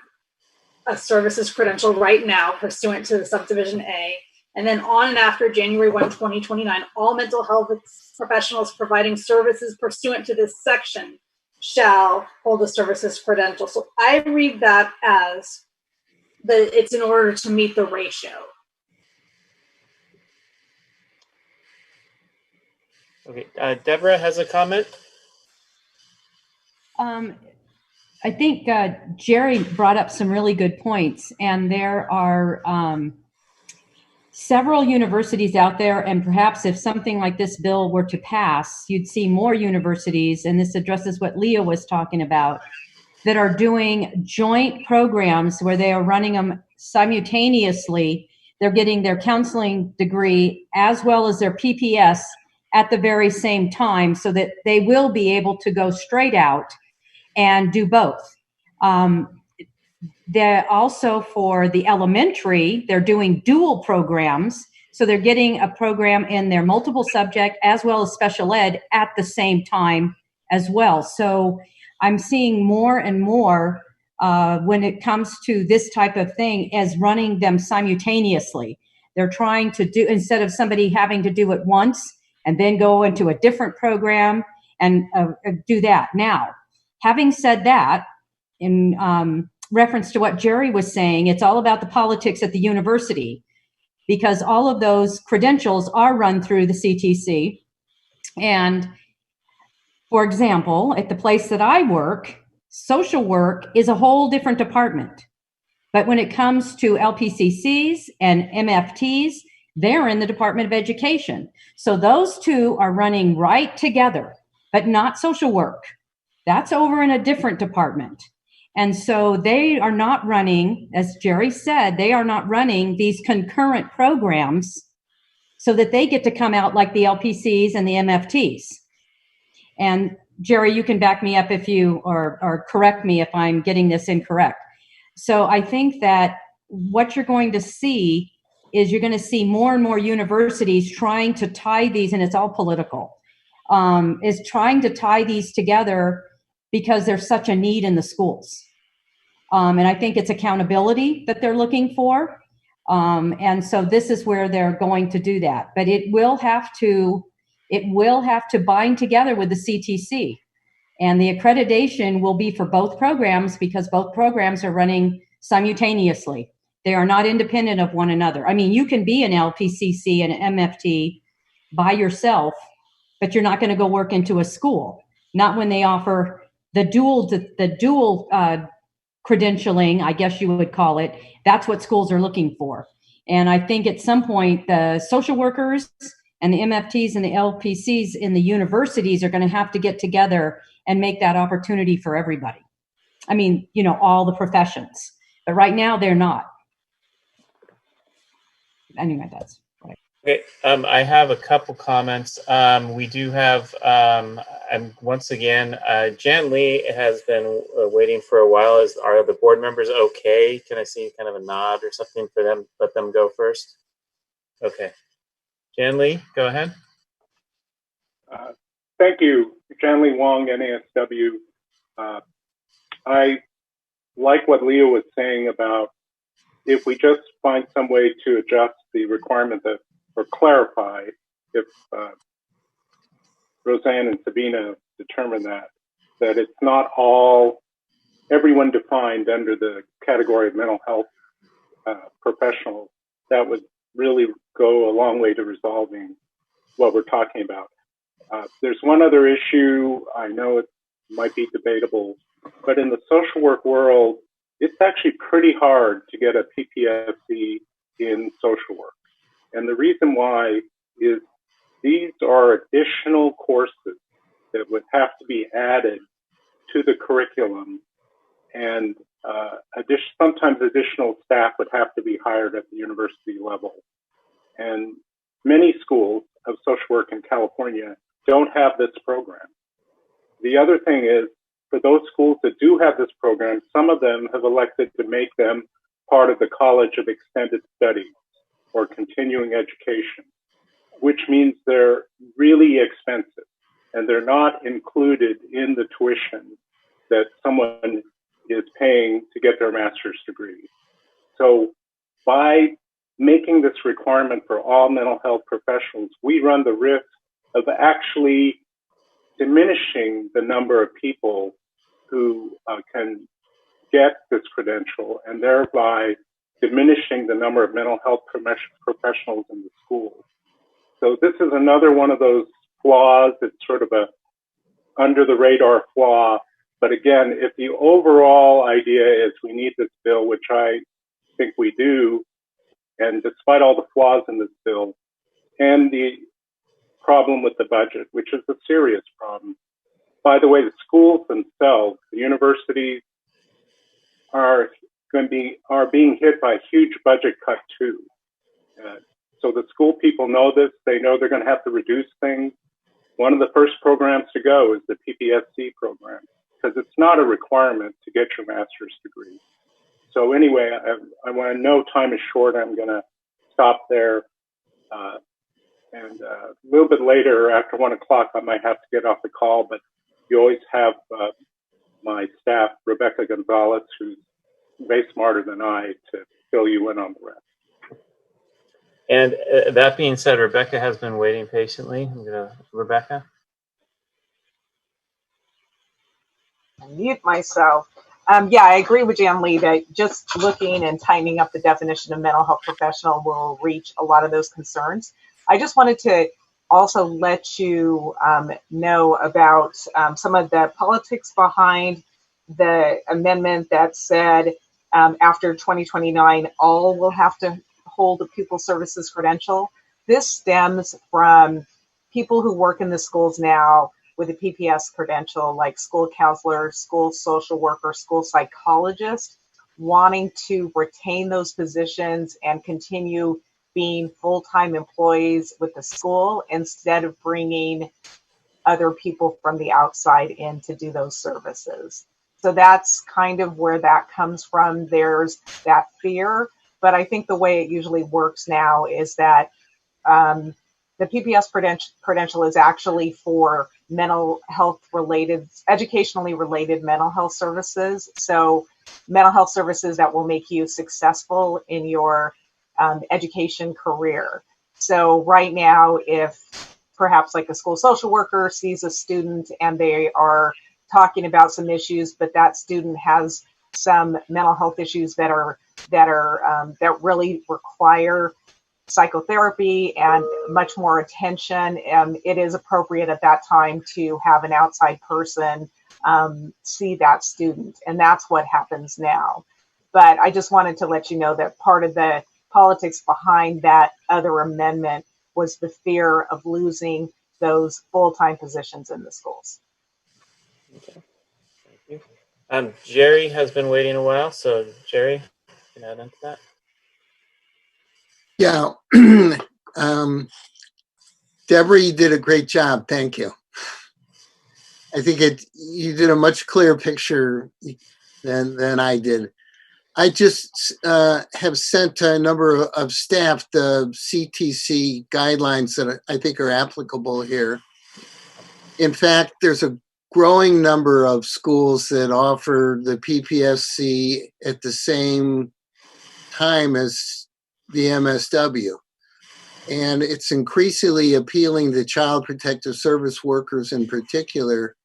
a services credential right now pursuant to the subdivision A. And then on and after January 1, 2029, all mental health professionals providing services pursuant to this section shall hold a services credential. So I read that as that it's in order to meet the ratio. Okay, Deborah has a comment. I think Jerry brought up some really good points, and there are several universities out there, and perhaps if something like this bill were to pass, you'd see more universities, and this addresses what Leah was talking about, that are doing joint programs where they are running them simultaneously. They're getting their counseling degree as well as their PPS at the very same time, so that they will be able to go straight out and do both. They're also, for the elementary, they're doing dual programs. So they're getting a program in their multiple subject as well as special ed at the same time as well. So I'm seeing more and more when it comes to this type of thing as running them simultaneously. They're trying to do, instead of somebody having to do it once and then go into a different program and do that. Now, having said that, in reference to what Jerry was saying, it's all about the politics at the university, because all of those credentials are run through the CTC. And for example, at the place that I work, social work is a whole different department. But when it comes to LPCCs and MFTs, they're in the Department of Education. So those two are running right together, but not social work. That's over in a different department. And so they are not running, as Jerry said, they are not running these concurrent programs so that they get to come out like the LPCs and the MFTs. And Jerry, you can back me up if you, or correct me if I'm getting this incorrect. So I think that what you're going to see is you're going to see more and more universities trying to tie these, and it's all political, is trying to tie these together because there's such a need in the schools. And I think it's accountability that they're looking for. And so this is where they're going to do that. But it will have to bind together with the CTC. And the accreditation will be for both programs because both programs are running simultaneously. They are not independent of one another. I mean, you can be an LPCC and an MFT by yourself, but you're not going to go work into a school. Not when they offer the dual credentialing, I guess you would call it. That's what schools are looking for. And I think at some point, the social workers and the MFTs and the LPCs in the universities are going to have to get together and make that opportunity for everybody. I mean, you know, all the professions. But right now, they're not. Anyway, that's what Okay, I have a couple comments. We do have, and once again, Jan Lee has been waiting for a while. Are the board members okay? Can I see kind of a nod or something for them? Let them go first. Okay. Jan Lee, go ahead. Thank you, Jan Lee Wong, NASW. I like what Leah was saying about if we just find some way to adjust the requirement that, or clarify, if Roseanne and Sabina determine that it's not all, everyone defined under the category of mental health professionals, that would really go a long way to resolving what we're talking about. There's one other issue, I know it might be debatable, but in the social work world, it's actually pretty hard to get a PPSC in social work. And the reason why is these are additional courses that would have to be added to the curriculum, and sometimes additional staff would have to be hired at the university level. And many schools of social work in California don't have this program. The other thing is, for those schools that do have this program, some of them have elected to make them part of the College of Extended Studies or continuing education, which means they're really expensive and they're not included in the tuition that someone is paying to get their master's degree. So by making this requirement for all mental health professionals, we run the risk of actually diminishing the number of people who can get this credential, and thereby diminishing the number of mental health professionals in the schools. So this is another one of those flaws. It's sort of a under the radar flaw. But again, if the overall idea is we need this bill, which I think we do, and despite all the flaws in this bill and the problem with the budget, which is a serious problem. By the way, the schools themselves, the universities are being hit by a huge budget cut too. So the school people know this. They know they're going to have to reduce things. One of the first programs to go is the PPSC program, because it's not a requirement to get your master's degree. So anyway, I want to know time is short. I'm going to stop there. And a little bit later, after 1 o'clock, I might have to get off the call, but you always have my staff, Rebecca Gonzalez, who's way smarter than I, to fill you in on the rest. And that being said, Rebecca has been waiting patiently. Rebecca? Mute myself. Yeah, I agree with Jan Lee that just looking and tightening up the definition of mental health professional will reach a lot of those concerns. I just wanted to also let you know about some of the politics behind the amendment that said after 2029, all will have to hold a pupil services credential. This stems from people who work in the schools now with a PPS credential, like school counselor, school social worker, school psychologist, wanting to retain those positions and continue being full-time employees with the school instead of bringing other people from the outside in to do those services. So that's kind of where that comes from. There's that fear, but I think the way it usually works now is that the PPS credential is actually for mental health related, educationally related mental health services. So mental health services that will make you successful in your education career. So right now, if perhaps like a school social worker sees a student and they are talking about some issues, but that student has some mental health issues that really require psychotherapy and much more attention, it is appropriate at that time to have an outside person see that student, and that's what happens now. But I just wanted to let you know that part of the politics behind that other amendment was the fear of losing those full-time positions in the schools. Okay. Thank you. Jerry has been waiting a while, so Jerry, can add into that? Yeah. Deborah, you did a great job. Thank you. I think you did a much clearer picture than I did. I just have sent a number of staff the CTC guidelines that I think are applicable here. In fact, there's a growing number of schools that offer the PPSC at the same time as the MSW. And it's increasingly appealing to child protective service workers in particular.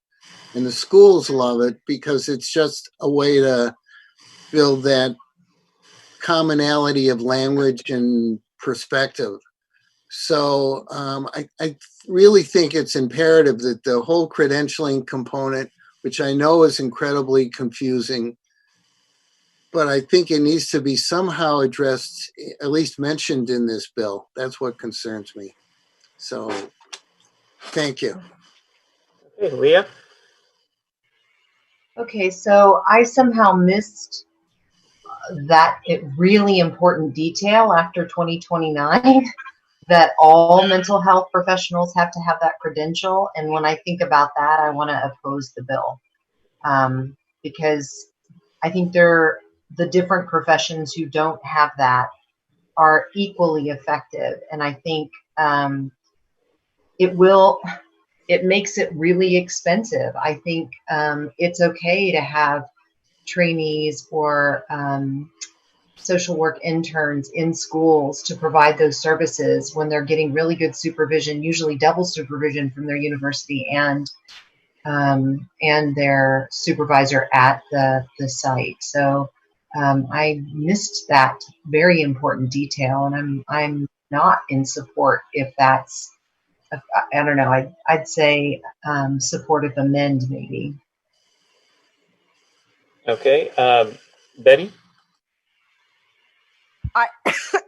And the schools love it because it's just a way to build that commonality of language and perspective. So I really think it's imperative that the whole credentialing component, which I know is incredibly confusing, but I think it needs to be somehow addressed, at least mentioned in this bill. That's what concerns me. So, thank you. Okay, Leah? Okay, so I somehow missed that really important detail after 2029 that all mental health professionals have to have that credential. And when I think about that, I want to oppose the bill because I think the different professions who don't have that are equally effective. And I think it makes it really expensive. I think it's okay to have trainees or social work interns in schools to provide those services when they're getting really good supervision, usually double supervision from their university and their supervisor at the site. So I missed that very important detail, and I'm not in support if that's, I don't know, I'd say supportive amend maybe. Okay, Betty?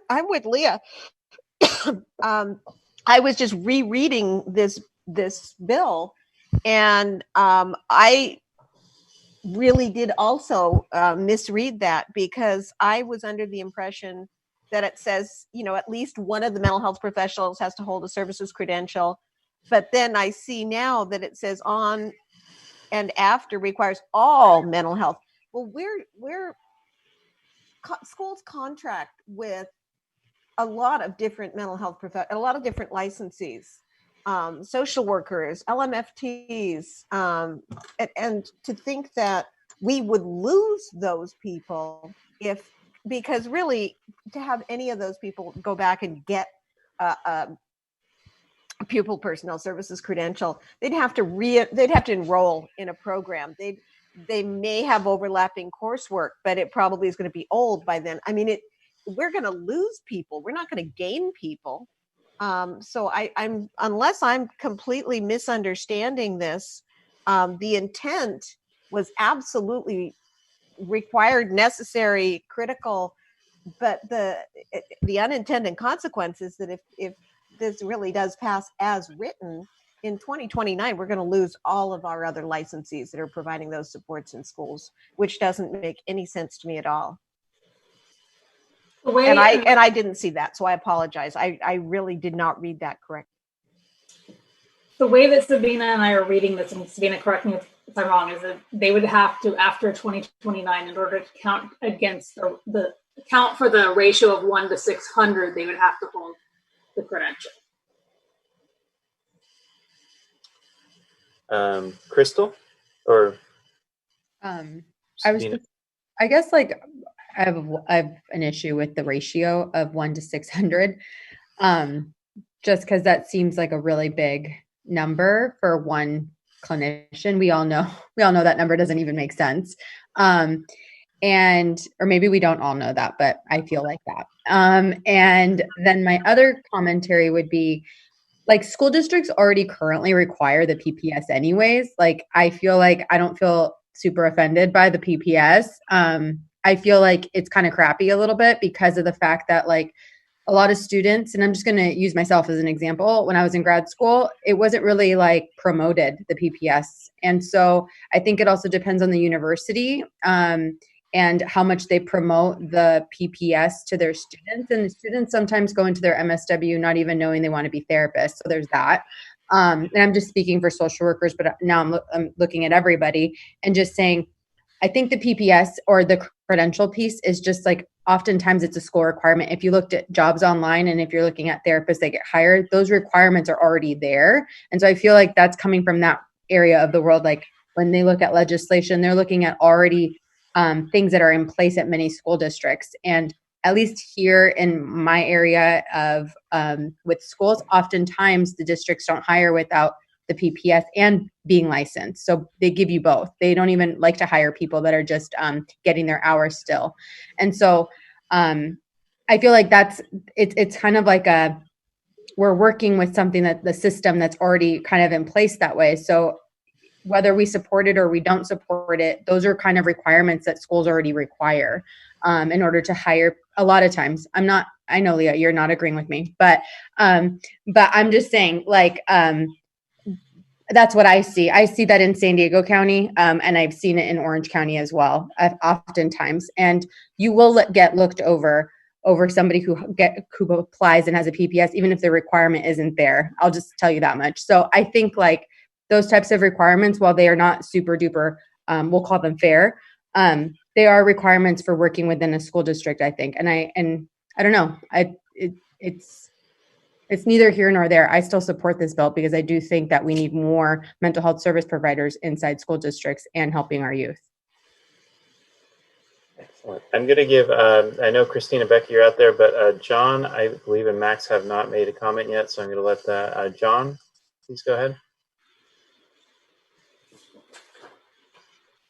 I'm with Leah. I was just rereading this bill, and I really did also misread that because I was under the impression that it says, at least one of the mental health professionals has to hold a services credential. But then I see now that it says on and after requires all mental health. Well, schools contract with a lot of different mental health a lot of different licensees, social workers, LMFTs, and to think that we would lose those people because really to have any of those people go back and get a pupil personnel services credential, they'd have to enroll in a program. they may have overlapping coursework, but it probably is going to be old by then. I mean, we're going to lose people. We're not going to gain people. So I'm unless I'm completely misunderstanding this, the intent was absolutely required, necessary, critical, but the unintended consequence is that if this really does pass as written, in 2029, we're going to lose all of our other licensees that are providing those supports in schools, which doesn't make any sense to me at all. And I didn't see that, so I apologize. I really did not read that correctly. The way that Sabina and I are reading this, and Sabina, correct me if I'm wrong, is that they would have to, after 2029, in order to count against the count for the ratio of 1 to 600, they would have to hold the credential. Crystal, or I guess like I have an issue with the ratio of 1 to 600, just because that seems like a really big number for one clinician. We all know that number doesn't even make sense. Or maybe we don't all know that, but I feel like that. And then my other commentary would be, like, school districts already currently require the PPS anyways. Like, I feel like I don't feel super offended by the PPS. I feel like it's kind of crappy a little bit because of the fact that, like, a lot of students, and I'm just going to use myself as an example, when I was in grad school, it wasn't really like promoted, the PPS. And so I think it also depends on the university and how much they promote the PPS to their students. And the students sometimes go into their MSW not even knowing they want to be therapists. So there's that. And I'm just speaking for social workers, but now I'm looking at everybody and just saying, I think the PPS or the credential piece is just like, oftentimes it's a school requirement. If you looked at jobs online and if you're looking at therapists that get hired, those requirements are already there. And so I feel like that's coming from that area of the world. Like, when they look at legislation, they're looking at already things that are in place at many school districts. And at least here in my area of with schools, oftentimes the districts don't hire without the PPS and being licensed. So they give you both. They don't even like to hire people that are just getting their hours still. And so I feel like it's kind of like we're working with something that the system that's already kind of in place that way. So whether we support it or we don't support it, those are kind of requirements that schools already require in order to hire. A lot of times, I know, Leah, you're not agreeing with me, but I'm just saying, like, that's what I see. I see that in San Diego County, and I've seen it in Orange County as well, oftentimes. And you will get looked over somebody who applies and has a PPS, even if the requirement isn't there. I'll just tell you that much. So I think, like, those types of requirements, while they are not super duper, we'll call them fair, they are requirements for working within a school district, I think. And I don't know. It's neither here nor there. I still support this bill because I do think that we need more mental health service providers inside school districts and helping our youth. Excellent. I'm going to give, I know Christina, Becky, you're out there, but John, I believe, and Max have not made a comment yet, so I'm going to let John, please go ahead.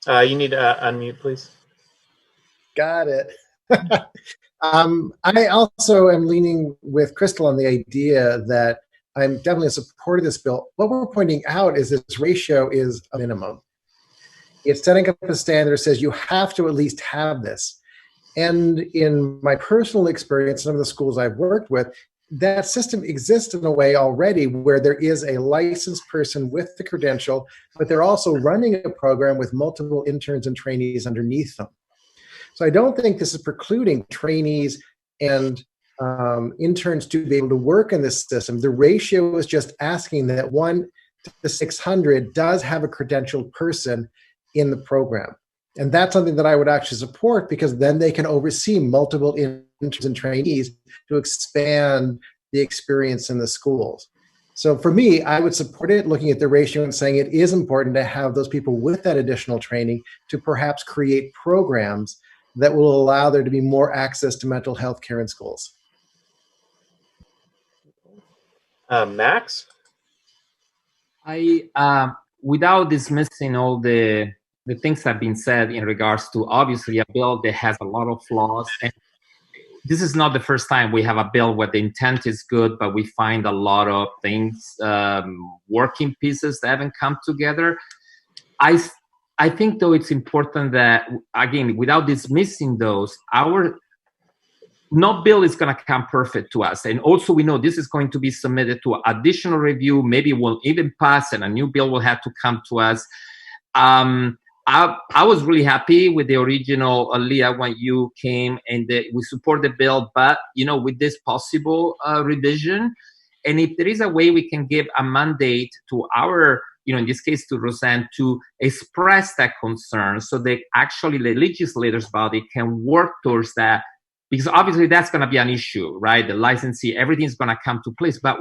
You need to unmute, please. Got it. I also am leaning with Crystal on the idea that I'm definitely in support of this bill. What we're pointing out is this ratio is a minimum. It's setting up a standard that says you have to at least have this. And in my personal experience, some of the schools I've worked with, that system exists in a way already where there is a licensed person with the credential, but they're also running a program with multiple interns and trainees underneath them. So I don't think this is precluding trainees and interns to be able to work in this system. The ratio is just asking that 1 to 600 does have a credentialed person in the program. And that's something that I would actually support, because then they can oversee multiple interns and trainees to expand the experience in the schools. So for me, I would support it, looking at the ratio and saying it is important to have those people with that additional training to perhaps create programs that will allow there to be more access to mental health care in schools. Max? I without dismissing all the the things that have been said in regards to obviously a bill that has a lot of flaws. And this is not the first time we have a bill where the intent is good, but we find a lot of things, working pieces that haven't come together. I think, though, it's important that, again, without dismissing those, no bill is going to come perfect to us. And also, we know this is going to be submitted to additional review. Maybe we'll even pass and a new bill will have to come to us. I was really happy with the original, Leah, when you came and we support the bill, but, with this possible revision. And if there is a way we can give a mandate to our, in this case to Roseanne, to express that concern so that actually the legislators' body can work towards that, because obviously that's going to be an issue, right? The licensee, everything's going to come to place, but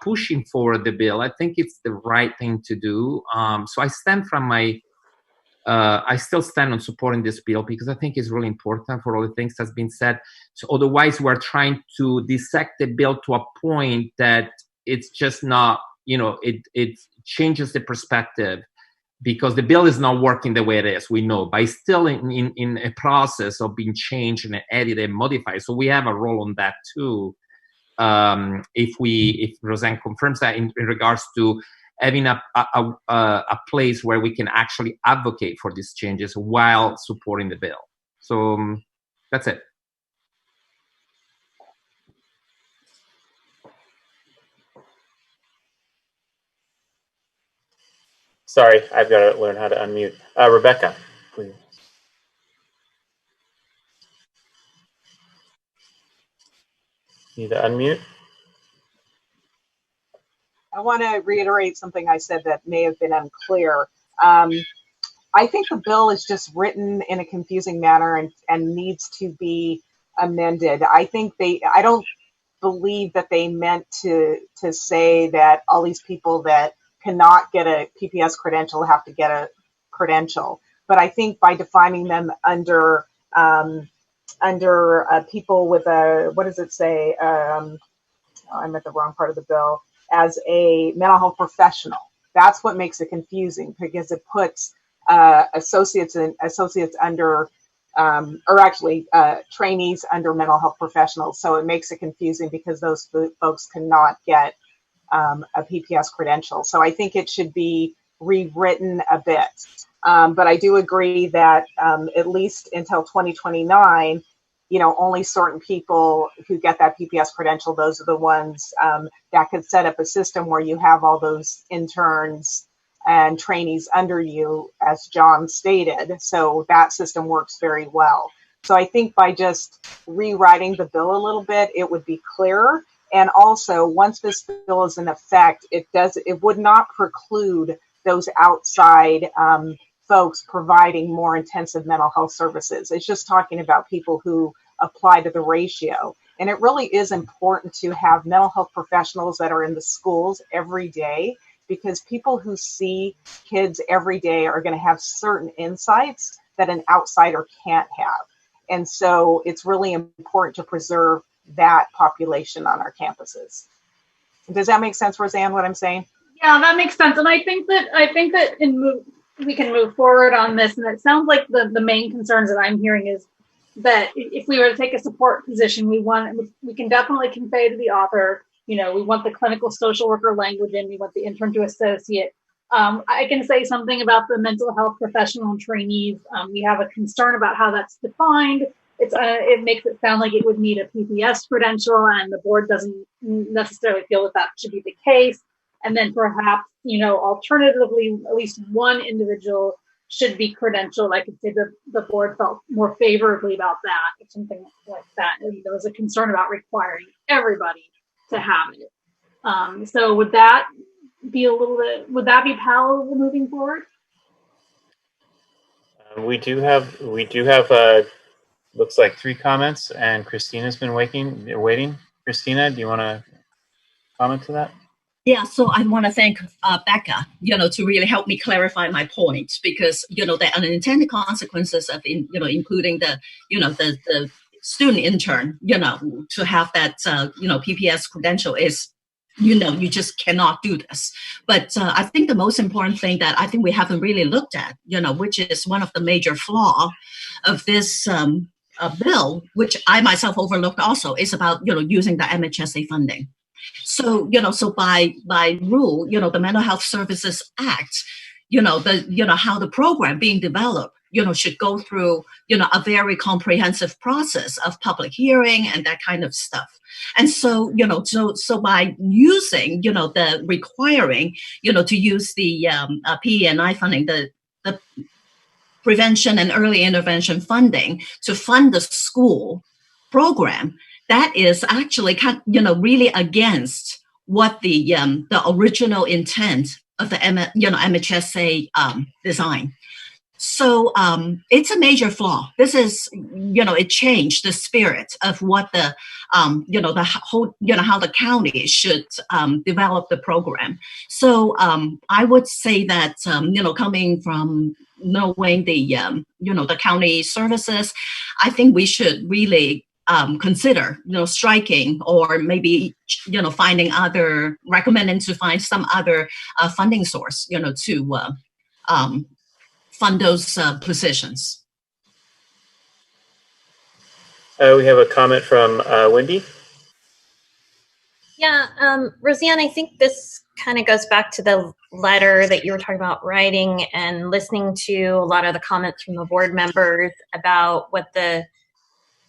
pushing forward the bill, I think it's the right thing to do. So I still stand on supporting this bill because I think it's really important for all the things that's been said. So otherwise, we're trying to dissect the bill to a point that it's just not, it changes the perspective because the bill is not working the way it is. We know, but it's still in a process of being changed and edited and modified. So we have a role on that too. If Roseanne confirms that in regards to having a place where we can actually advocate for these changes while supporting the bill. So that's it. Sorry, I've got to learn how to unmute. Rebecca, please. Need to unmute? I want to reiterate something I said that may have been unclear. I think the bill is just written in a confusing manner and needs to be amended. I don't believe that they meant to say that all these people that cannot get a PPS credential have to get a credential. But I think by defining them under people with a, what does it say? I'm at the wrong part of the bill. As a mental health professional, that's what makes it confusing because it puts associates under, or actually trainees under mental health professionals. So it makes it confusing because those folks cannot get a PPS credential. So I think it should be rewritten a bit. But I do agree that at least until 2029, only certain people who get that PPS credential, those are the ones that could set up a system where you have all those interns and trainees under you, as John stated. So that system works very well. So I think by just rewriting the bill a little bit, it would be clearer. And also, once this bill is in effect, it would not preclude those outside folks providing more intensive mental health services. It's just talking about people who apply to the ratio. And it really is important to have mental health professionals that are in the schools every day, because people who see kids every day are going to have certain insights that an outsider can't have. And so it's really important to preserve that population on our campuses. Does that make sense, Roseanne, what I'm saying? Yeah, that makes sense. And I think that we can move forward on this. And it sounds like the main concerns that I'm hearing is that if we were to take a support position, we can definitely convey to the author, we want the clinical social worker language in, we want the intern to associate. I can say something about the mental health professional and trainees. We have a concern about how that's defined. It makes it sound like it would need a PPS credential, and the board doesn't necessarily feel that should be the case. And then perhaps, alternatively, at least one individual should be credentialed. I could say the board felt more favorably about that, or something like that. And there was a concern about requiring everybody to have it. So would that be palatable moving forward? We do have looks like 3 comments, and Christina's been waiting. Christina, do you want to comment to that? Yeah, so I want to thank Becca, to really help me clarify my point, because, the unintended consequences of, including the student intern, to have that, PPS credential is you just cannot do this. But I think the most important thing that I think we haven't really looked at, which is one of the major flaw of this bill, which I myself overlooked also, is about, using the MHSA funding. So, so by rule, the Mental Health Services Act, how the program being developed, should go through, a very comprehensive process of public hearing and that kind of stuff. And so, so by using, the requiring, to use the PE&I funding, the prevention and early intervention funding to fund the school program, that is actually really against what the original intent of the MHSA design. So it's a major flaw. This is, it changed the spirit of what the the whole, how the county should develop the program. So I would say that coming from knowing the the county services, I think we should really consider striking, or maybe recommending to find some other funding source to fund those positions. We have a comment from Wendy. Yeah, Roseanne, I think this kind of goes back to the letter that you were talking about writing, and listening to a lot of the comments from the board members about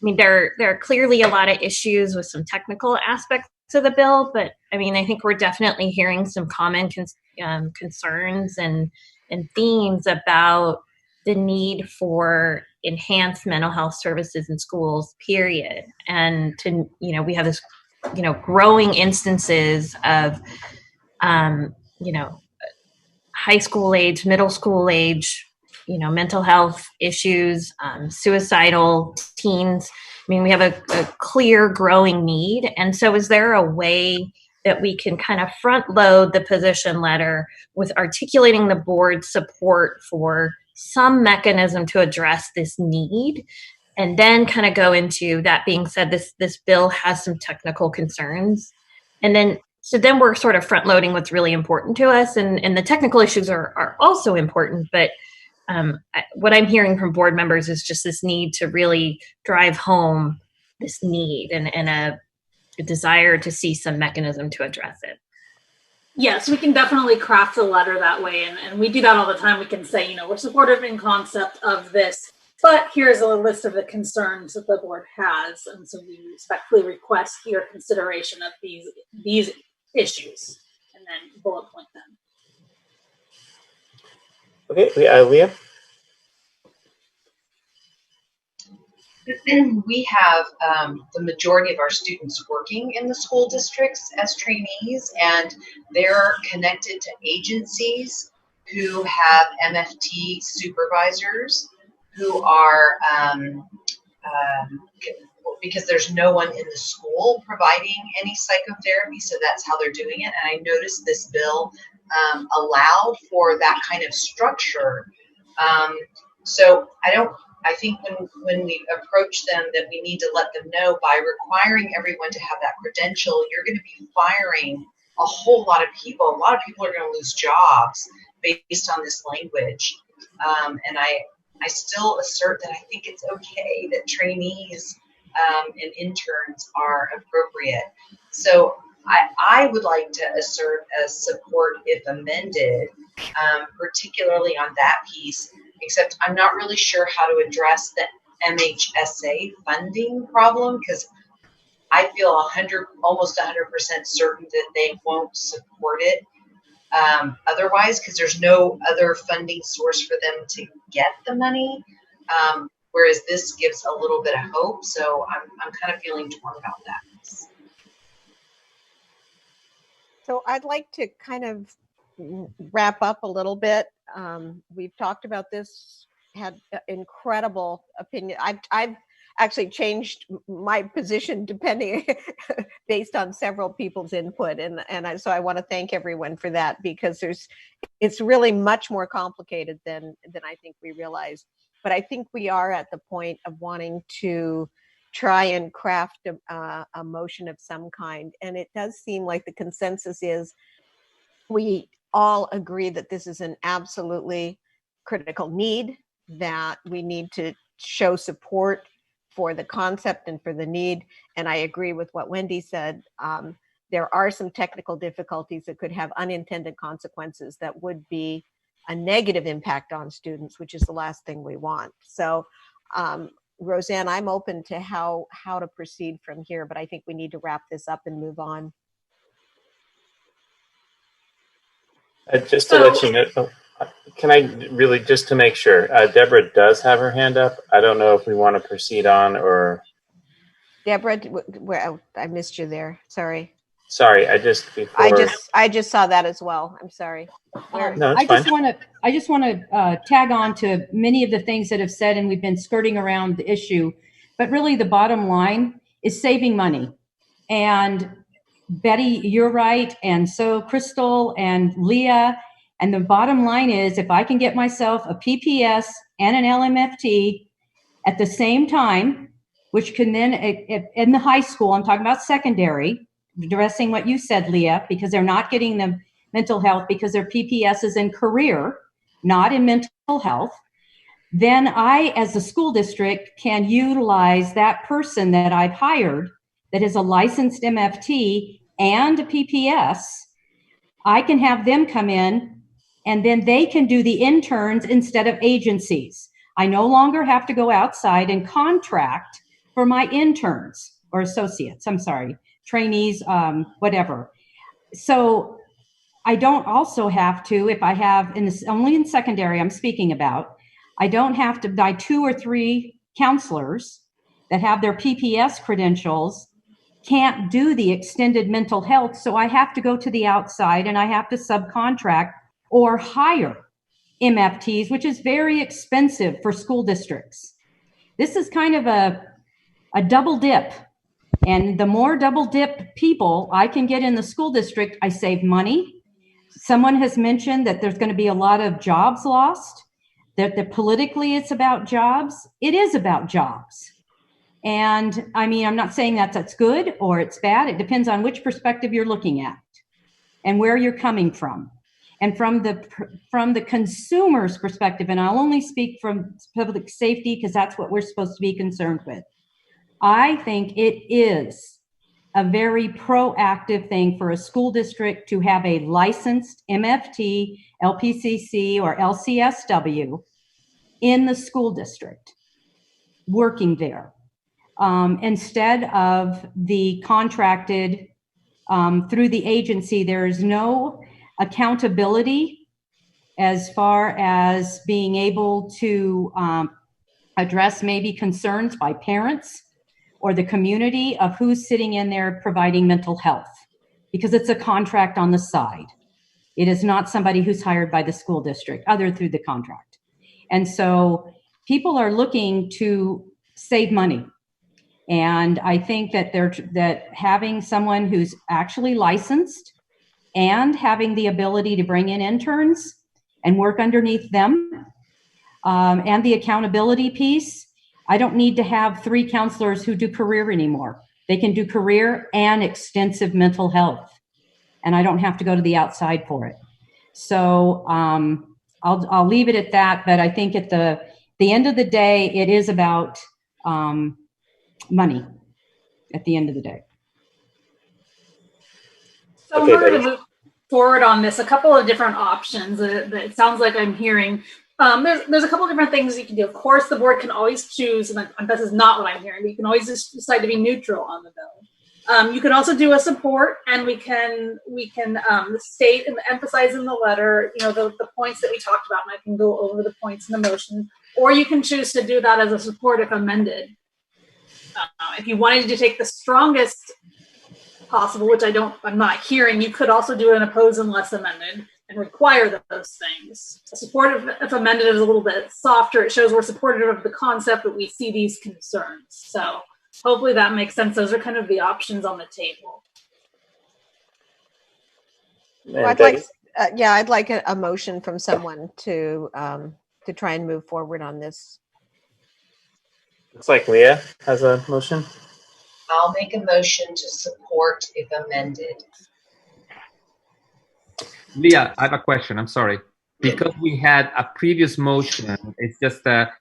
there are clearly a lot of issues with some technical aspects of the bill, but I think we're definitely hearing some common concerns and themes about the need for enhanced mental health services in schools, period. And to, we have this, growing instances of, high school age, middle school age, mental health issues, suicidal teens. We have a clear growing need. And so is there a way that we can kind of front load the position letter with articulating the board's support for some mechanism to address this need, and then kind of go into, that being said, this bill has some technical concerns, and then we're sort of front loading what's really important to us, and the technical issues are also important, but what I'm hearing from board members is just this need to really drive home this need and a desire to see some mechanism to address it. Yes, we can definitely craft the letter that way, and we do that all the time. We can say, we're supportive in concept of this, but here's a list of the concerns that the board has, and so we respectfully request your consideration of these issues, and then bullet point them. Okay, Leah. We have the majority of our students working in the school districts as trainees, and they're connected to agencies who have MFT supervisors who are, because there's no one in the school providing any psychotherapy, so that's how they're doing it. And I noticed this bill allowed for that kind of structure. So I think when we approach them, that we need to let them know, by requiring everyone to have that credential, you're going to be firing a whole lot of people. A lot of people are going to lose jobs based on this language. And I still assert that I think it's okay that trainees and interns are appropriate. So I would like to assert as support if amended, particularly on that piece, except I'm not really sure how to address the MHSA funding problem, because I feel almost 100% certain that they won't support it otherwise, because there's no other funding source for them to get the money, whereas this gives a little bit of hope. So I'm kind of feeling torn about that. So I'd like to kind of wrap up a little bit. We've talked about this, had incredible opinion. I've actually changed my position depending based on several people's input, so I want to thank everyone for that, because it's really much more complicated than I think we realize. But I think we are at the point of wanting to try and craft a motion of some kind. And it does seem like the consensus is we all agree that this is an absolutely critical need, that we need to show support for the concept and for the need. And I agree with what Wendy said. There are some technical difficulties that could have unintended consequences that would be a negative impact on students, which is the last thing we want. So, Roseanne, I'm open to how to proceed from here, but I think we need to wrap this up and move on. Just to let you know, can I really, just to make sure, Deborah does have her hand up. I don't know if we want to proceed on or. Deborah, I missed you there. Sorry. Sorry, I just saw that as well. I'm sorry. No, it's fine. I just want to tag on to many of the things that have said, and we've been skirting around the issue, but really the bottom line is saving money. And Betty, you're right, and so Crystal and Leah, and the bottom line is if I can get myself a PPS and an LMFT at the same time, which can then, in the high school, I'm talking about secondary, addressing what you said, Leah, because they're not getting the mental health because their PPS is in career, not in mental health, then I, as a school district, can utilize that person that I've hired that is a licensed MFT and a PPS. I can have them come in and then they can do the interns instead of agencies. I no longer have to go outside and contract for my interns or associates, trainees, whatever. So I don't also have to, if I have, only in secondary I'm speaking about, I don't have to buy 2 or 3 counselors that have their PPS credentials can't do the extended mental health. So I have to go to the outside and I have to subcontract or hire MFTs, which is very expensive for school districts. This is kind of a double dip. And the more double dip people I can get in the school district, I save money. Someone has mentioned that there's going to be a lot of jobs lost, that politically it's about jobs. It is about jobs. And I mean, I'm not saying that's good or it's bad. It depends on which perspective you're looking at and where you're coming from. And from the consumer's perspective, and I'll only speak from public safety because that's what we're supposed to be concerned with. I think it is a very proactive thing for a school district to have a licensed MFT, LPCC, or LCSW in the school district working there. Instead of the contracted through the agency, there is no accountability as far as being able to address maybe concerns by parents or the community of who's sitting in there providing mental health, because it's a contract on the side. It is not somebody who's hired by the school district other through the contract. And so people are looking to save money. And I think that that having someone who's actually licensed and having the ability to bring in interns and work underneath them, and the accountability piece, I don't need to have 3 counselors who do career anymore. They can do career and extensive mental health, and I don't have to go to the outside for it. So I'll leave it at that. But I think at the end of the day, it is about money at the end of the day. So in order to move forward on this, a couple of different options that it sounds like I'm hearing. There's a couple of different things you can do. Of course, the board can always choose, and this is not what I'm hearing, but you can always just decide to be neutral on the bill. You can also do a support, and we can state and emphasize in the letter, the points that we talked about, and I can go over the points in the motion. Or you can choose to do that as a support if amended. If you wanted to take the strongest possible, which I'm not hearing, you could also do an oppose unless amended and require those things. A support if amended is a little bit softer. It shows we're supportive of the concept, but we see these concerns. So hopefully that makes sense. Those are kind of the options on the table. Well, I'd like a motion from someone to try and move forward on this. Looks like Leah has a motion. I'll make a motion to support if amended. Leah, I have a question. I'm sorry. Because we had a previous motion, it's just that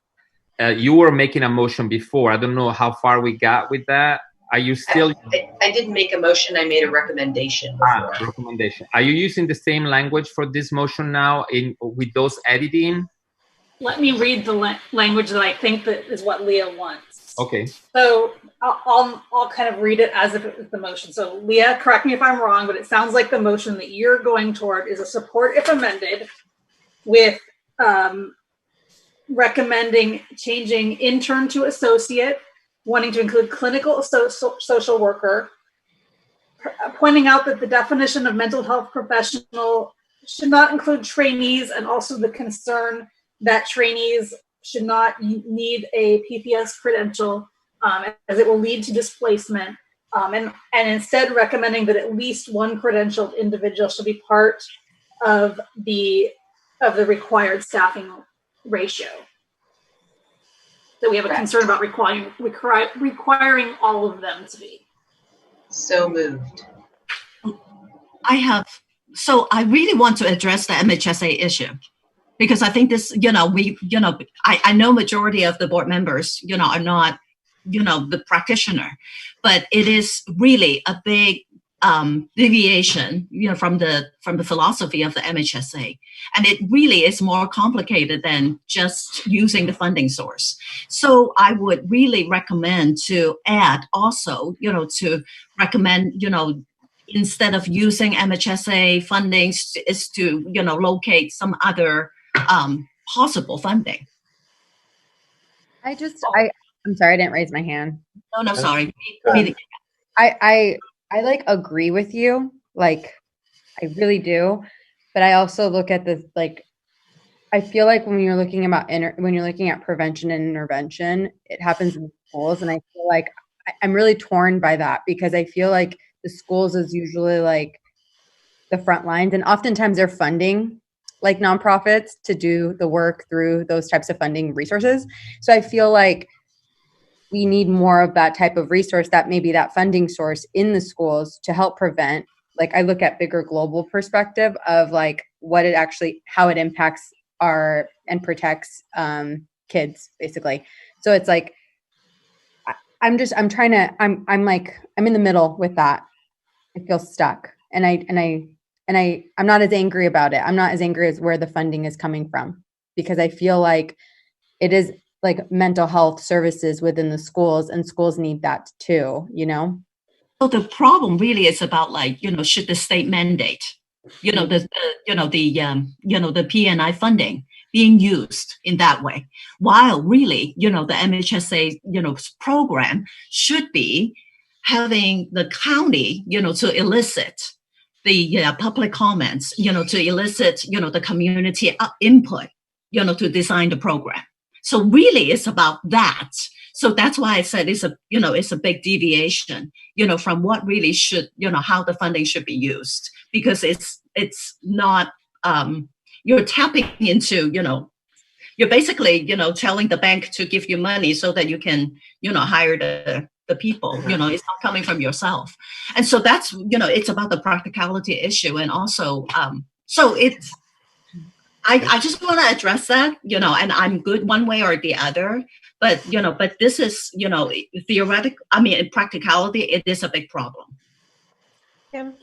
you were making a motion before. I don't know how far we got with that. Are you still? I didn't make a motion. I made a recommendation before. Recommendation. Are you using the same language for this motion now with those editing? Let me read the language that I think that is what Leah wants. Okay. So I'll kind of read it as if it was the motion. So Leah, correct me if I'm wrong, but it sounds like the motion that you're going toward is a support if amended, with recommending changing intern to associate, wanting to include clinical social worker, pointing out that the definition of mental health professional should not include trainees, and also the concern that trainees should not need a PPS credential, as it will lead to displacement, and instead recommending that at least one credentialed individual should be part of the required staffing ratio. That we have a concern about requiring all of them to be. So moved. I really want to address the MHSA issue, because I think this, I know majority of the board members, are not, the practitioner, but it is really a big deviation, from the philosophy of the MHSA. And it really is more complicated than just using the funding source. So I would really recommend to add also, to recommend, instead of using MHSA funding, is to, locate some other possible funding. I'm sorry, I didn't raise my hand. No, sorry. I like agree with you, like I really do, but I also look at this, like I feel like when you're looking at prevention and intervention, it happens in schools, and I feel like I'm really torn by that, because I feel like the schools is usually like the front lines, and oftentimes they're funding like nonprofits to do the work through those types of funding resources. So I feel like we need more of that type of resource, that maybe that funding source in the schools to help prevent. Like I look at bigger global perspective of like how it impacts and protects kids basically. So it's like, I'm in the middle with that. I feel stuck, and I'm not as angry about it. I'm not as angry as where the funding is coming from, because I feel like it is like mental health services within the schools, and schools need that too, So the problem really is about like, should the state mandate, the PNI funding being used in that way, while really, the MHSA, program should be having the county, to elicit the public comments, to elicit, the community input, to design the program. So really it's about that. So that's why I said it's a big deviation, from what really should, how the funding should be used, because it's not, you're tapping into, you're basically, telling the bank to give you money so that you can, hire the people, it's not coming from yourself. And so that's, it's about the practicality issue. And also, so it's, I just want to address that, and I'm good one way or the other, but this is, theoretical. I mean, in practicality, it is a big problem. Kim.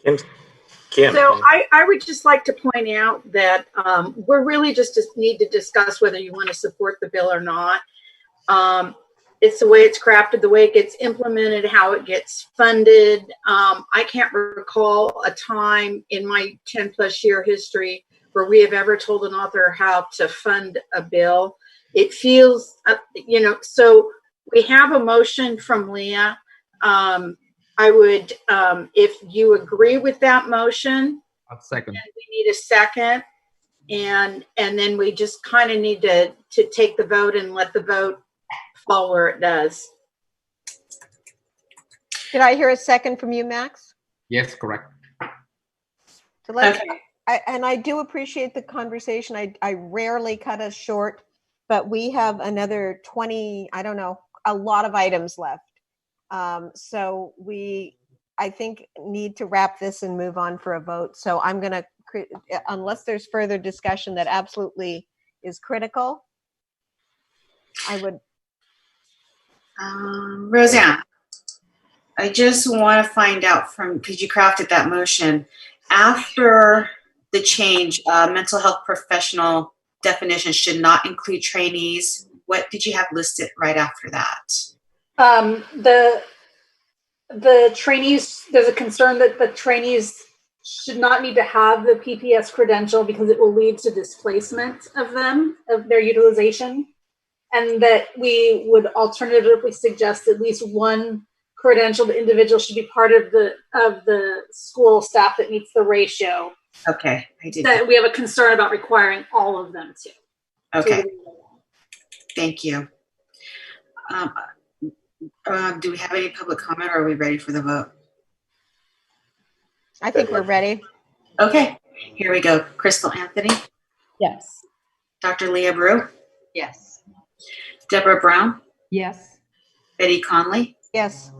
So I would just like to point out that we're really just need to discuss whether you want to support the bill or not. It's the way it's crafted, the way it gets implemented, how it gets funded. I can't recall a time in my 10+ year history where we have ever told an author how to fund a bill. It feels, so we have a motion from Leah. I would, if you agree with that motion, I'll second. we need a second, and then we just kind of need to take the vote and let the vote fall where it does. Did I hear a second from you, Max? Yes, correct. So let's, okay. I do appreciate the conversation. I rarely cut us short, but we have another 20, I don't know, a lot of items left. So we, I think, need to wrap this and move on for a vote. So I'm going to, unless there's further discussion that absolutely is critical, I would. Roseanne, I just want to find out from, because you crafted that motion, after the change, mental health professional definition should not include trainees. What did you have listed right after that? The trainees, there's a concern that the trainees should not need to have the PPS credential because it will lead to displacement of them, of their utilization. And that we would alternatively suggest at least one credentialed individual should be part of the school staff that meets the ratio. Okay, I did. That we have a concern about requiring all of them to. Okay, thank you. Do we have any public comment, or are we ready for the vote? I think we're ready. Okay, here we go. Crystal Anthony? Yes. Dr. Leah Brew? Yes. Deborah Brown? Yes. Betty Connelly? Yes.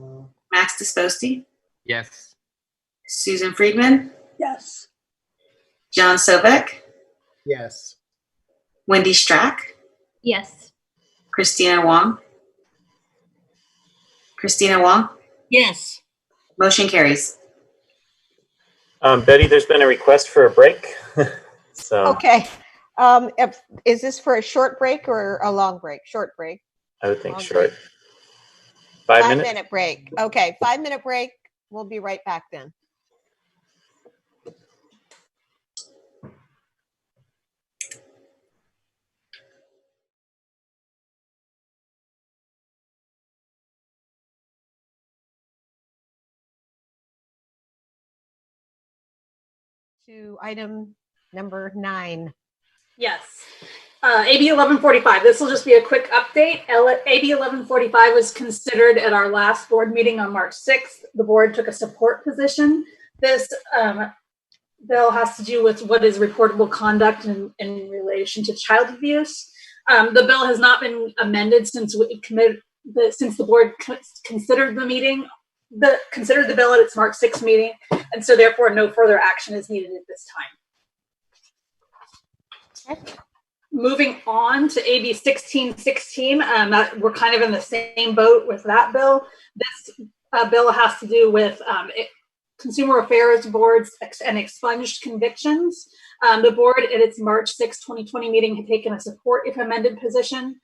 Max Disposti? Yes. Susan Friedman? Yes. John Sovek? Yes. Wendy Strack? Yes. Christina Wong? Christina Wong? Yes. Motion carries. Betty, there's been a request for a break. So Okay. Is this for a short break or a long break? Short break. I would think Long short. break. 5 minutes? 5 minute break. Okay, 5 minute break. We'll be right back then. To item number 9. Yes. AB 1145. This will just be a quick update. AB 1145 was considered at our last board meeting on March 6th. The board took a support position. This bill has to do with what is reportable conduct in relation to child abuse. The bill has not been amended since the board considered the bill at its March 6th meeting, and so therefore no further action is needed at this time. Okay. Moving on to AB 1616, we're kind of in the same boat with that bill. This bill has to do with consumer affairs boards and expunged convictions. The board at its March 6, 2020 meeting had taken a support if amended position.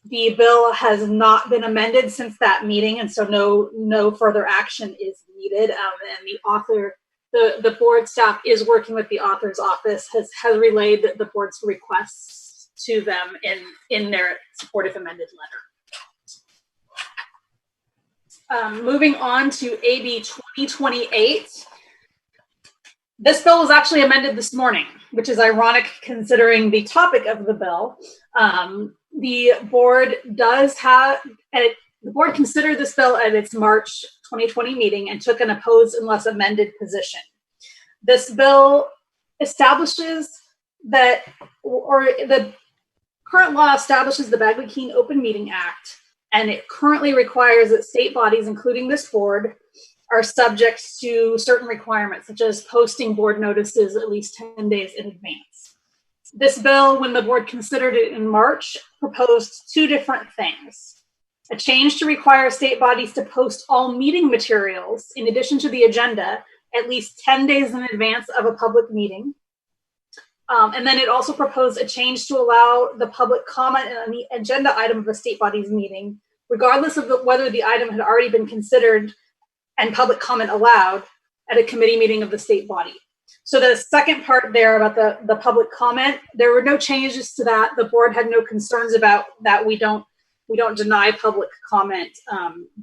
The bill has not been amended since that meeting, and so no further action is needed. And the board staff is working with the author's office, has relayed the board's requests to them in their supportive amended letter. Moving on to AB 2028. This bill was actually amended this morning, which is ironic considering the topic of the bill. The board considered this bill at its March 2020 meeting and took an opposed unless amended position. This bill establishes that, or the current law establishes the Bagley-Keene Open Meeting Act, and it currently requires that state bodies, including this board, are subject to certain requirements, such as posting board notices at least 10 days in advance. This bill, when the board considered it in March, proposed two different things. A change to require state bodies to post all meeting materials, in addition to the agenda, at least 10 days in advance of a public meeting. And then it also proposed a change to allow the public comment on the agenda item of a state body's meeting, regardless of whether the item had already been considered and public comment allowed at a committee meeting of the state body. So the second part there about the public comment, there were no changes to that. The board had no concerns about that. We don't deny public comment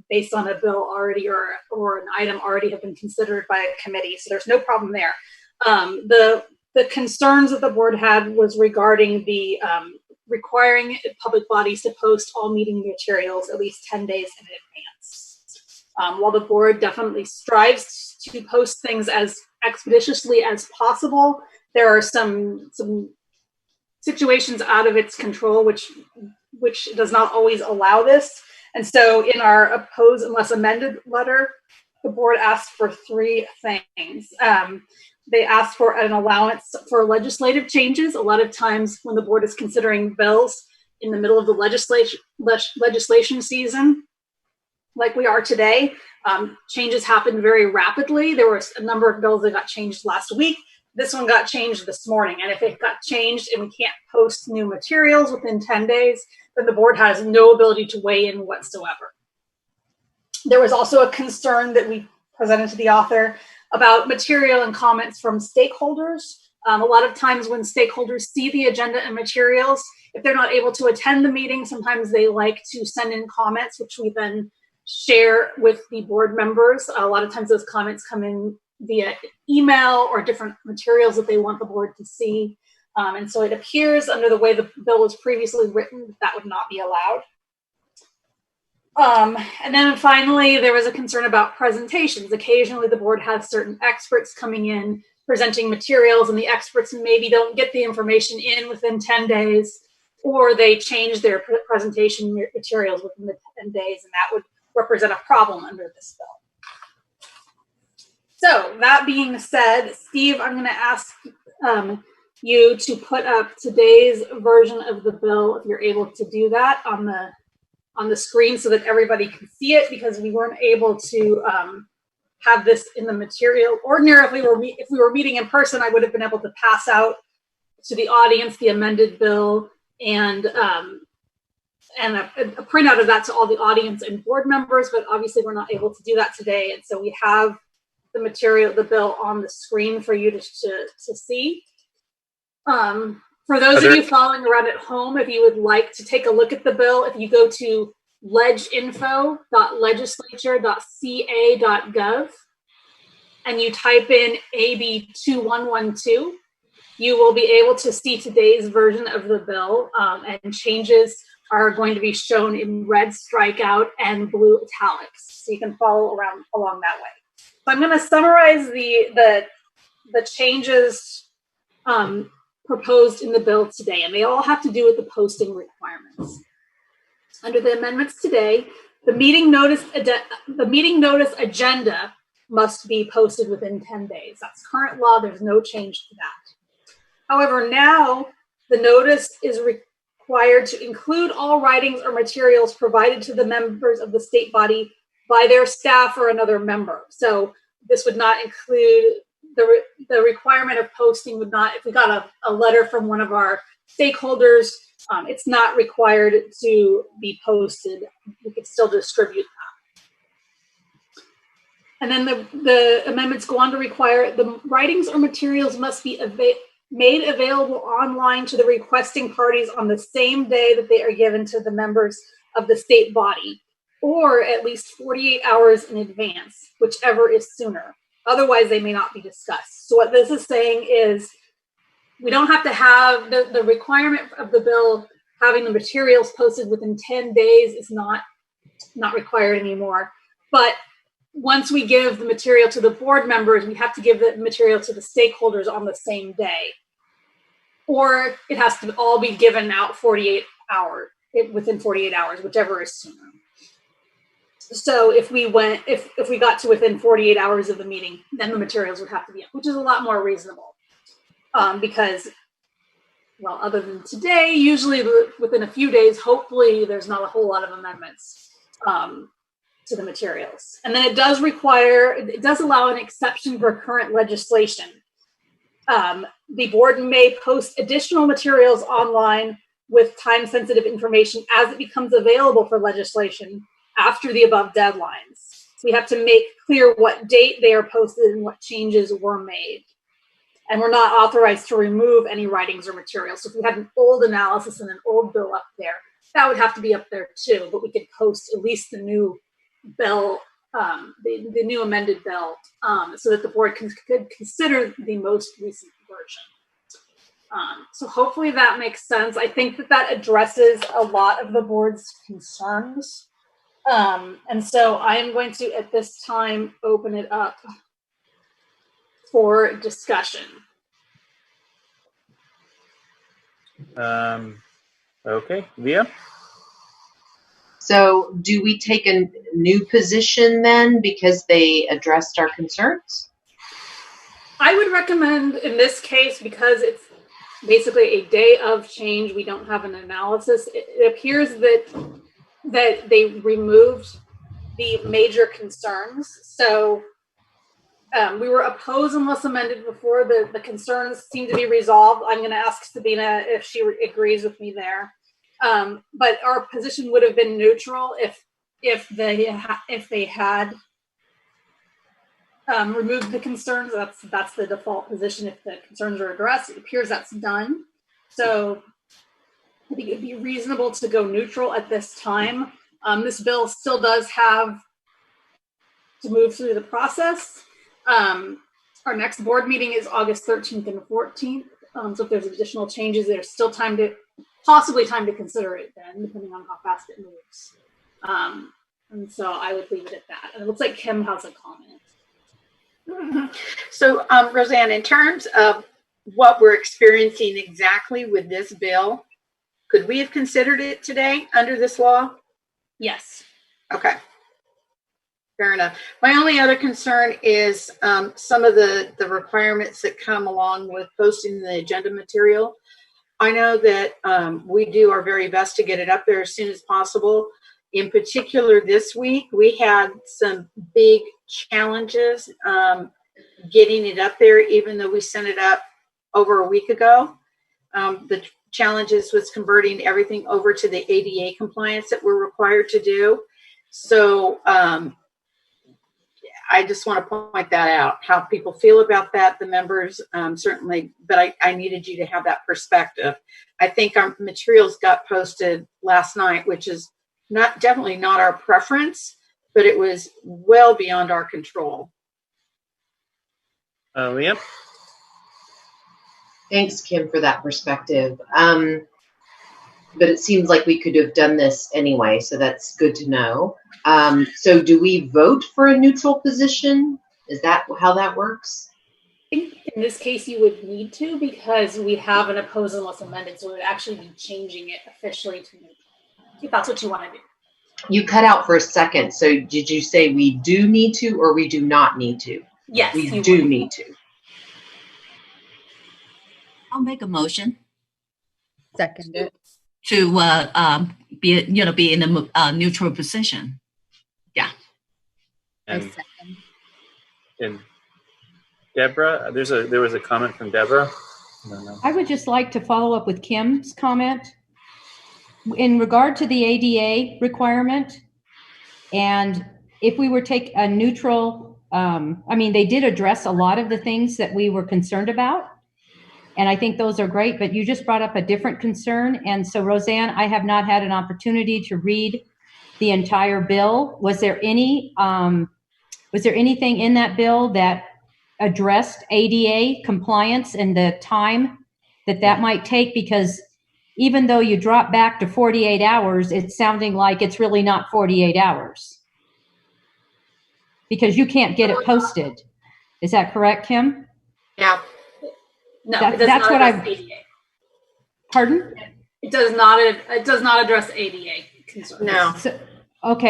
based on a bill already or an item already have been considered by a committee. So there's no problem there. The concerns that the board had was regarding the requiring public bodies to post all meeting materials at least 10 days in advance. While the board definitely strives to post things as expeditiously as possible, there are some situations out of its control which does not always allow this. And so in our oppose unless amended letter, the board asked for three things. They asked for an allowance for legislative changes. A lot of times when the board is considering bills in the middle of the legislation season, like we are today, changes happen very rapidly. There were a number of bills that got changed last week. This one got changed this morning. And if it got changed and we can't post new materials within 10 days, then the board has no ability to weigh in whatsoever. There was also a concern that we presented to the author about material and comments from stakeholders. A lot of times when stakeholders see the agenda and materials, if they're not able to attend the meeting, sometimes they like to send in comments, which we then share with the board members. A lot of times those comments come in via email or different materials that they want the board to see. And so it appears under the way the bill was previously written, that would not be allowed. And then finally, there was a concern about presentations. Occasionally the board has certain experts coming in presenting materials, and the experts maybe don't get the information in within 10 days, or they change their presentation materials within the 10 days, and that would represent a problem under this bill. So that being said, Steve, I'm going to ask you to put up today's version of the bill, if you're able to do that, on the screen so that everybody can see it, because we weren't able to have this in the material. Ordinarily, if we were meeting in person, I would have been able to pass out to the audience the amended bill and a printout of that to all the audience and board members, but obviously we're not able to do that today. And so we have the material, the bill on the screen for you to see. For those of you following around at home, if you would like to take a look at the bill, if you go to legeinfo.legislature.ca.gov and you type in AB 2112, you will be able to see today's version of the bill, and changes are going to be shown in red strikeout and blue italics, so you can follow along that way. So I'm going to summarize the changes proposed in the bill today, and they all have to do with the posting requirements. Under the amendments today, the meeting notice agenda must be posted within 10 days. That's current law. There's no change to that. However, now the notice is required to include all writings or materials provided to the members of the state body by their staff or another member. So this would not include the requirement of posting would not, if we got a letter from one of our stakeholders, it's not required to be posted. We could still distribute that. And then the amendments go on to require the writings or materials must be made available online to the requesting parties on the same day that they are given to the members of the state body, or at least 48 hours in advance, whichever is sooner. Otherwise, they may not be discussed. So what this is saying is we don't have to have the requirement of the bill having the materials posted within 10 days is not required anymore. But once we give the material to the board members, we have to give the material to the stakeholders on the same day. Or it has to all be given out within 48 hours, whichever is sooner. So if we got to within 48 hours of the meeting, then the materials would have to be in, which is a lot more reasonable. Because, well, other than today, usually within a few days, hopefully there's not a whole lot of amendments to the materials. And then it does allow an exception for current legislation. The board may post additional materials online with time-sensitive information as it becomes available for legislation after the above deadlines. We have to make clear what date they are posted and what changes were made. And we're not authorized to remove any writings or materials. So if we had an old analysis and an old bill up there, that would have to be up there too, but we could post at least the new bill, the new amended bill, so that the board could consider the most recent version. So hopefully that makes sense. I think that addresses a lot of the board's concerns. And so I am going to, at this time, open it up for discussion. Okay, Leah? So do we take a new position then because they addressed our concerns? I would recommend in this case, because it's basically a day of change, we don't have an analysis. It appears that they removed the major concerns. So we were opposed unless amended before. The concerns seem to be resolved. I'm going to ask Sabina if she agrees with me there. But our position would have been neutral if they had removed the concerns. That's the default position. If the concerns are addressed, it appears that's done. So I think it'd be reasonable to go neutral at this time. This bill still does have to move through the process. Our next board meeting is August 13th and 14th. So if there's additional changes, there's still possibly time to consider it then, depending on how fast it moves. And so I would leave it at that. And it looks like Kim has a comment. So, Roseanne, in terms of what we're experiencing exactly with this bill, could we have considered it today under this law? Yes. Okay. Fair enough. My only other concern is some of the requirements that come along with posting the agenda material. I know that we do our very best to get it up there as soon as possible. In particular, this week, we had some big challenges getting it up there, even though we sent it up over a week ago. The challenges was converting everything over to the ADA compliance that we're required to do. So I just want to point that out, how people feel about that, the members certainly, but I needed you to have that perspective. I think our materials got posted last night, which is definitely not our preference, but it was well beyond our control. Leah? Thanks, Kim, for that perspective. But it seems like we could have done this anyway, so that's good to know. So do we vote for a neutral position? Is that how that works? I think in this case you would need to, because we have an opposed unless amended, so we would actually be changing it officially to neutral, if that's what you want to do. You cut out for a second. So did you say we do need to or we do not need to? Yes, we do need to. I'll make a motion Second it. to be in a neutral position. Yeah. And Deborah, there was a comment from Deborah. I would just like to follow up with Kim's comment in regard to the ADA requirement. And if we were to take a neutral, they did address a lot of the things that we were concerned about. And I think those are great, but you just brought up a different concern. And so, Roseanne, I have not had an opportunity to read the entire bill. Was there anything in that bill that addressed ADA compliance and the time that might take? Because even though you drop back to 48 hours, it's sounding like it's really not 48 hours. Because you can't get it posted. Is that correct, Kim? Yeah. No, that's what I. Pardon? It does not address ADA concerns. No.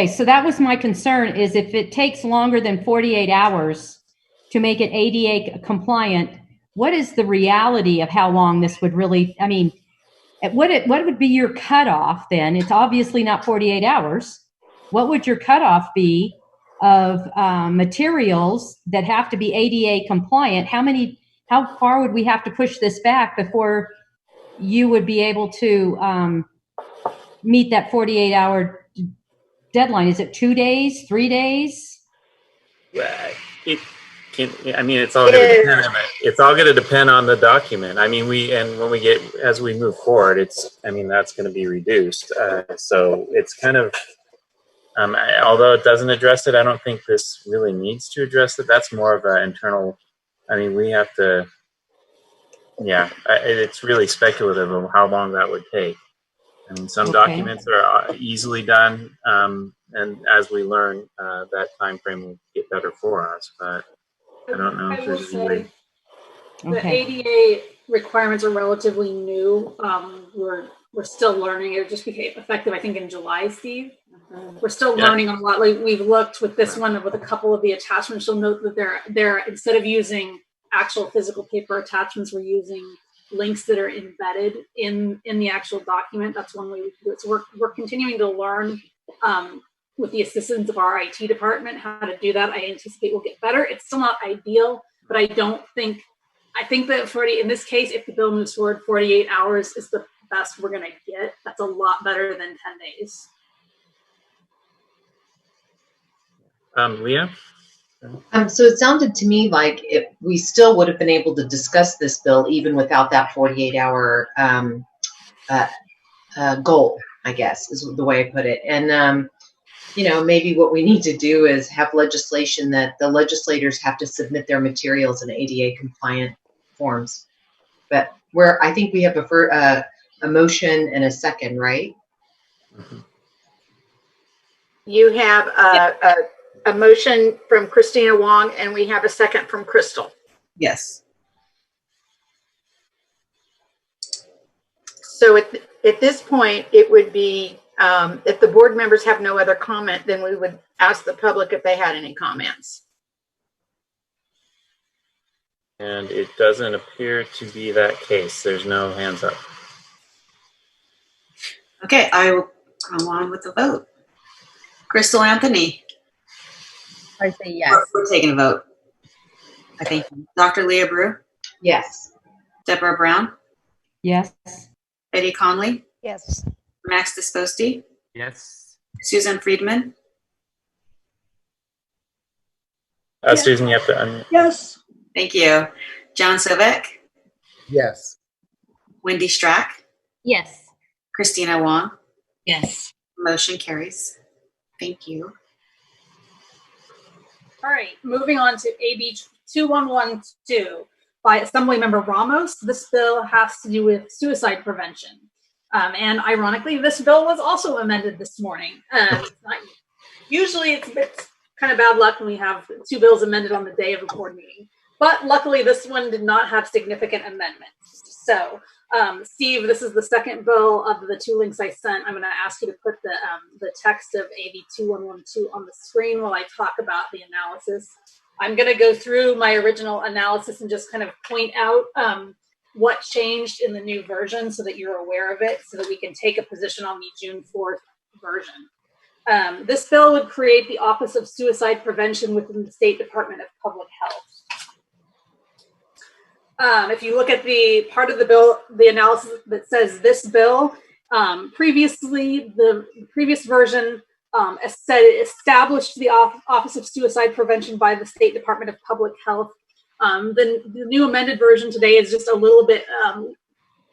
So that was my concern, is if it takes longer than 48 hours to make it ADA compliant, what is the reality of how long this would really, what would be your cutoff then? It's obviously not 48 hours. What would your cutoff be of materials that have to be ADA compliant? How far would we have to push this back before you would be able to meet that 48-hour deadline? Is it 2 days, 3 days? It's all going to depend on the document. As we move forward, that's going to be reduced. So it's kind of, although it doesn't address it, I don't think this really needs to address it. That's more of an internal. We have to. Yeah, it's really speculative of how long that would take. Some documents are easily done, and as we learn, that time frame will get better for us. But I don't know if there's any way. The ADA requirements are relatively new. We're still learning. It just became effective, I think, in July, Steve. We're still learning a lot. Like we've looked with this one with a couple of the attachments. You'll note that they're instead of using actual physical paper attachments, we're using links that are embedded in the actual document. That's one way we can do it. So we're continuing to learn with the assistance of our IT department how to do that. I anticipate we'll get better. It's still not ideal, but I think that in this case, if the bill moves forward, 48 hours is the best we're going to get. That's a lot better than 10 days. Leah? So it sounded to me like we still would have been able to discuss this bill even without that 48-hour goal, I guess, is the way I put it. And, maybe what we need to do is have legislation that the legislators have to submit their materials in ADA compliant forms. But I think we have a motion and a second, right? You have a motion from Christina Wong, and we have a second from Crystal. Yes. So at this point, it would be, if the board members have no other comment, then we would ask the public if they had any comments. And it doesn't appear to be that case. There's no hands up. Okay, I will go on with the vote. Crystal Anthony. I say yes. We're taking a vote. I think. Dr. Leah Brew. Yes. Deborah Brown. Yes. Betty Connelly. Yes. Max Disposti. Yes. Susan Friedman. Yes. Susan, you have to unmute. Yes. Thank you. John Sovek. Yes. Wendy Strack. Yes. Christina Wong. Yes. Motion carries. Thank you. All right, moving on to AB 2112 by Assemblymember Ramos. This bill has to do with suicide prevention. And ironically, this bill was also amended this morning. Usually it's kind of bad luck when we have two bills amended on the day of a board meeting. But luckily, this one did not have significant amendments. So, Steve, this is the second bill of the two links I sent. I'm going to ask you to put the text of AB 2112 on the screen while I talk about the analysis. I'm going to go through my original analysis and just kind of point out what changed in the new version so that you're aware of it, so that we can take a position on the June 4th version. This bill would create the Office of Suicide Prevention within the State Department of Public Health. If you look at the part of the bill, the analysis that says this bill, previously, the previous version said it established the Office of Suicide Prevention by the State Department of Public Health. The new amended version today is just a little bit,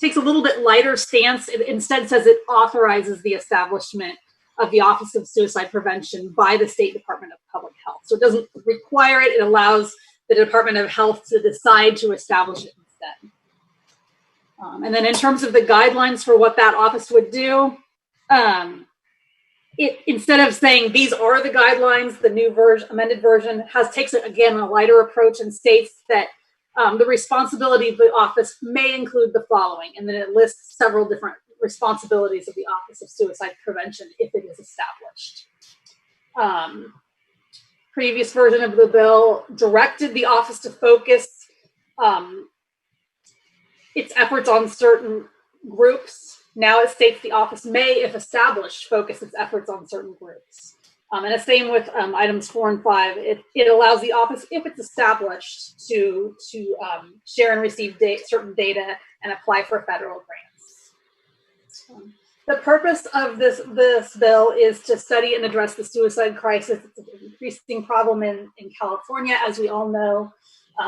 takes a little bit lighter stance. It instead says it authorizes the establishment of the Office of Suicide Prevention by the State Department of Public Health. So it doesn't require it, it allows the Department of Health to decide to establish it instead. And then in terms of the guidelines for what that office would do, it instead of saying these are the guidelines, the new version, amended version, takes again a lighter approach and states that the responsibility of the office may include the following, and then it lists several different responsibilities of the Office of Suicide Prevention if it is established. Previous version of the bill directed the office to focus its efforts on certain groups. Now it states the office may, if established, focus its efforts on certain groups. And the same with items 4 and 5. It allows the office, if it's established, to share and receive certain data and apply for federal grants. The purpose of this bill is to study and address the suicide crisis. It's an increasing problem in California, as we all know.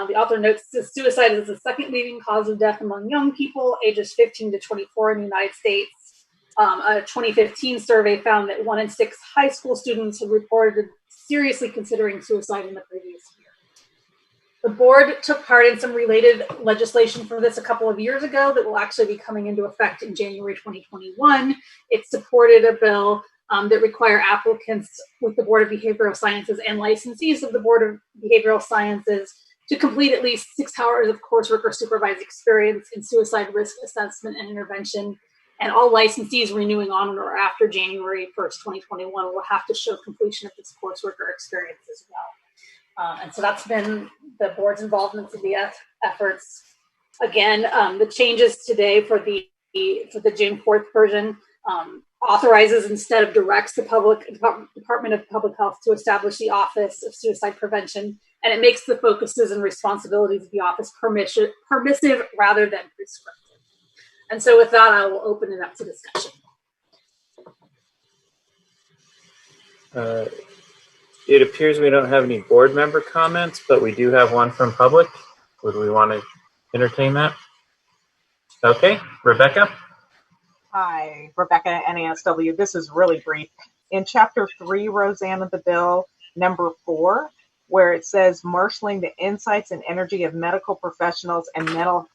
The author notes that suicide is the second leading cause of death among young people, ages 15 to 24 in the United States. A 2015 survey found that 1 in 6 high school students had reported seriously considering suicide in the previous year. The board took part in some related legislation for this a couple of years ago that will actually be coming into effect in January 2021. It supported a bill that require applicants with the Board of Behavioral Sciences and licensees of the Board of Behavioral Sciences to complete at least 6 hours of coursework or supervised experience in suicide risk assessment and intervention And all licensees renewing on or after January 1st, 2021 will have to show completion of this coursework or experience as well. And so that's been the board's involvement in the efforts. Again, the changes today for the June 4th version authorizes, instead of directs, the Department of Public Health to establish the Office of Suicide Prevention, and it makes the focuses and responsibilities of the office permissive rather than prescriptive. And so with that, I will open it up to discussion. It appears we don't have any board member comments, but we do have one from public. Would we want to entertain that? Okay, Rebecca. Hi, Rebecca, NASW. This is really brief. In Chapter 3, Roseanne, of the bill, number 4, where it says marshaling the insights and energy of medical professionals and mental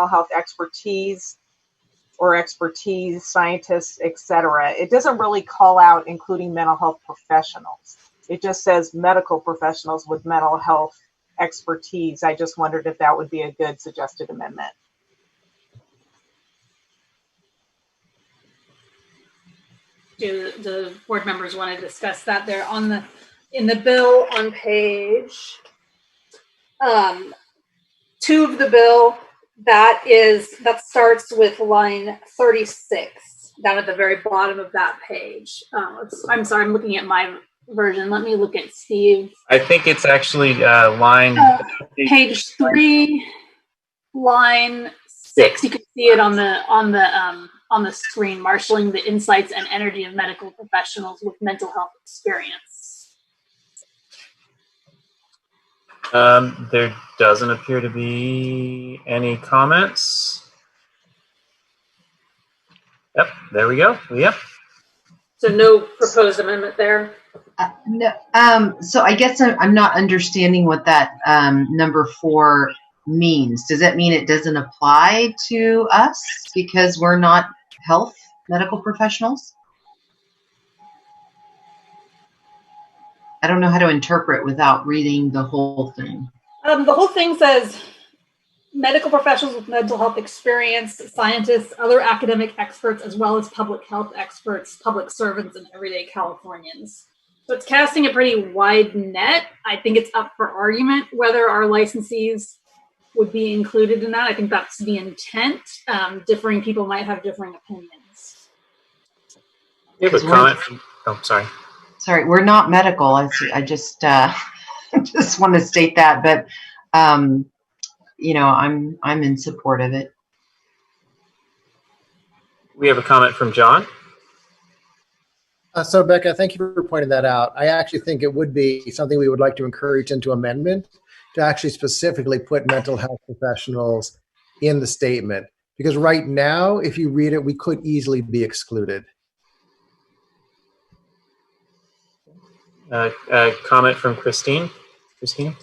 health expertise scientists, etc. It doesn't really call out including mental health professionals. It just says medical professionals with mental health expertise. I just wondered if that would be a good suggested amendment. Do the board members want to discuss that? They're in the bill on page 2 of the bill. That starts with line 36 down at the very bottom of that page. I'm sorry, I'm looking at my version. Let me look at Steve. I think it's actually page 3, line 6. You can see it on the screen. Marshaling the insights and energy of medical professionals with mental health experience. There doesn't appear to be any comments. Yep, there we go. Yep. So no proposed amendment there? No. So I guess I'm not understanding what that number 4 means. Does that mean it doesn't apply to us because we're not medical professionals? I don't know how to interpret without reading the whole thing. The whole thing says medical professionals with mental health experience, scientists, other academic experts, as well as public health experts, public servants, and everyday Californians. So it's casting a pretty wide net. I think it's up for argument whether our licensees would be included in that. I think that's the intent. Differing people might have differing opinions. You have a comment? Sorry. Sorry, we're not medical. I just just want to state that, but I'm in support of it. We have a comment from John. So Becca, thank you for pointing that out. I actually think it would be something we would like to encourage into amendment to actually specifically put mental health professionals in the statement. Because right now, if you read it, we could easily be excluded. A comment from Christine. Christine?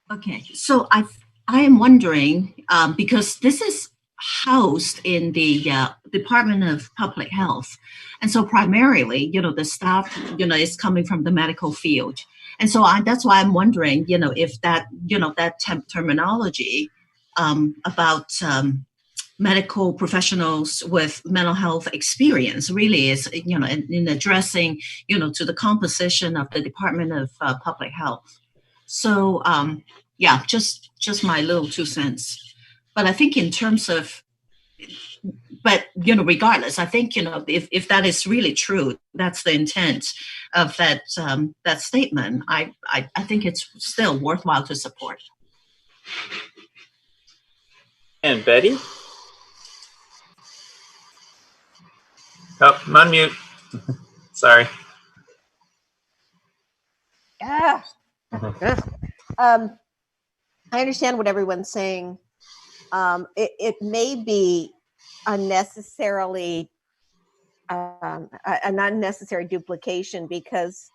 Okay, so I am wondering, because this is housed in the Department of Public Health, and so primarily, the staff, is coming from the medical field, and so that's why I'm wondering, if that, that terminology about medical professionals with mental health experience really is, in addressing, to the composition of the Department of Public Health. So, yeah, just my little 2 cents. But I think in terms of, regardless, I think, if that is really true, that's the intent of that statement, I think it's still worthwhile to support. And Betty? Oh, unmute. Sorry. Yeah. I understand what everyone's saying. It may be unnecessarily an unnecessary duplication because,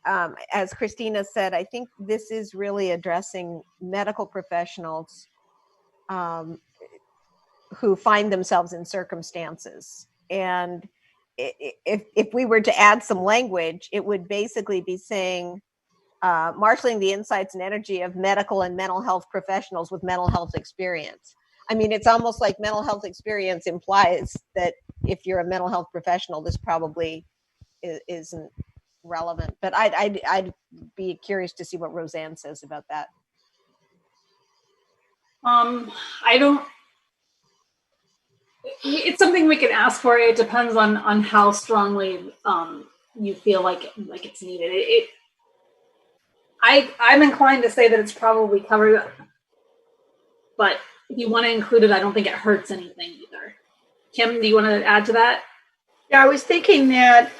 as Christina said, I think this is really addressing medical professionals who find themselves in circumstances. And if we were to add some language, it would basically be saying, marshaling the insights and energy of medical and mental health professionals with mental health experience. I mean, it's almost like mental health experience implies that if you're a mental health professional, this probably isn't relevant. But I'd be curious to see what Roseanne says about that. I don't. It's something we can ask for. It depends on how strongly you feel like it's needed. I'm inclined to say that it's probably covered, but if you want to include it, I don't think it hurts anything either. Kim, do you want to add to that? Yeah, I was thinking that,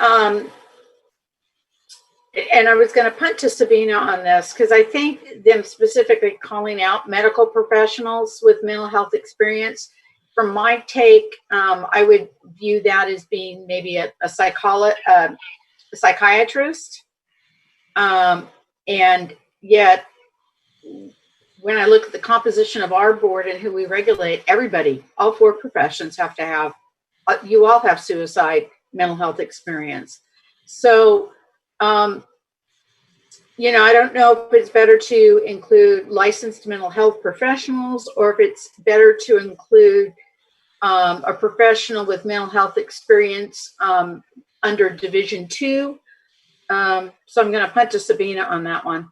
and I was going to punt to Sabina on this, because I think them specifically calling out medical professionals with mental health experience, from my take, I would view that as being maybe a psychiatrist. And yet, when I look at the composition of our board and who we regulate, everybody, all four professions have to have, you all have suicide mental health experience. So, you know, I don't know if it's better to include licensed mental health professionals or if it's better to include a professional with mental health experience under Division 2. So I'm going to punt to Sabina on that one.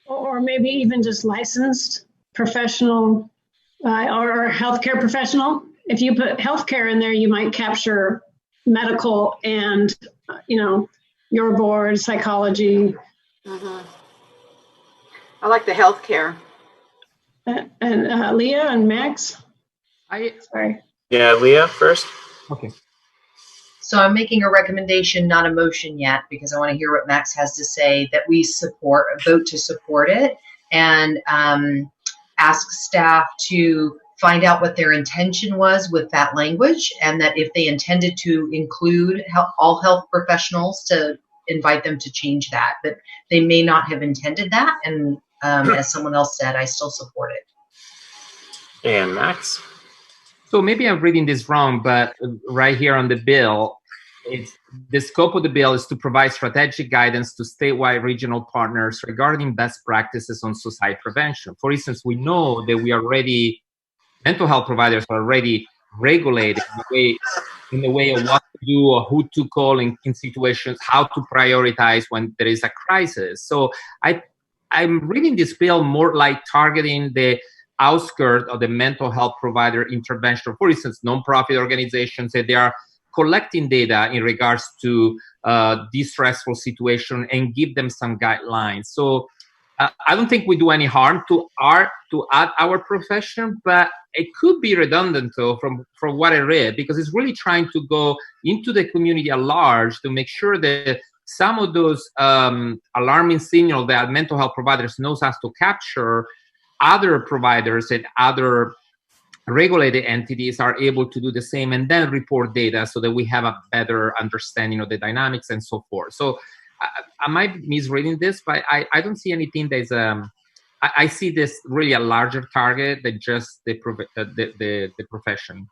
Or maybe even just licensed professional or healthcare professional. If you put healthcare in there, you might capture medical and, your board, psychology. Mm-hmm. I like the healthcare. And Leah and Max? Sorry. Yeah, Leah first. Okay. So I'm making a recommendation, not a motion yet, because I want to hear what Max has to say, that we vote to support it, and ask staff to find out what their intention was with that language, and that if they intended to include all health professionals, to invite them to change that. But they may not have intended that, and as someone else said, I still support it. And Max? So maybe I'm reading this wrong, but right here on the bill, the scope of the bill is to provide strategic guidance to statewide regional partners regarding best practices on suicide prevention. For instance, we know that mental health providers are already regulated in the way of what to do or who to call in situations, how to prioritize when there is a crisis. So I'm reading this bill more like targeting the outskirts of the mental health provider intervention. For instance, nonprofit organizations that they are collecting data in regards to this stressful situation and give them some guidelines. So I don't think we do any harm to add our profession, but it could be redundant though from what I read, because it's really trying to go into the community at large to make sure that some of those alarming signals that mental health providers knows how to capture, other providers and other regulated entities are able to do the same and then report data so that we have a better understanding of the dynamics and so forth. So I might be misreading this, but I don't see anything that's I see this really a larger target than just the profession.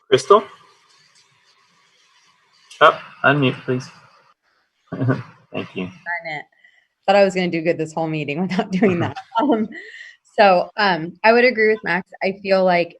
Crystal? Oh, unmute, please. Thank you. Darn it. Thought I was going to do good this whole meeting without doing that. I would agree with Max. I feel like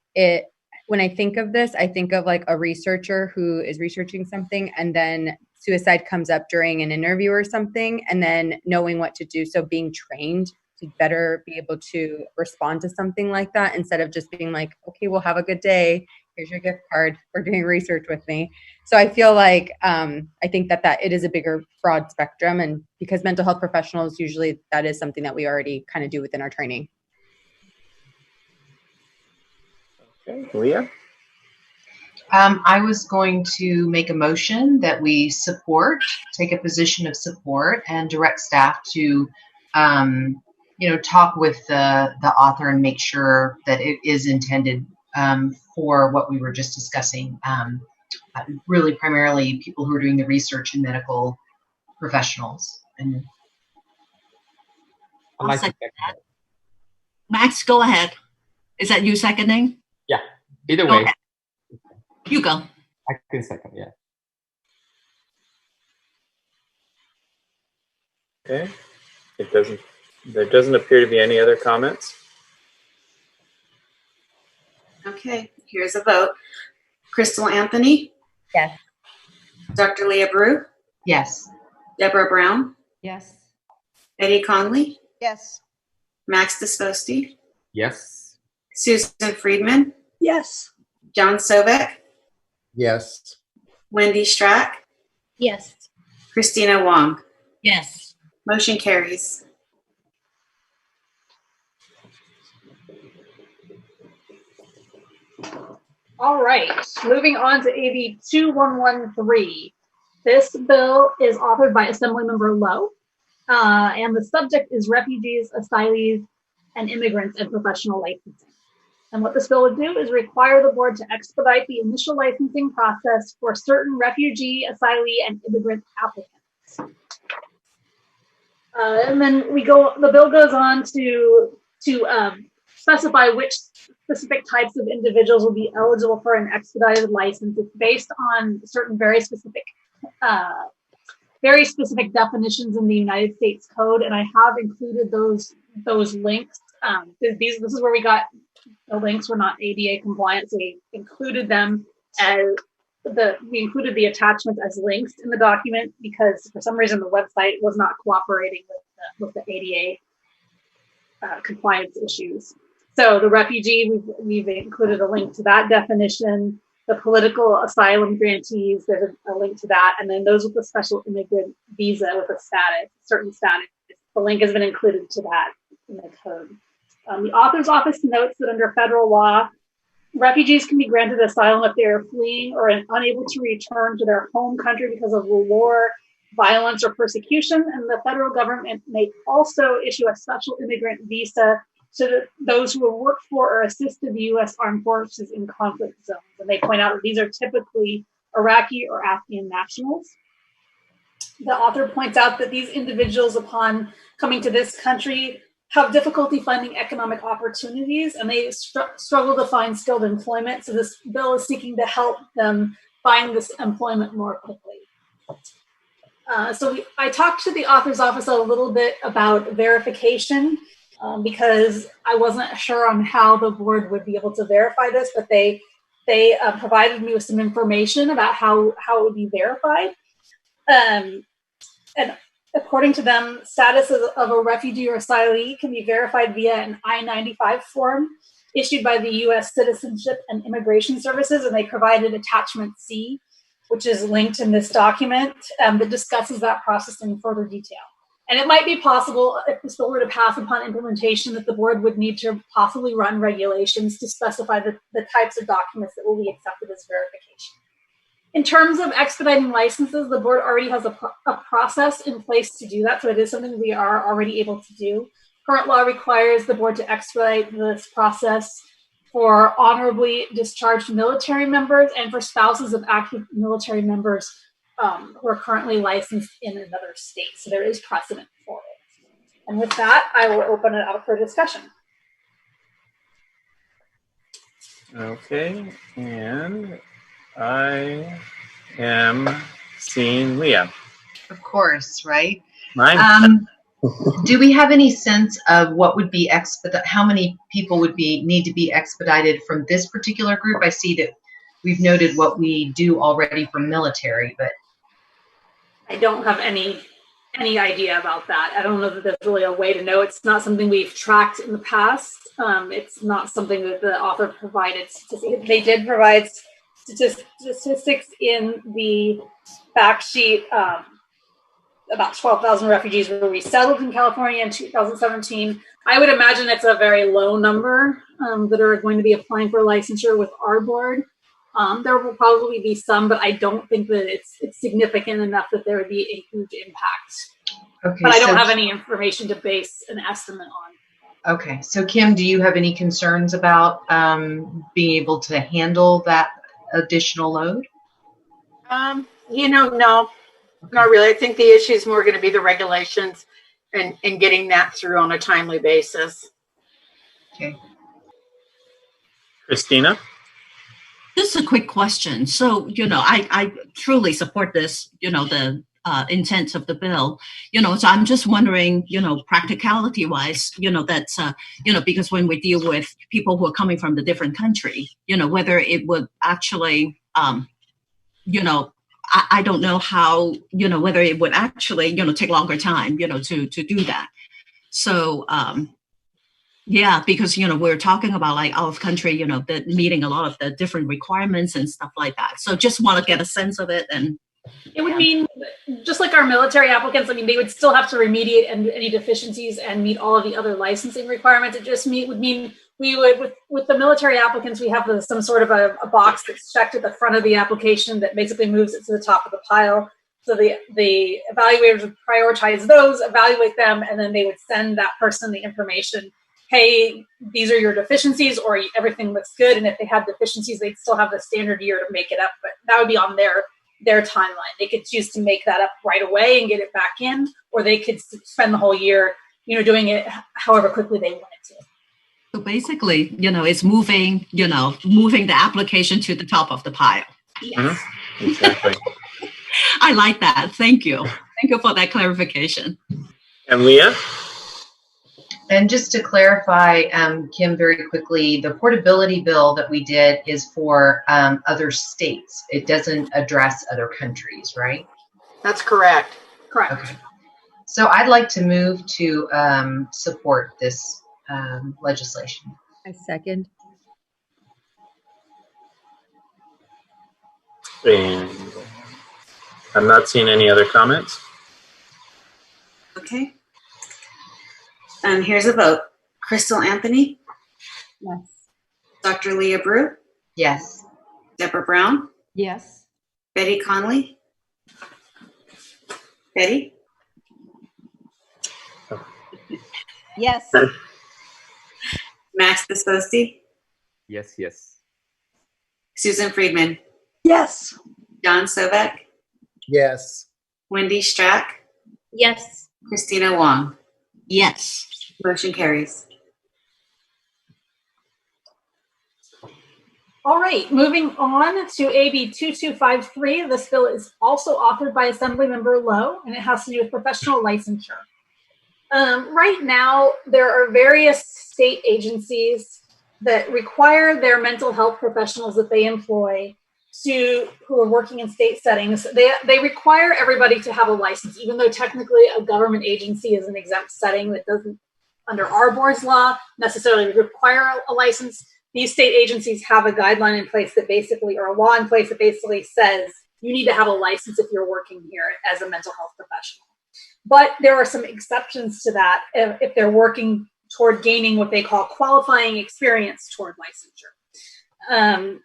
when I think of this, I think of like a researcher who is researching something and then suicide comes up during an interview or something, and then knowing what to do. So being trained to better be able to respond to something like that instead of just being like, okay, well, have a good day. Here's your gift card for doing research with me. So I feel like I think that it is a bigger broad spectrum, and because mental health professionals, usually that is something that we already kind of do within our training. Okay, Leah? I was going to make a motion that we take a position of support and direct staff to, talk with the author and make sure that it is intended for what we were just discussing. Really, primarily people who are doing the research and medical professionals. And Max, go ahead. Is that you seconding? Yeah, either way. Okay. You go. I can second, yeah. Okay. There doesn't appear to be any other comments. Okay, here's a vote. Crystal Anthony? Yes. Dr. Leah Brew? Yes. Deborah Brown? Yes. Betty Conley? Yes. Max Disposti? Yes. Susan Friedman? Yes. John Sovek? Yes. Wendy Strack? Yes. Christina Wong? Yes. Motion carries. All right, moving on to AB 2113. This bill is authored by Assemblymember Lowe, and the subject is refugees, asylees, and immigrants and professional licensing. And what this bill would do is require the board to expedite the initial licensing process for certain refugee, asylee, and immigrant applicants. And then the bill goes on to specify which specific types of individuals will be eligible for an expedited license. It's based on certain very specific definitions in the United States Code, and I have included those links. This is where we got the links were not ADA compliant, so we included them as we included the attachments as links in the document because for some reason the website was not cooperating with the ADA compliance issues. So the refugee, we've included a link to that definition. The political asylum grantees, there's a link to that. And then those with a special immigrant visa with a certain status, the link has been included to that in the code. The author's office notes that under federal law, refugees can be granted asylum if they are fleeing or unable to return to their home country because of war, violence, or persecution. And the federal government may also issue a special immigrant visa to those who have worked for or assisted the U.S. Armed Forces in conflict zones. And they point out that these are typically Iraqi or Afghan nationals. The author points out that these individuals, upon coming to this country, have difficulty finding economic opportunities, and they struggle to find skilled employment. So this bill is seeking to help them find this employment more quickly. I talked to the author's office a little bit about verification because I wasn't sure on how the board would be able to verify this, but they provided me with some information about how it would be verified. And according to them, status of a refugee or asylee can be verified via an I-95 form issued by the U.S. Citizenship and Immigration Services, and they provided attachment C, which is linked in this document that discusses that process in further detail. And it might be possible, if this bill were to pass upon implementation, that the board would need to possibly run regulations to specify the types of documents that will be accepted as verification. In terms of expediting licenses, the board already has a process in place to do that, so it is something we are already able to do. Current law requires the board to expedite this process for honorably discharged military members and for spouses of active military members who are currently licensed in another state. So there is precedent for it. And with that, I will open it up for discussion. Okay, and I am seeing Leah. Of course, right? Mine. Do we have any sense of what would be how many people would need to be expedited from this particular group? I see that we've noted what we do already for military, but I don't have any idea about that. I don't know that there's really a way to know. It's not something we've tracked in the past. It's not something that the author provided. They did provide statistics in the fact sheet. About 12,000 refugees were resettled in California in 2017. I would imagine it's a very low number that are going to be applying for licensure with our board. There will probably be some, but I don't think that it's significant enough that there would be a huge impact. Okay, but I don't have any information to base an estimate on. Okay, so Kim, do you have any concerns about being able to handle that additional load? No, not really. I think the issue is more going to be the regulations and getting that through on a timely basis. Okay. Christina? Just a quick question. So, I truly support this, the intent of the bill. So I'm just wondering, practicality wise, that's, because when we deal with people who are coming from the different country, whether it would actually, I don't know how, whether it would actually, take longer time, to do that. So, yeah, because, we're talking about like out of country, the meeting a lot of the different requirements and stuff like that. So just want to get a sense of it. And it would mean, just like our military applicants, I mean, they would still have to remediate any deficiencies and meet all of the other licensing requirements. It just would mean we would, with the military applicants, we have some sort of a box that's checked at the front of the application that basically moves it to the top of the pile. So the evaluators would prioritize those, evaluate them, and then they would send that person the information. Hey, these are your deficiencies, or everything looks good. And if they have deficiencies, they'd still have the standard year to make it up, but that would be on their timeline. They could choose to make that up right away and get it back in, or they could spend the whole year, doing it however quickly they wanted to. So basically, it's moving the application to the top of the pile. Yes. Exactly. I like that. Thank you. Thank you for that clarification. And Leah? And just to clarify, Kim, very quickly, the portability bill that we did is for other states. It doesn't address other countries, right? That's correct. Correct. Okay. So I'd like to move to support this legislation. I second. And I'm not seeing any other comments. Okay. And here's a vote. Crystal Anthony? Yes. Dr. Leah Brew? Yes. Deborah Brown? Yes. Betty Connelly? Betty? Yes. Max Desposti? Yes, yes. Susan Friedman? Yes. John Sovek? Yes. Wendy Strack? Yes. Christina Wong? Yes. Motion carries. All right, moving on to AB 2253. This bill is also authored by Assemblymember Lowe, and it has to do with professional licensure. Right now, there are various state agencies that require their mental health professionals that they employ who are working in state settings. They require everybody to have a license, even though technically a government agency is an exempt setting that doesn't, under our board's law, necessarily require a license. These state agencies have a guideline in place that basically, or a law in place that basically says you need to have a license if you're working here as a mental health professional. But there are some exceptions to that if they're working toward gaining what they call qualifying experience toward licensure.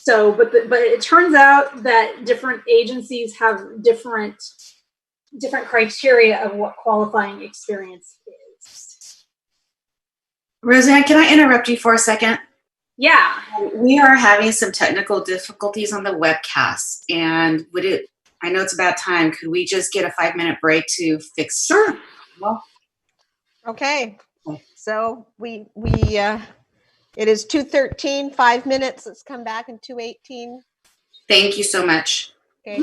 But it turns out that different agencies have different criteria of what qualifying experience is. Roseanne, can I interrupt you for a second? Yeah. We are having some technical difficulties on the webcast, and I know it's about time. Could we just get a 5-minute break to fix? Sure. Okay. So it is 2:13, 5 minutes. Let's come back in 2:18. Thank you so much. Okay.